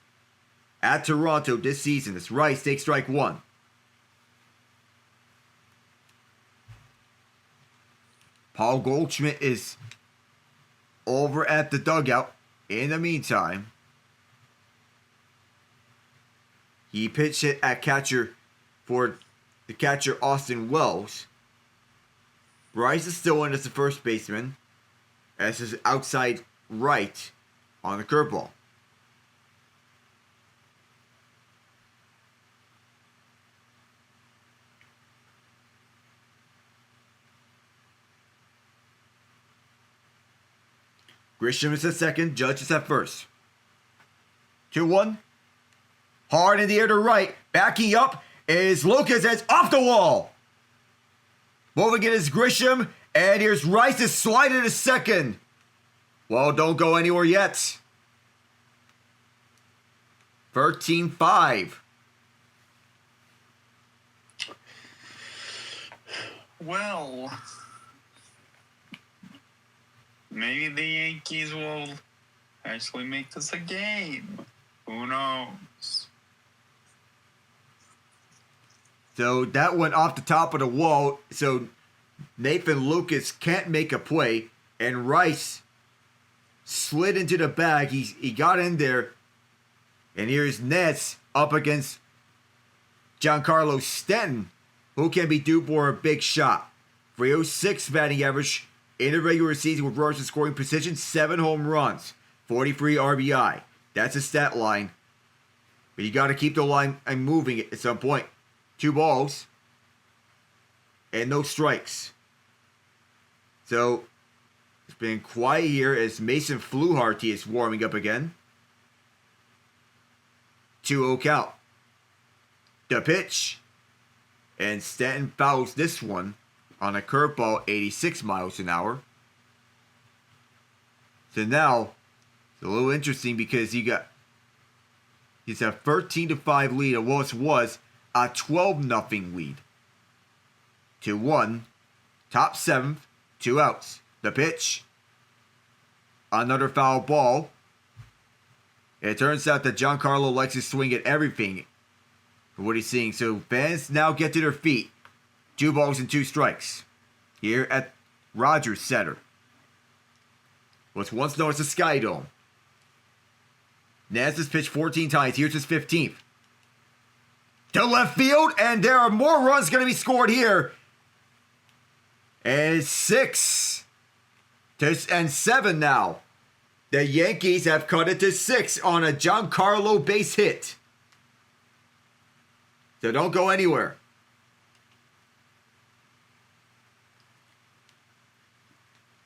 at Toronto this season. As Rice takes strike one. Paul Goldschmidt is over at the dugout. In the meantime, he pitched it at catcher for the catcher Austin Wells. Bryce is still in as the first baseman, as his outside right on the curveball. Grisham is at second, Judge is at first. 2-1. Hard in the air to right. Backing up is Lucas, and it's off the wall. Moving it is Grisham, and here's Rice is sliding to second. Well, don't go anywhere yet. 13-5. Well, maybe the Yankees will actually make this a game. Who knows? So that went off the top of the wall. So Nathan Lucas can't make a play. And Rice slid into the bag. He got in there. And here's Nets up against Giancarlo Stanton, who can be due for a big shot. 306 batting average in the regular season with runners in scoring position, 7 home runs, 43 RBI. That's a stat line. But you got to keep the line moving at some point. 2 balls and no strikes. So it's been quiet here as Mason Fluharty is warming up again. 2-0 count. The pitch. And Stanton fouls this one on a curveball, 86 miles an hour. So now it's a little interesting because he's a 13-5 lead. It was a 12-0 lead. 2-1. Top 7th. 2 outs. The pitch. Another foul ball. It turns out that Giancarlo likes to swing at everything for what he's seeing. So fans now get to their feet. 2 balls and 2 strikes. Here at Rogers Center. What's once known as the Sky Dome. Naz has pitched 14 times. Here's his 15th. To left field, and there are more runs going to be scored here. And it's 6 and 7 now. The Yankees have cut it to 6 on a Giancarlo base hit. So don't go anywhere.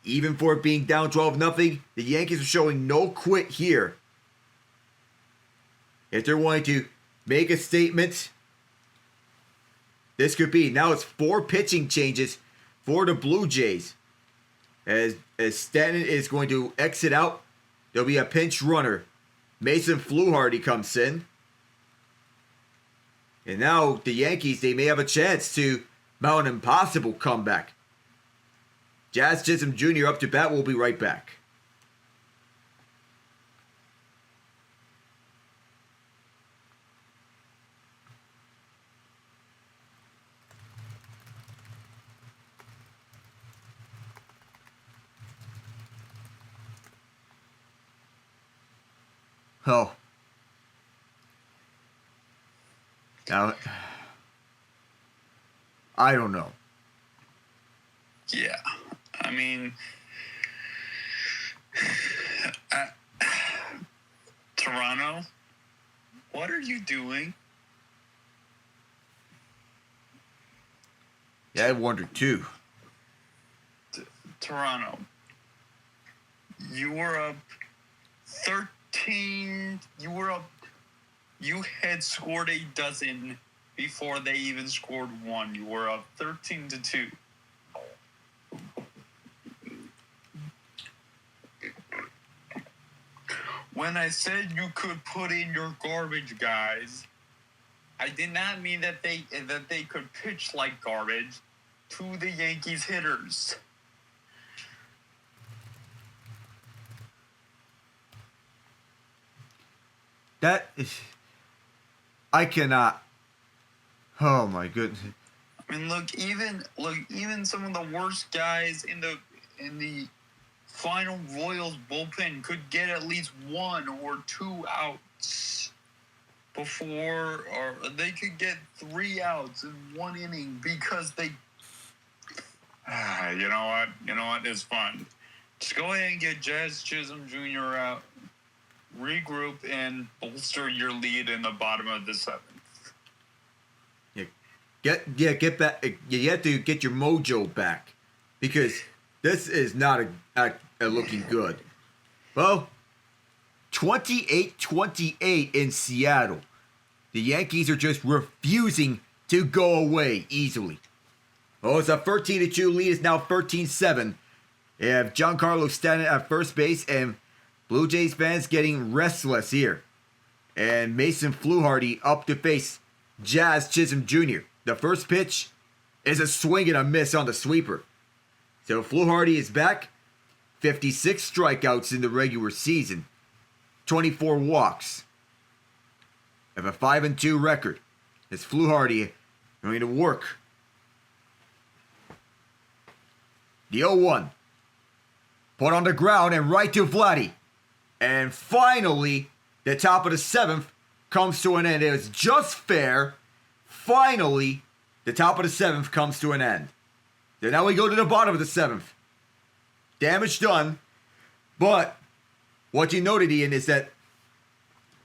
Even for it being down 12-0, the Yankees are showing no quit here. If they're wanting to make a statement, this could be. Now it's 4 pitching changes for the Blue Jays. As Stanton is going to exit out, there'll be a pinch runner. Mason Fluharty comes in. And now the Yankees, they may have a chance to mount an impossible comeback. Jazz Chisholm Jr. up to bat. We'll be right back. Oh. Now, I don't know. Yeah. I mean, Toronto What are you doing? Yeah, I wondered too. Toronto. You were up 13. You had scored a dozen before they even scored one. You were up 13-2. When I said you could put in your garbage guys, I did not mean that they could pitch like garbage to the Yankees hitters. That is, I cannot. Oh my goodness. I mean, look, even some of the worst guys in the final Royals bullpen could get at least 1 or 2 outs before, or they could get 3 outs in 1 inning because they. You know what? It's fun. Just go ahead and get Jazz Chisholm Jr. out, regroup, and bolster your lead in the bottom of the 7th. Get back. You have to get your mojo back because this is not a looking good. Well, 28-28 in Seattle. The Yankees are just refusing to go away easily. Oh, it's a 13-2 lead. It's now 13-7. They have Giancarlo Stanton at first base, and Blue Jays fans getting restless here. And Mason Fluharty up to face Jazz Chisholm Jr. The first pitch is a swing and a miss on the sweeper. So Fluharty is back. 56 strikeouts in the regular season. 24 walks. Have a 5-2 record. Is Fluharty going to work? The 0-1. Put on the ground and right to Vladdy. And finally, the top of the 7th comes to an end. It was just fair. Finally, the top of the 7th comes to an end. So now we go to the bottom of the 7th. Damage done. But what you noted, Ian, is that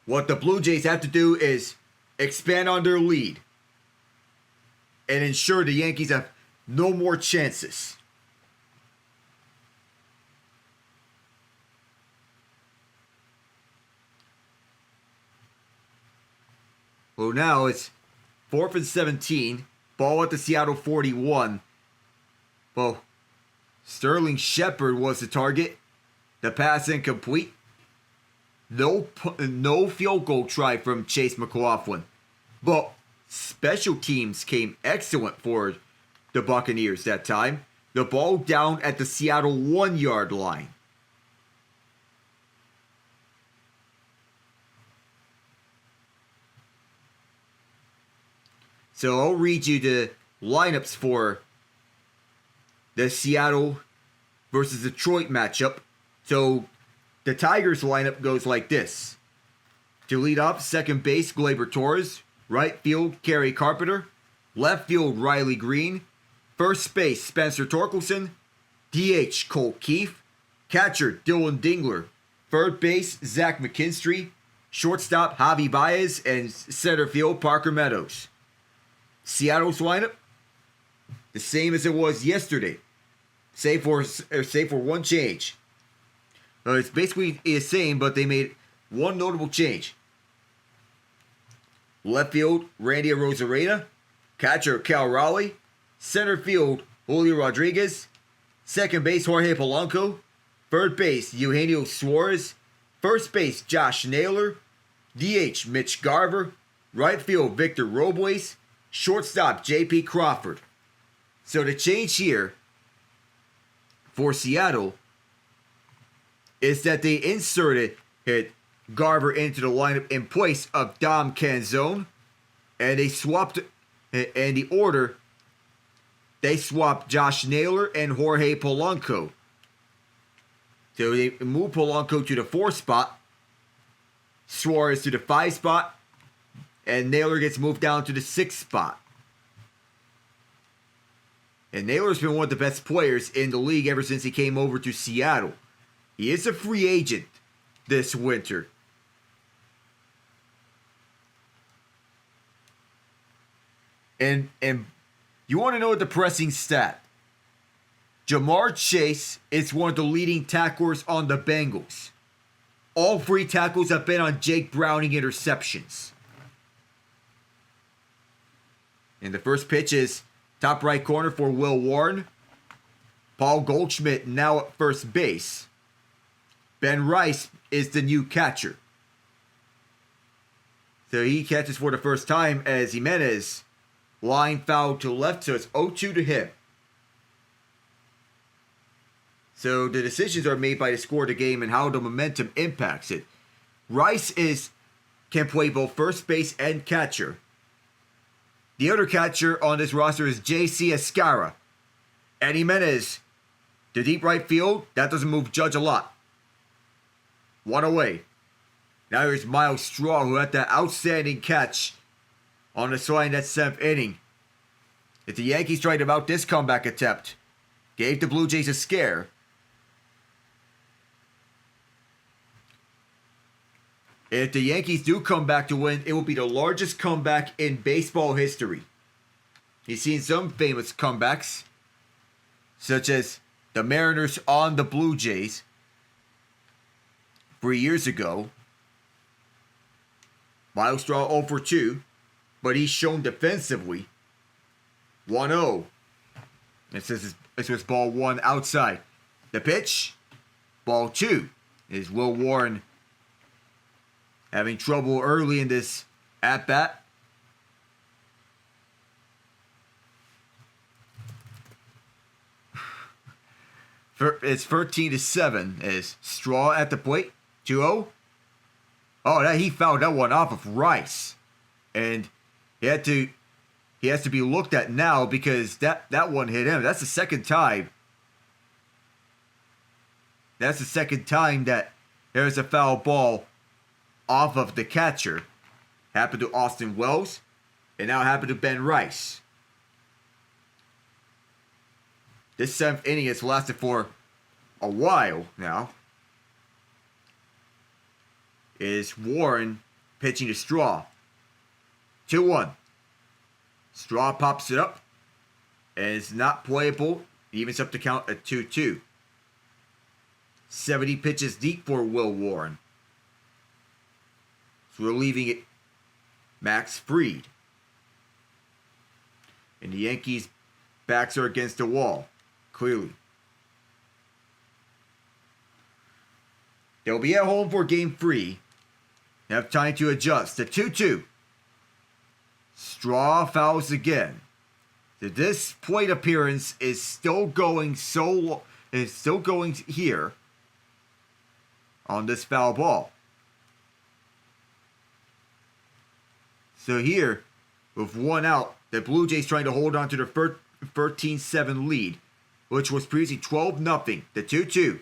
what the Blue Jays have to do is expand on their lead and ensure the Yankees have no more chances. Well, now it's 4th and 17. Ball at the Seattle 41. Well, Sterling Shepard was the target. The pass incomplete. No field goal try from Chase McLaughlin. But special teams came excellent for the Buccaneers that time. The ball down at the Seattle 1-yard line. So I'll read you the lineups for the Seattle versus Detroit matchup. So the Tigers lineup goes like this. To lead off, second base, Gleyber Torres. Right field, Kerry Carpenter. Left field, Riley Green. First base, Spencer Torkelson. DH, Cole Keefe. Catcher, Dylan Dingler. Third base, Zach McKinstry. Shortstop, Javi Baez. And center field, Parker Meadows. Seattle's lineup, the same as it was yesterday, save for one change. It's basically the same, but they made one notable change. Left field, Randy Arozarena. Catcher, Cal Raleigh. Center field, Julio Rodriguez. Second base, Jorge Polanco. Third base, Eugenio Suarez. First base, Josh Naylor. DH, Mitch Garver. Right field, Victor Robles. Shortstop, J.P. Crawford. So the change here for Seattle is that they inserted Garver into the lineup in place of Dom Canzone. And they swapped, in the order, they swapped Josh Naylor and Jorge Polanco. So they moved Polanco to the 4 spot, Suarez to the 5 spot, and Naylor gets moved down to the 6th spot. And Naylor's been one of the best players in the league ever since he came over to Seattle. He is a free agent this winter. And you want to know a depressing stat? Jamar Chase is one of the leading tacklers on the Bengals. All 3 tackles have been on Jake Browning interceptions. And the first pitch is top right corner for Will Warren. Paul Goldschmidt now at first base. Ben Rice is the new catcher. So he catches for the first time as Jimenez line foul to left, so it's 0-2 to him. So the decisions are made by the score of the game and how the momentum impacts it. Rice can play both first base and catcher. The other catcher on this roster is J.C. Escara. And Jimenez, to deep right field, that doesn't move Judge a lot. 1 away. Now here's Miles Straw, who had that outstanding catch on the slide in that 7th inning. If the Yankees tried to mount this comeback attempt, gave the Blue Jays a scare. If the Yankees do come back to win, it will be the largest comeback in baseball history. You've seen some famous comebacks, such as the Mariners on the Blue Jays 3 years ago. Miles Straw 0 for 2, but he's shown defensively. 1-0. This was ball 1 outside. The pitch, ball 2, is Will Warren having trouble early in this at-bat. It's 13-7 as Straw at the plate. 2-0. Oh, he fouled that one off of Rice. And he has to be looked at now because that one hit him. That's the second time. That's the second time that there's a foul ball off of the catcher. Happened to Austin Wells, and now happened to Ben Rice. This 7th inning has lasted for a while now. Is Warren pitching to Straw. 2-1. Straw pops it up, and it's not playable. Evens up the count at 2-2. 70 pitches deep for Will Warren. So we're leaving it Max Fried. And the Yankees' backs are against the wall, clearly. They'll be at home for game 3. They have time to adjust. The 2-2. Straw fouls again. This plate appearance is still going here on this foul ball. So here, with 1 out, the Blue Jays trying to hold on to their 13-7 lead, which was previously 12-0. The 2-2.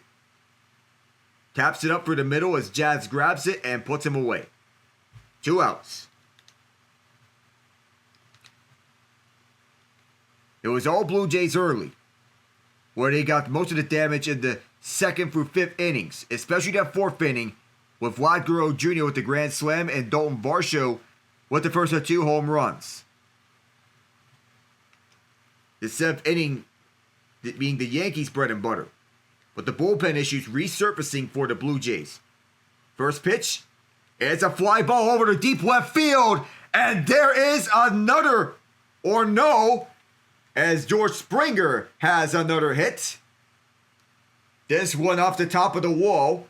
Taps it up for the middle as Jazz grabs it and puts him away. 2 outs. It was all Blue Jays early, where they got most of the damage in the 2nd through 5th innings, especially that 4th inning with Vladimir Guerrero Jr. with the grand slam and Dalton Varsho with the first of 2 home runs. The 7th inning being the Yankees' bread and butter, but the bullpen issues resurfacing for the Blue Jays. First pitch, it's a fly ball over to deep left field, and there is another, or no, as George Springer has another hit. This one off the top of the wall,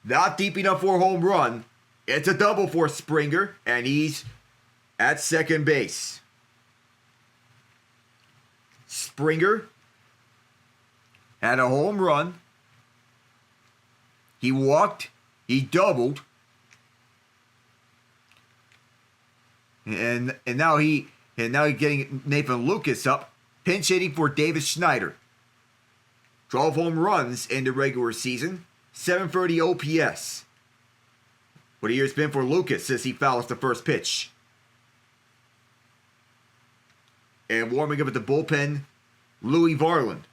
not deep enough for a home run. It's a double for Springer, and he's at 2nd base. Springer had a home run. He walked. He doubled. And now he's getting Nathan Lucas up, pinch hitting for Davis Schneider. 12 home runs in the regular season, 730 OPS. What a year it's been for Lucas since he fouls the first pitch. And warming up at the bullpen, Louis Varland.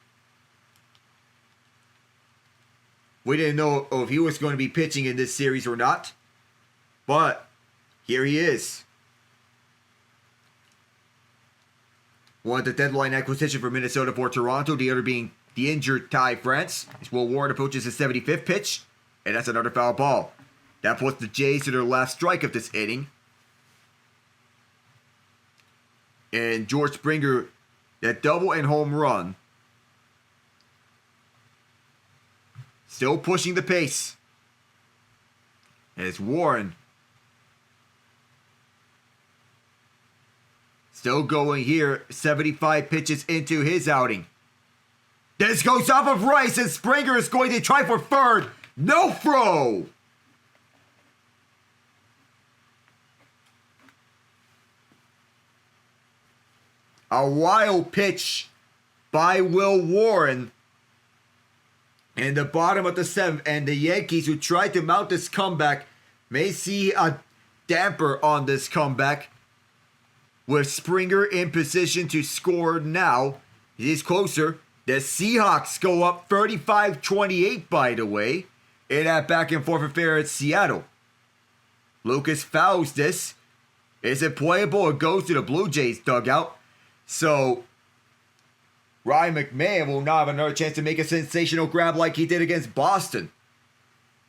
We didn't know if he was going to be pitching in this series or not, but here he is. One of the deadline acquisition for Minnesota for Toronto, the other being the injured Ty France. As Will Warren approaches his 75th pitch, and that's another foul ball. That puts the Jays to their last strike of this inning. And George Springer, that double and home run, still pushing the pace. As Warren still going here, 75 pitches into his outing. This goes off of Rice, and Springer is going to try for third. No throw! A wild pitch by Will Warren in the bottom of the 7th, and the Yankees, who tried to mount this comeback, may see a damper on this comeback. With Springer in position to score now, he is closer. The Seahawks go up 35-28, by the way, in that back and forth affair at Seattle. Lucas fouls this. Is it playable? It goes to the Blue Jays dugout. So, Ryan McMahon will not have another chance to make a sensational grab like he did against Boston.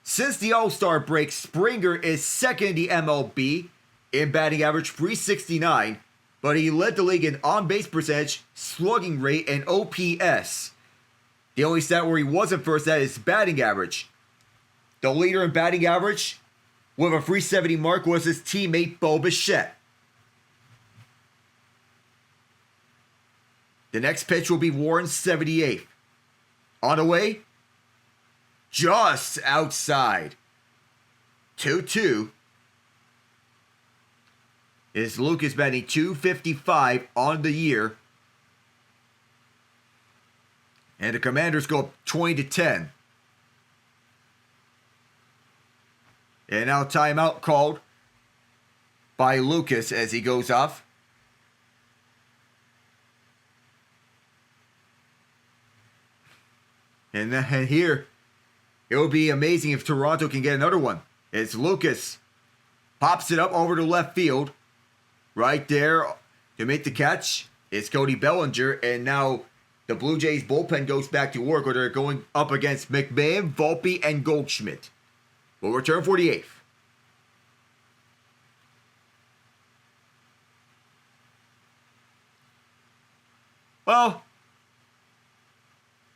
Since the All-Star break, Springer is second in the MLB in batting average, .369, but he led the league in on-base percentage, slugging rate, and OPS. The only stat where he wasn't first at is batting average. The leader in batting average, with a .370 mark, was his teammate Bo Bichette. The next pitch will be Warren's 78th. On the way, just outside. 2-2. Is Lucas batting .255 on the year. And the Commanders go up 20-10. And now timeout called by Lucas as he goes off. And here, it will be amazing if Toronto can get another one. It's Lucas. Pops it up over to left field. Right there to make the catch. It's Cody Bellinger. And now the Blue Jays bullpen goes back to work where they're going up against McMahon, Volpe, and Goldschmidt. We'll return for the 8th. Well,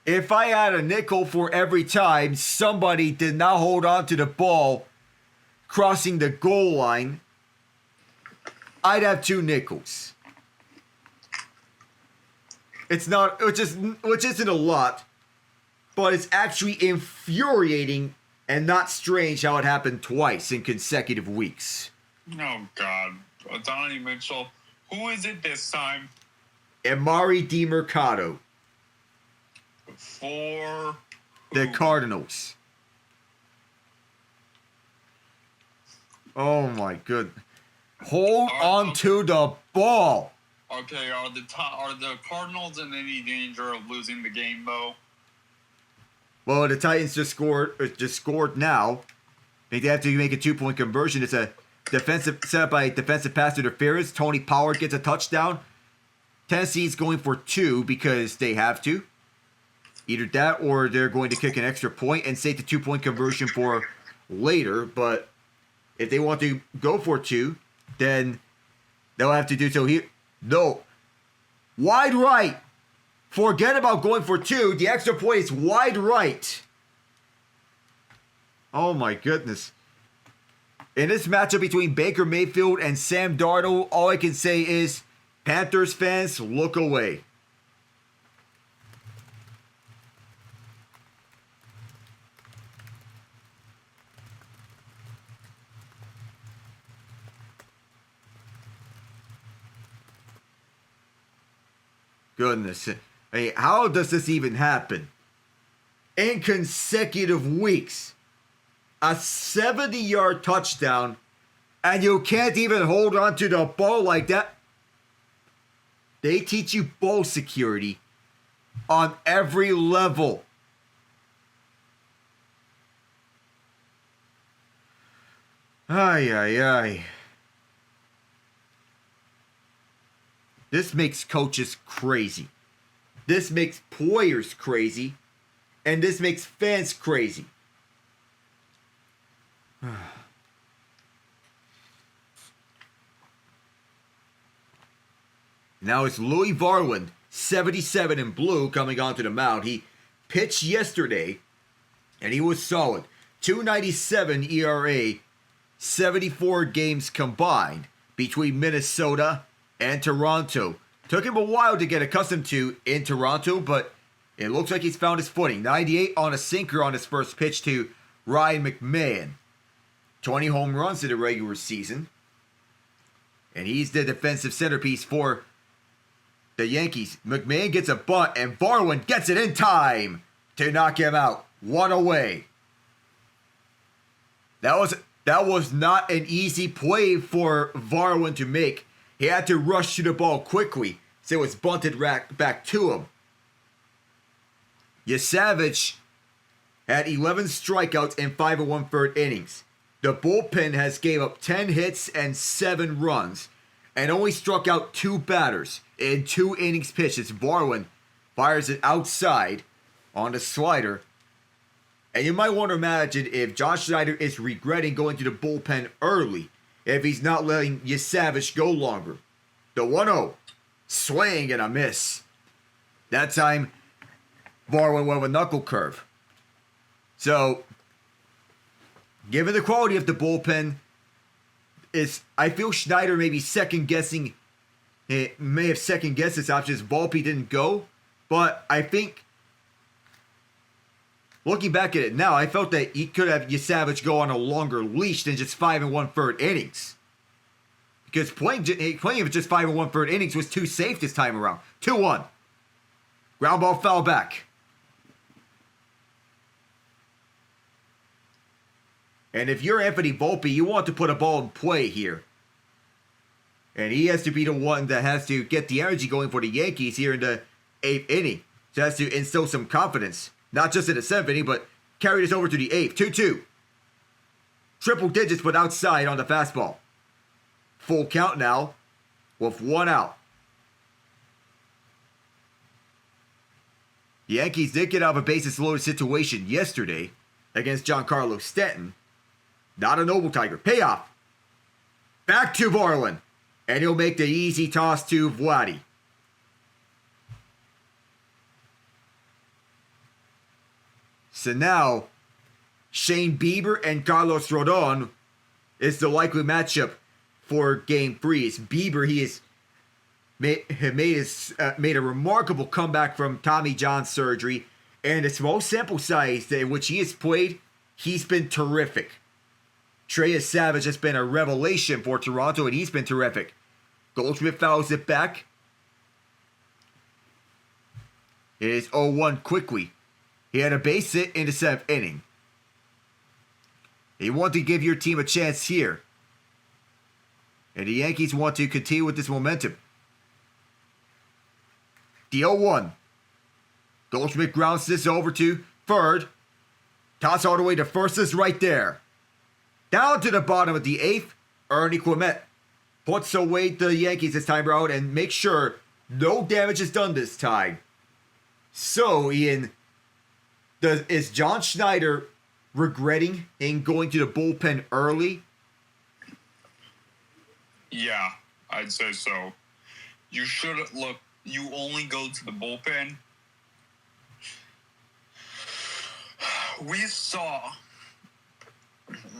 if I had a nickel for every time somebody did not hold on to the ball crossing the goal line, I'd have 2 nickels. It's not, which isn't a lot, but it's actually infuriating and not strange how it happened twice in consecutive weeks. Oh, God. Donnie Mitchell. Who is it this time? Emari DeMercado. For the Cardinals. Oh, my goodness. Hold on to the ball. Okay, are the Cardinals in any danger of losing the game, though? Well, the Titans just scored now. They have to make a 2-point conversion. It's a defensive set up by defensive pass interference. Tony Pollard gets a touchdown. Tennessee's going for 2 because they have to. Either that or they're going to kick an extra point and save the 2-point conversion for later. But if they want to go for 2, then they'll have to do so here. No. Wide right. Forget about going for 2. The extra point is wide right. Oh my goodness. In this matchup between Baker Mayfield and Sam Darnold, all I can say is, Panthers fans, look away. Goodness. I mean, how does this even happen? In consecutive weeks, a 70-yard touchdown, and you can't even hold on to the ball like that. They teach you ball security on every level. Ay, ay, ay. This makes coaches crazy. This makes players crazy. And this makes fans crazy. Now it's Louis Varland, 77 in blue, coming onto the mound. He pitched yesterday, and he was solid. 2.97 ERA, 74 games combined between Minnesota and Toronto. Took him a while to get accustomed to in Toronto, but it looks like he's found his footing. 98 on a sinker on his first pitch to Ryan McMahon. 20 home runs in the regular season. And he's the defensive centerpiece for the Yankees. McMahon gets a bunt, and Varland gets it in time to knock him out. One away. That was not an easy play for Varland to make. He had to rush to the ball quickly, so it was bunted back to him. Yesavage had 11 strikeouts in 5 1/3 innings. The bullpen has gave up 10 hits and 7 runs, and only struck out 2 batters in 2 innings pitched. As Varland fires it outside on the slider. And you might want to imagine if John Schneider is regretting going to the bullpen early if he's not letting Yesavage go longer. The 1-0, swing and a miss. That time, Varland went with a knuckle curve. So, given the quality of the bullpen, I feel Schneider may be second-guessing. It may have second-guessed his options. Volpe didn't go. But I think, looking back at it now, I felt that he could have Yesavage go on a longer leash than just 5 1/3 innings. Because playing him just 5 1/3 innings was too safe this time around. 2-1. Ground ball foul back. And if you're Anthony Volpe, you want to put a ball in play here. And he has to be the one that has to get the energy going for the Yankees here in the 8th inning. So has to instill some confidence. Not just in the 7th inning, but carry this over to the 8th. 2-2. Triple digits, but outside on the fastball. Full count now with 1 out. The Yankees did get out of a bases loaded situation yesterday against Giancarlo Stanton. Not a Noble Tiger. Payoff. Back to Varland. And he'll make the easy toss to Vladdy. So now, Shane Bieber and Carlos Rodon is the likely matchup for Game 3. It's Bieber. He has made a remarkable comeback from Tommy John surgery. And a small sample size in which he has played, he's been terrific. Trey Yesavage has been a revelation for Toronto, and he's been terrific. Goldschmidt fouls it back. It is 0-1 quickly. He had a base hit in the 7th inning. You want to give your team a chance here. And the Yankees want to continue with this momentum. The 0-1. Goldschmidt grounds this over to third. Toss all the way to first is right there. Down to the bottom of the 8th, Ernie Clement puts away the Yankees this time around and makes sure no damage is done this time. So, Ian, is John Schneider regretting in going to the bullpen early? Yeah, I'd say so. You shouldn't look. You only go to the bullpen. We saw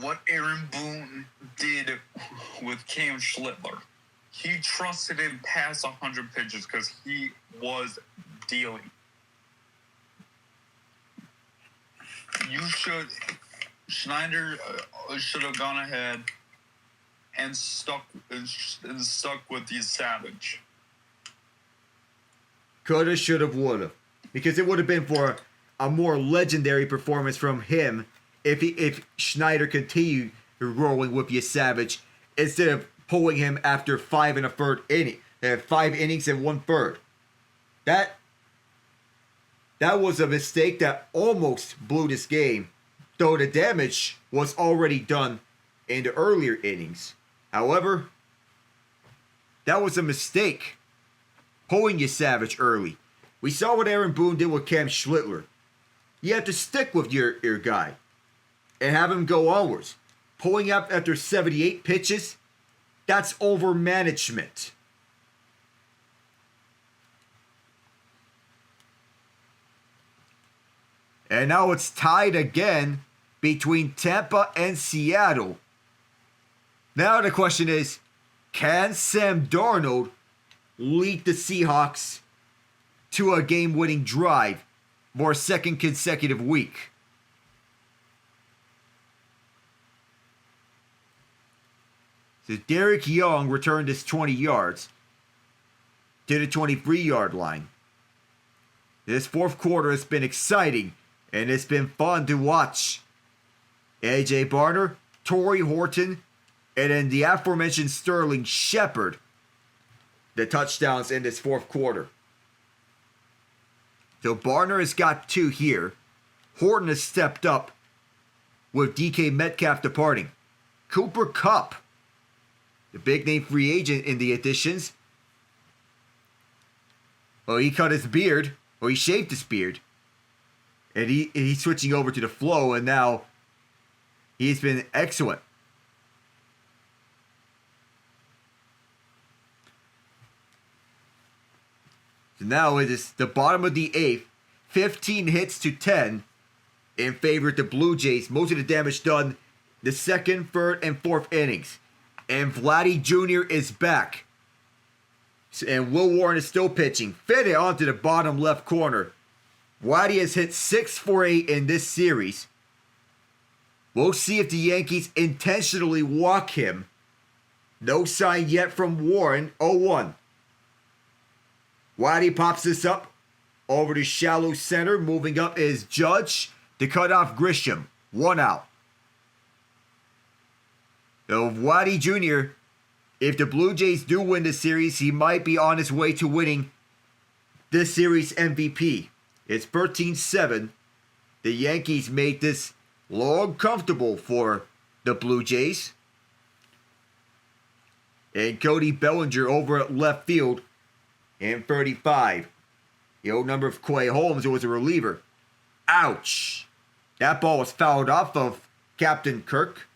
what Aaron Boone did with Cam Schlittler. He trusted him past 100 pitches because he was dealing. Schneider should have gone ahead and stuck with Yesavage. Coulda, shoulda, woulda. Because it would have been for a more legendary performance from him if Schneider continued rolling with Yesavage instead of pulling him after 5 1/3 inning, 5 innings and 1/3. That was a mistake that almost blew this game, though the damage was already done in the earlier innings. However, that was a mistake pulling Yesavage early. We saw what Aaron Boone did with Cam Schlittler. You have to stick with your guy and have him go onwards. Pulling up after 78 pitches, that's overmanagement. And now it's tied again between Tampa and Seattle. Now the question is, can Sam Darnold lead the Seahawks to a game-winning drive for a second consecutive week? So Derek Young returned his 20 yards to the 23-yard line. This fourth quarter has been exciting, and it's been fun to watch. A.J. Barner, Torrey Horton, and then the aforementioned Sterling Shepard, the touchdowns in this fourth quarter. So Barner has got 2 here. Horton has stepped up with DK Metcalf departing. Cooper Kupp, the big name free agent in the additions. Well, he cut his beard, or he shaved his beard. And he's switching over to the flow, and now he's been excellent. So now it is the bottom of the 8th, 15 hits to 10 in favor of the Blue Jays. Most of the damage done the second, third, and fourth innings. And Vladdy Jr. is back. And Will Warren is still pitching. Fit it onto the bottom left corner. Vladdy has hit 6 for 8 in this series. We'll see if the Yankees intentionally walk him. No sign yet from Warren. 0-1. Vladdy pops this up over to shallow center. Moving up is Judge to cut off Grisham. 1 out. So Vladdy Jr., if the Blue Jays do win the series, he might be on his way to winning this series MVP. It's 13-7. The Yankees made this long comfortable for the Blue Jays. And Cody Bellinger over at left field in 35. The old number of Clay Holmes, who was a reliever. Ouch. That ball was fouled off of Captain Kirk.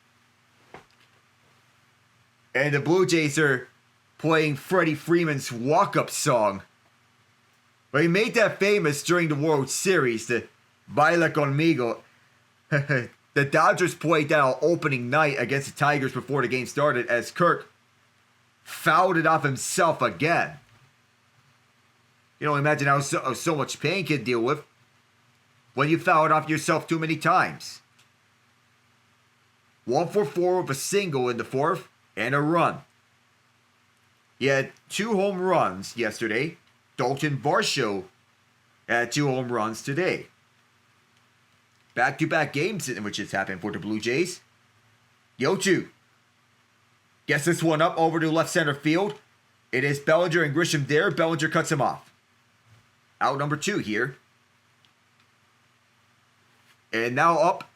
And the Blue Jays are playing Freddie Freeman's walk-up song. But he made that famous during the World Series, the Baila Conmigo. The Dodgers played that on opening night against the Tigers before the game started as Kirk fouled it off himself again. You know, imagine how so much pain can deal with when you foul it off yourself too many times. 1 for 4 with a single in the fourth and a run. He had 2 home runs yesterday. Dalton Varsho had 2 home runs today. Back-to-back games in which it's happened for the Blue Jays. 0-2. Gets this one up over to left center field. It is Bellinger and Grisham there. Bellinger cuts him off. Out number 2 here. And now up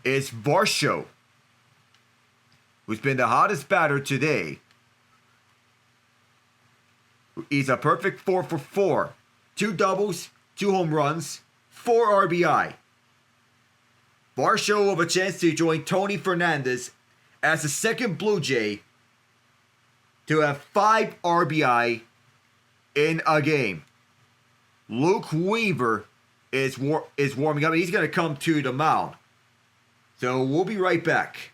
is Varsho, who's been the hottest batter today. He's a perfect 4 for 4. 2 doubles, 2 home runs, 4 RBI. Varsho will have a chance to join Tony Fernandez as the second Blue Jay to have 5 RBI in a game. Luke Weaver is warming up. He's going to come to the mound. So we'll be right back.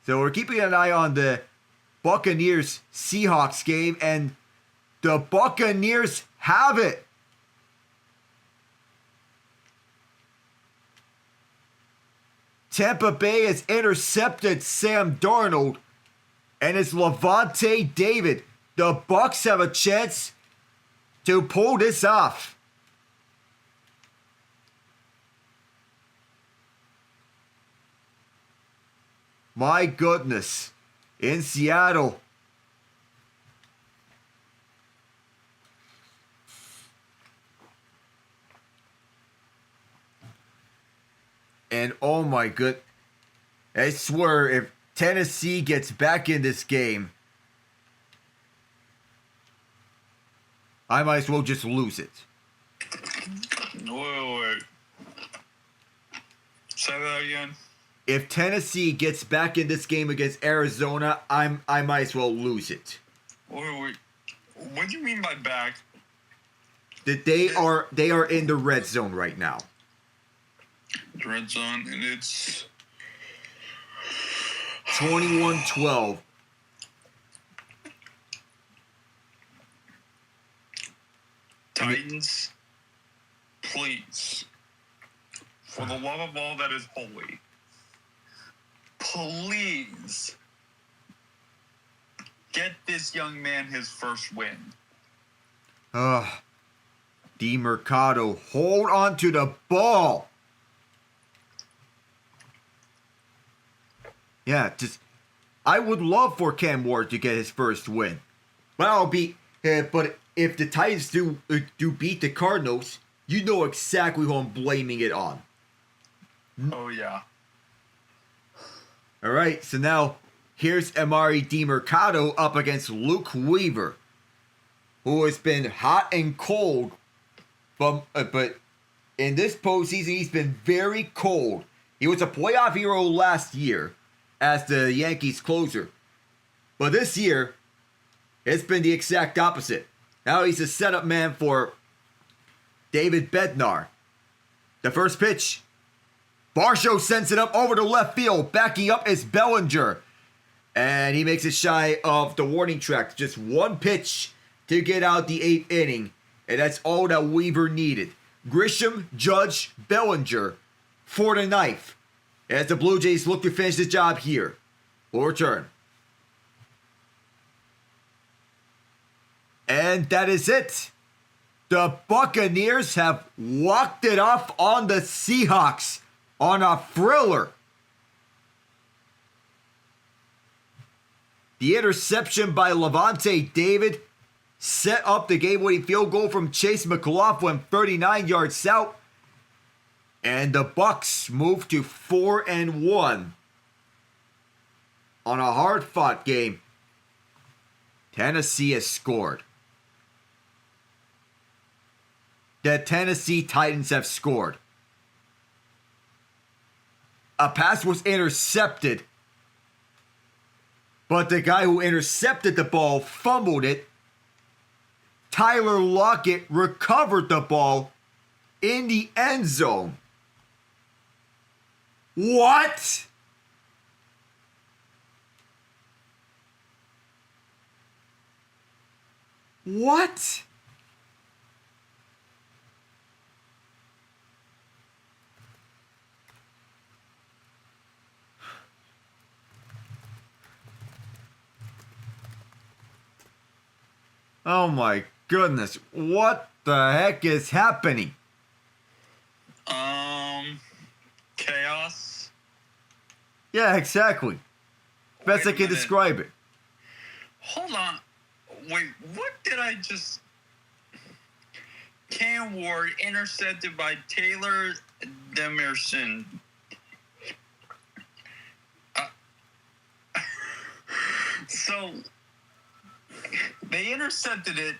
So we're keeping an eye on the Buccaneers-Seahawks game, and the Buccaneers have it. Tampa Bay has intercepted Sam Darnold, and it's Levante David. The Bucs have a chance to pull this off. My goodness. In Seattle. And oh my good. I swear, if Tennessee gets back in this game, I might as well just lose it. Wait. Say that again. If Tennessee gets back in this game against Arizona, I might as well lose it. Wait. What do you mean by back? That they are in the red zone right now. The red zone, and it's 21-12. Titans, please, for the love of all that is holy, please get this young man his first win. DeMercado, hold on to the ball. Yeah, I would love for Cam Ward to get his first win. But but if the Titans do beat the Cardinals, you know exactly who I'm blaming it on. Oh yeah. All right, so now here's Amari DeMercado up against Luke Weaver, who has been hot and cold, but in this postseason he's been very cold. He was a playoff hero last year as the Yankees closer, but this year it's been the exact opposite. Now he's a setup man for David Bednar. The first pitch, Varsho sends it up over to left field. Backing up is Bellinger. And he makes it shy of the warning track. Just one pitch to get out the 8th inning. And that's all that Weaver needed. Grisham, Judge, Bellinger for the 9th. As the Blue Jays look to finish the job here. We'll return. And that is it. The Buccaneers have walked it off on the Seahawks on a thriller. The interception by Levante David set up the game-winning field goal from Chase McLaughlin 39 yards out. And the Bucs move to 4-1 on a hard-fought game. Tennessee has scored. The Tennessee Titans have scored. A pass was intercepted, but the guy who intercepted the ball fumbled it. Tyler Lockett recovered the ball in the end zone. What? What? Oh my goodness, what the heck is happening? Chaos. Yeah, exactly. Best I can describe it. Hold on. Wait, what did I just... Cam Ward intercepted by Taylor Demerson. So, they intercepted it,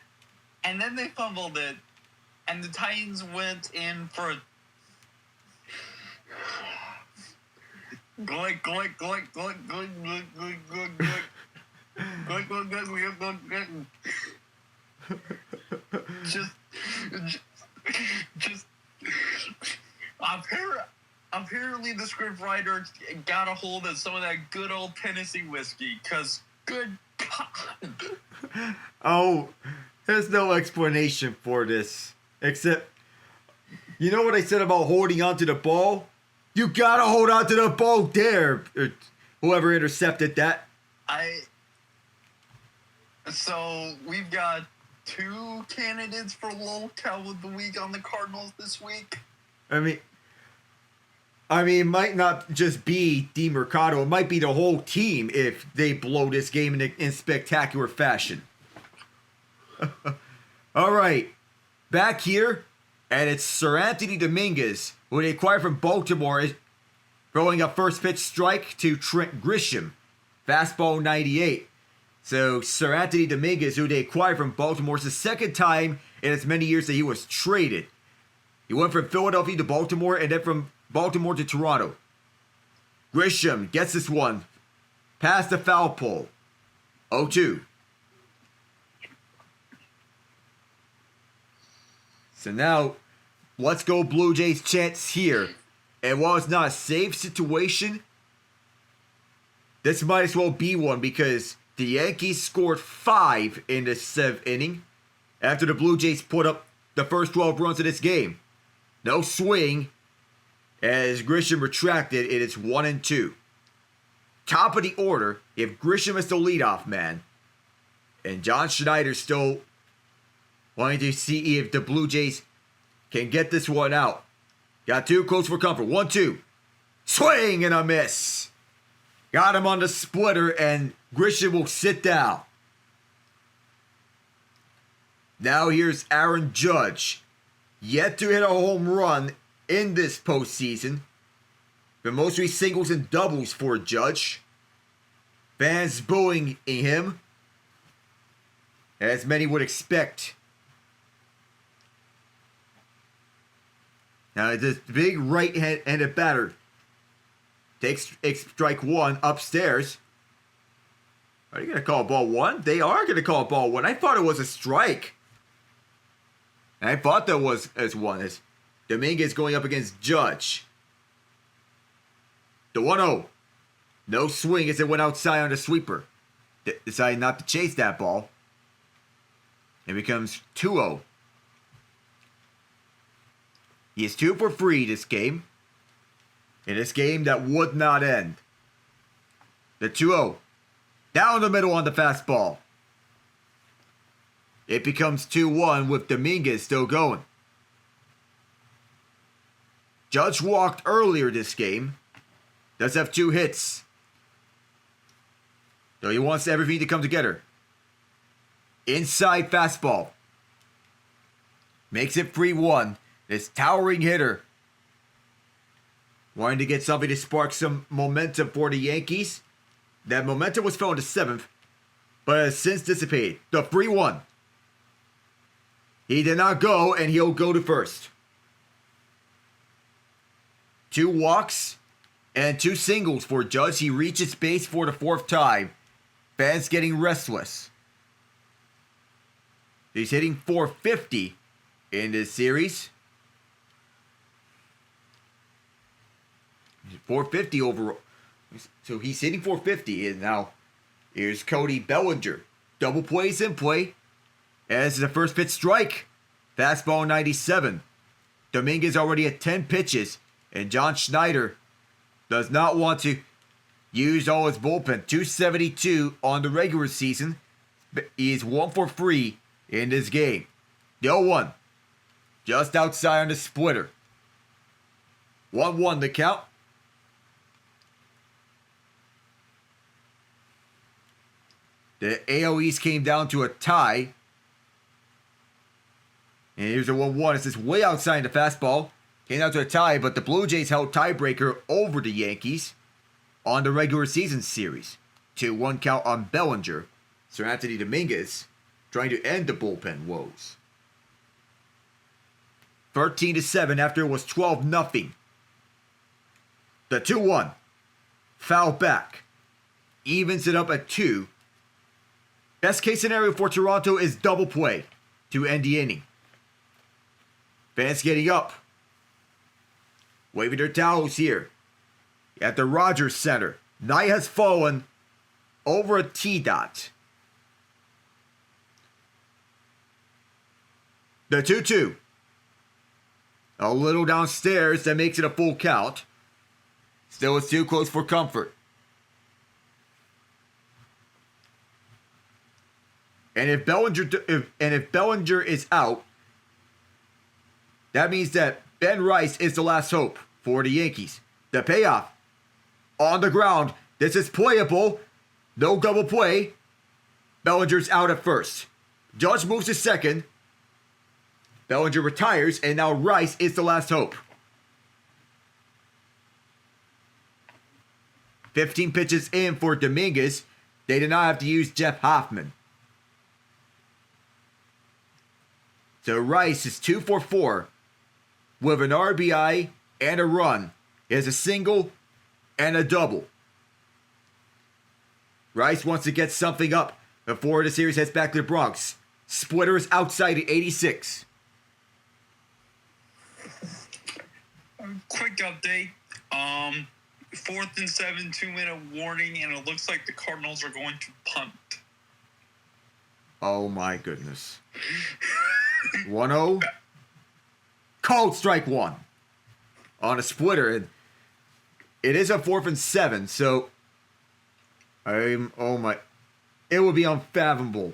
and then they fumbled it, and the Titans went in for a... Glick, glick, glick, glick, glick, glick, glick, glick, glick. Glick, glick, glick, glick, glick, glick. Just... Apparently the script writer got a hold of some of that good old Tennessee whiskey, because good God. Oh, there's no explanation for this. Except, you know what I said about holding onto the ball? You gotta hold onto the ball there. Whoever intercepted that. So, we've got 2 candidates for lolcow of the week on the Cardinals this week. I mean, it might not just be DeMercado. It might be the whole team if they blow this game in spectacular fashion. All right. Back here, and it's Sir Anthony Dominguez, who they acquired from Baltimore. throwing a first pitch strike to Trent Grisham. Fastball 98. So Sir Anthony Dominguez, who they acquired from Baltimore, it's the second time in as many years that he was traded. He went from Philadelphia to Baltimore and then from Baltimore to Toronto. Grisham gets this one past the foul pole. 0-2. So now, let's go Blue Jays chance here. And while it's not a safe situation, this might as well be one because the Yankees scored 5 in the 7th inning after the Blue Jays put up the first 12 runs of this game. No swing as Grisham retracted. It is 1-2. Top of the order, if Grisham is the leadoff man, and John Schneider still wanting to see if the Blue Jays can get this one out. Got too close for comfort. 1-2. Swing and a miss. Got him on the splitter, and Grisham will sit down. Now here's Aaron Judge. Yet to hit a home run in this postseason. But mostly singles and doubles for Judge. Fans booing him, as many would expect. Now this big right-handed batter takes strike one upstairs. Are you going to call ball one? They are going to call ball one. I thought it was a strike. And I thought that was as one. As Dominguez going up against Judge. The 1-0. No swing as it went outside on the sweeper. Decided not to chase that ball. It becomes 2-0. He is 2 for 3 this game. In this game that would not end. The 2-0. Down the middle on the fastball. It becomes 2-1 with Dominguez still going. Judge walked earlier this game. Does have 2 hits. So he wants everything to come together. Inside fastball. Makes it 3-1. This towering hitter. Wanting to get something to spark some momentum for the Yankees. That momentum was felt in the 7th. But has since dissipated. The 3-1. He did not go, and he'll go to first. 2 walks and 2 singles for Judge. He reaches base for the 4th time. Fans getting restless. He's hitting .450 in this series. .450 overall. So he's hitting .450, and now here's Cody Bellinger. Double plays in play. As the first pitch strike. Fastball 97. Dominguez already at 10 pitches. And John Schneider does not want to use all his bullpen. 272 on the regular season. He is 1 for 3 in this game. The 0-1. Just outside on the splitter. 1-1 the count. The AL East came down to a tie. And here's a 1-1. It's just way outside the fastball. Came down to a tie, but the Blue Jays held tiebreaker over the Yankees on the regular season series. 2-1 count on Bellinger. Sir Anthony Dominguez trying to end the bullpen woes. 13-7 after it was 12-0. The 2-1. Foul back. Evens it up at 2. Best case scenario for Toronto is double play to end the inning. Fans getting up. Waving their towels here. At the Rogers Center. Night has fallen over a T-dot. The 2-2. A little downstairs that makes it a full count. Still it's too close for comfort. And if Bellinger is out, that means that Ben Rice is the last hope for the Yankees. The payoff on the ground. This is playable. No double play. Bellinger's out at first. Judge moves to second. Bellinger retires, and now Rice is the last hope. 15 pitches in for Dominguez. They did not have to use Jeff Hoffman. So Rice is 2 for 4 with an RBI and a run. He has a single and a double. Rice wants to get something up before the series heads back to the Bronx. Splitter is outside at 86. Quick update. 4th and 7, 2-minute warning, and it looks like the Cardinals are going to punt. Oh my goodness. 1-0. Called strike one on a splitter. And it is a 4th and 7, so it would be unfathomable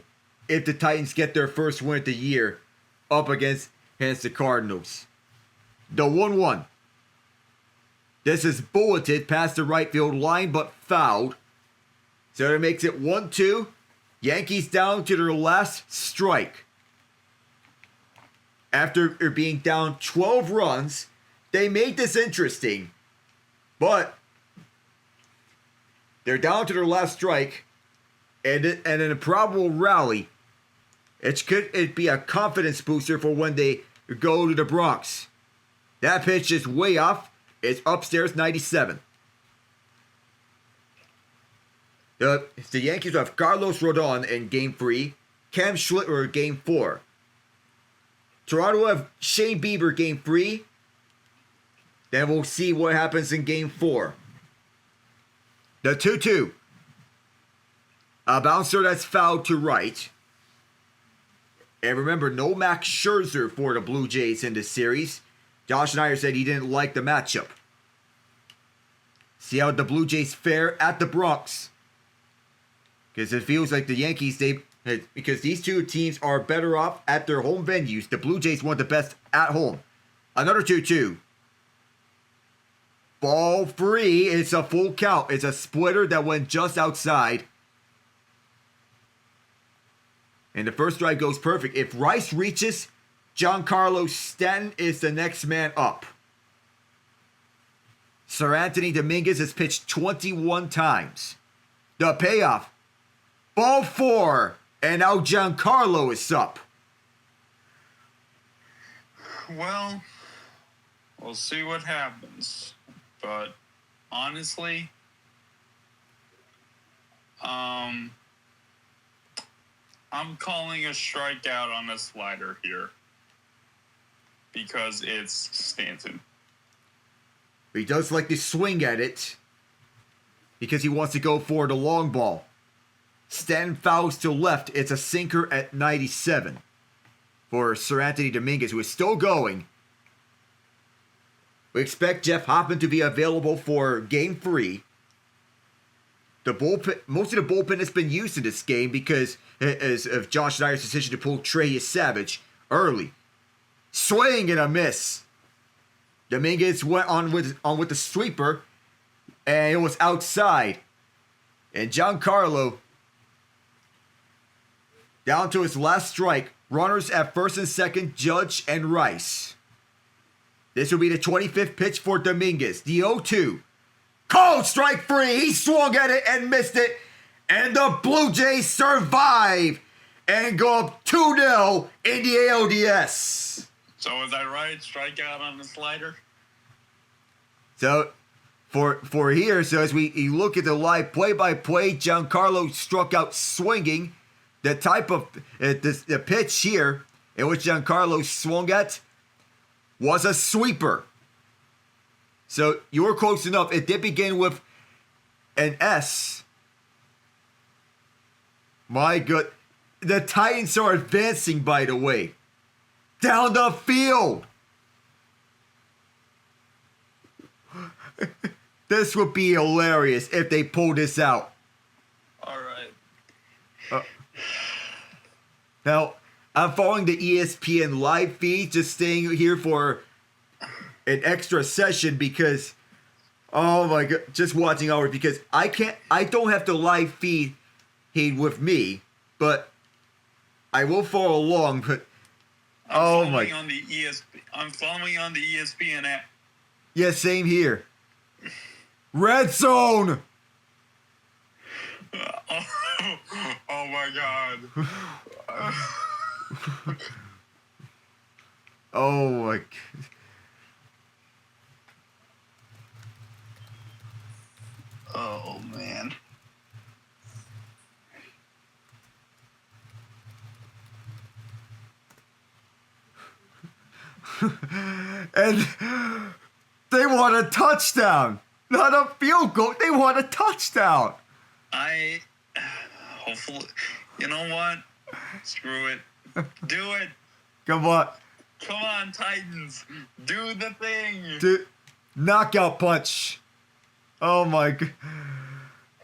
if the Titans get their first win of the year up against the Cardinals. The 1-1. This is bulleted past the right field line, but fouled. So it makes it 1-2. Yankees down to their last strike. After being down 12 runs, they made this interesting. But they're down to their last strike. And in a probable rally, it be a confidence booster for when they go to the Bronx. That pitch is way off. It's upstairs 97. The Yankees have Carlos Rodon in Game 3, Cam Schlittler in Game 4. Toronto have Shane Bieber Game 3. Then we'll see what happens in Game 4. The 2-2. A bouncer that's fouled to right. And remember, no Max Scherzer for the Blue Jays in this series. Josh Schneider said he didn't like the matchup. See how the Blue Jays fare at the Bronx. Because it feels like the Yankees, because these two teams are better off at their home venues. The Blue Jays want the best at home. Another 2-2. Ball free. It's a full count. It's a splitter that went just outside. And the first strike goes perfect. If Rice reaches, Giancarlo Stanton is the next man up. Sir Anthony Dominguez has pitched 21 times. The payoff. Ball 4. And now Giancarlo is up. Well, we'll see what happens. But honestly, I'm calling a strikeout on a slider here. Because it's Stanton. He does like to swing at it. Because he wants to go for the long ball. Stanton fouls to left. It's a sinker at 97. For Sir Anthony Dominguez, who is still going. We expect Jeff Hoffman to be available for Game 3. The bullpen, most of the bullpen has been used in this game because of Josh Schneider's decision to pull Trey Yesavage early. Swing and a miss. Dominguez went on with the sweeper, and it was outside. And Giancarlo, down to his last strike, runners at first and second, Judge and Rice. This will be the 25th pitch for Dominguez. The 0-2. Called strike 3. He swung at it and missed it. And the Blue Jays survive and go up 2-0 in the ALDS. So was I right? Strikeout on the slider? So, for here, so as we look at the live play-by-play, Giancarlo struck out swinging. The type of, the pitch here, in which Giancarlo swung at, was a sweeper. So, you were close enough. It did begin with an S. My good. The Titans are advancing, by the way. Down the field. This would be hilarious if they pull this out. All right. Now, I'm following the ESPN live feed, just staying here for an extra session because, oh my god, just watching hours because I don't have the live feed with me, but I will follow along. But I'm following on the ESPN app. Yeah, same here. Red zone. Oh my God. Oh my. Oh man. And they want a touchdown, not a field goal. They want a touchdown. Hopefully, you know what? Screw it. Do it. Come on. Come on, Titans. Do the thing. Knockout punch. Oh my God.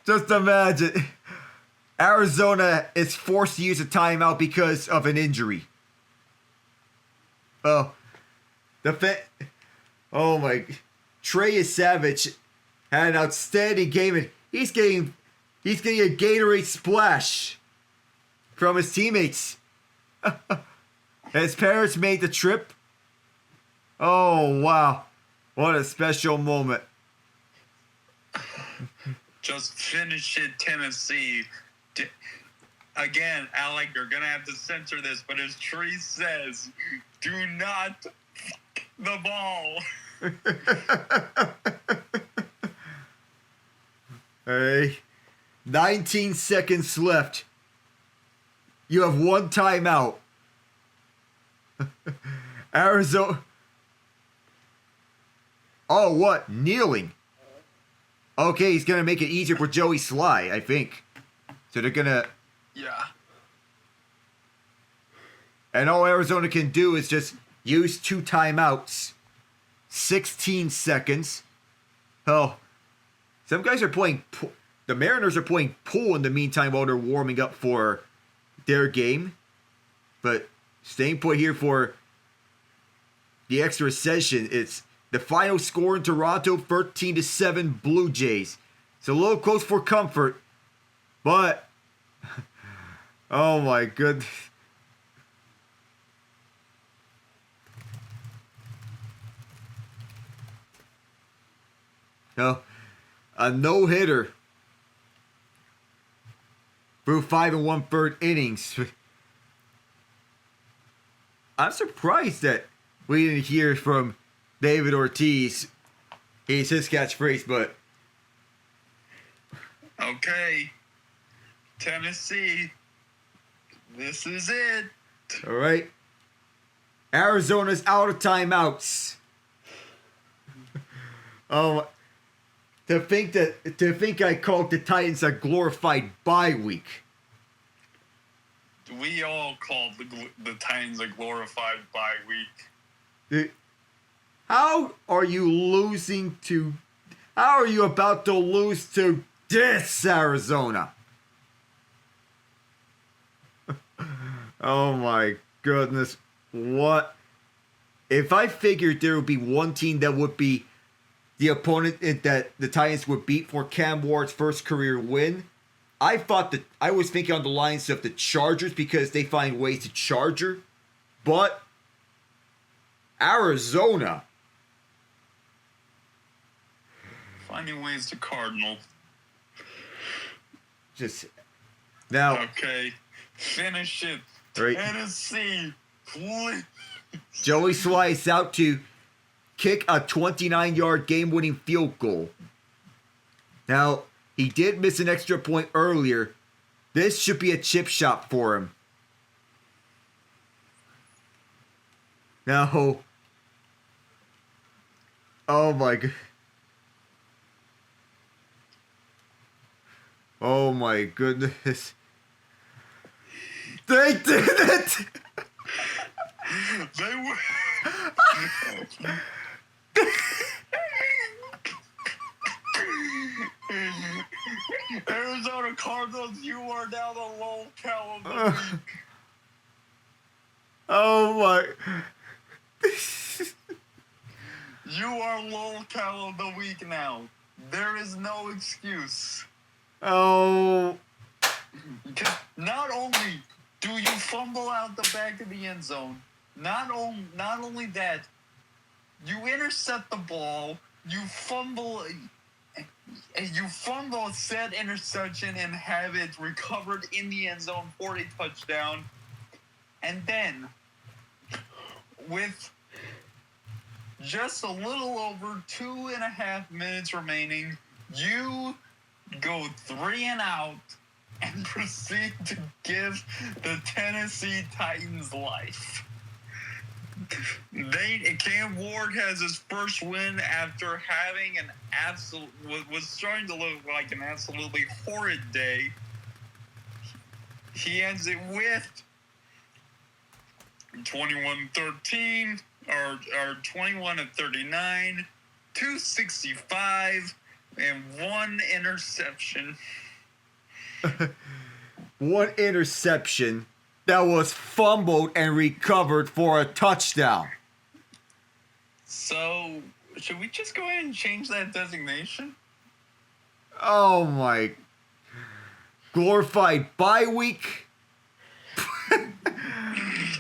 Just imagine. Arizona is forced to use a timeout because of an injury. Oh. Oh my. Trey Yesavage had an outstanding game, and he's getting a Gatorade splash from his teammates. His parents made the trip. Oh wow. What a special moment. Just finish it, Tennessee. Again, Alec, you're going to have to censor this, but as Tree says, do not fuck the ball. Hey, 19 seconds left. You have one timeout. Arizona. Oh, what? Kneeling. Okay, he's going to make it easier for Joey Sly, I think. So they're going to... Yeah. And all Arizona can do is just use 2 timeouts. 16 seconds. Oh. Some guys are playing... The Mariners are playing pool in the meantime while they're warming up for their game. But staying put here for the extra session, it's the final score in Toronto, 13-7 Blue Jays. It's a little close for comfort, but oh my goodness. No, a no-hitter through 5 1/3 innings. I'm surprised that we didn't hear from David Ortiz. He's his catchphrase, but Okay. Tennessee. This is it. all right. Arizona's out of timeouts. To think I called the Titans a glorified bye week. We all called the Titans a glorified bye week. How are you about to lose to this Arizona? Oh my goodness. What? If I figured there would be one team that would be the opponent that the Titans would beat for Cam Ward's first career win, I was thinking on the lines of the Chargers because they find ways to charger. But Arizona. Finding ways to Cardinal. Just now. Okay. Finish it. Right. Tennessee. Please. Joey Sly is out to kick a 29-yard game-winning field goal. Now, he did miss an extra point earlier. This should be a chip shot for him. Now, oh my god. Oh my goodness. They did it! They were. Arizona Cardinals, you are now the low cow of the week. Oh my. You are low cow of the week now. There is no excuse. Oh. Not only do you fumble out the back of the end zone, not only that, you intercept the ball, you fumble You fumble said interception and have it recovered in the end zone for a touchdown. And then, with just a little over 2.5 minutes remaining, you go 3 and out and proceed to give the Tennessee Titans life. Cam Ward has his first win after having an was starting to look like an absolutely horrid day. He ends it with 21-13, or 21 of 39, 265, and 1 interception. One interception that was fumbled and recovered for a touchdown. So, should we just go ahead and change that designation? Oh my. Glorified bye week?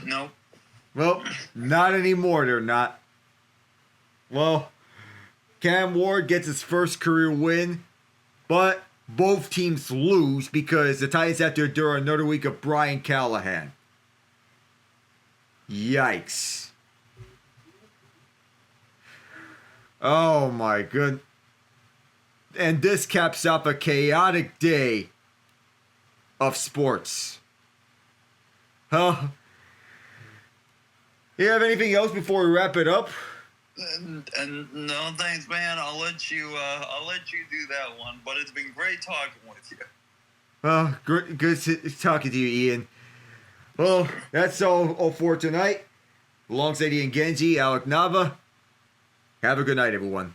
Nope. Well, not anymore, they're not. Well, Cam Ward gets his first career win, but both teams lose because the Titans have to endure another week of Brian Callahan. Yikes. Oh my goodness. And this caps off a chaotic day of sports. Huh? You have anything else before we wrap it up? No, thanks, man. I'll let you do that one. But it's been great talking with you. Well, good talking to you, Ian. Well, that's all for tonight. Alongside Ian Genge, Alec Nava. Have a good night, everyone.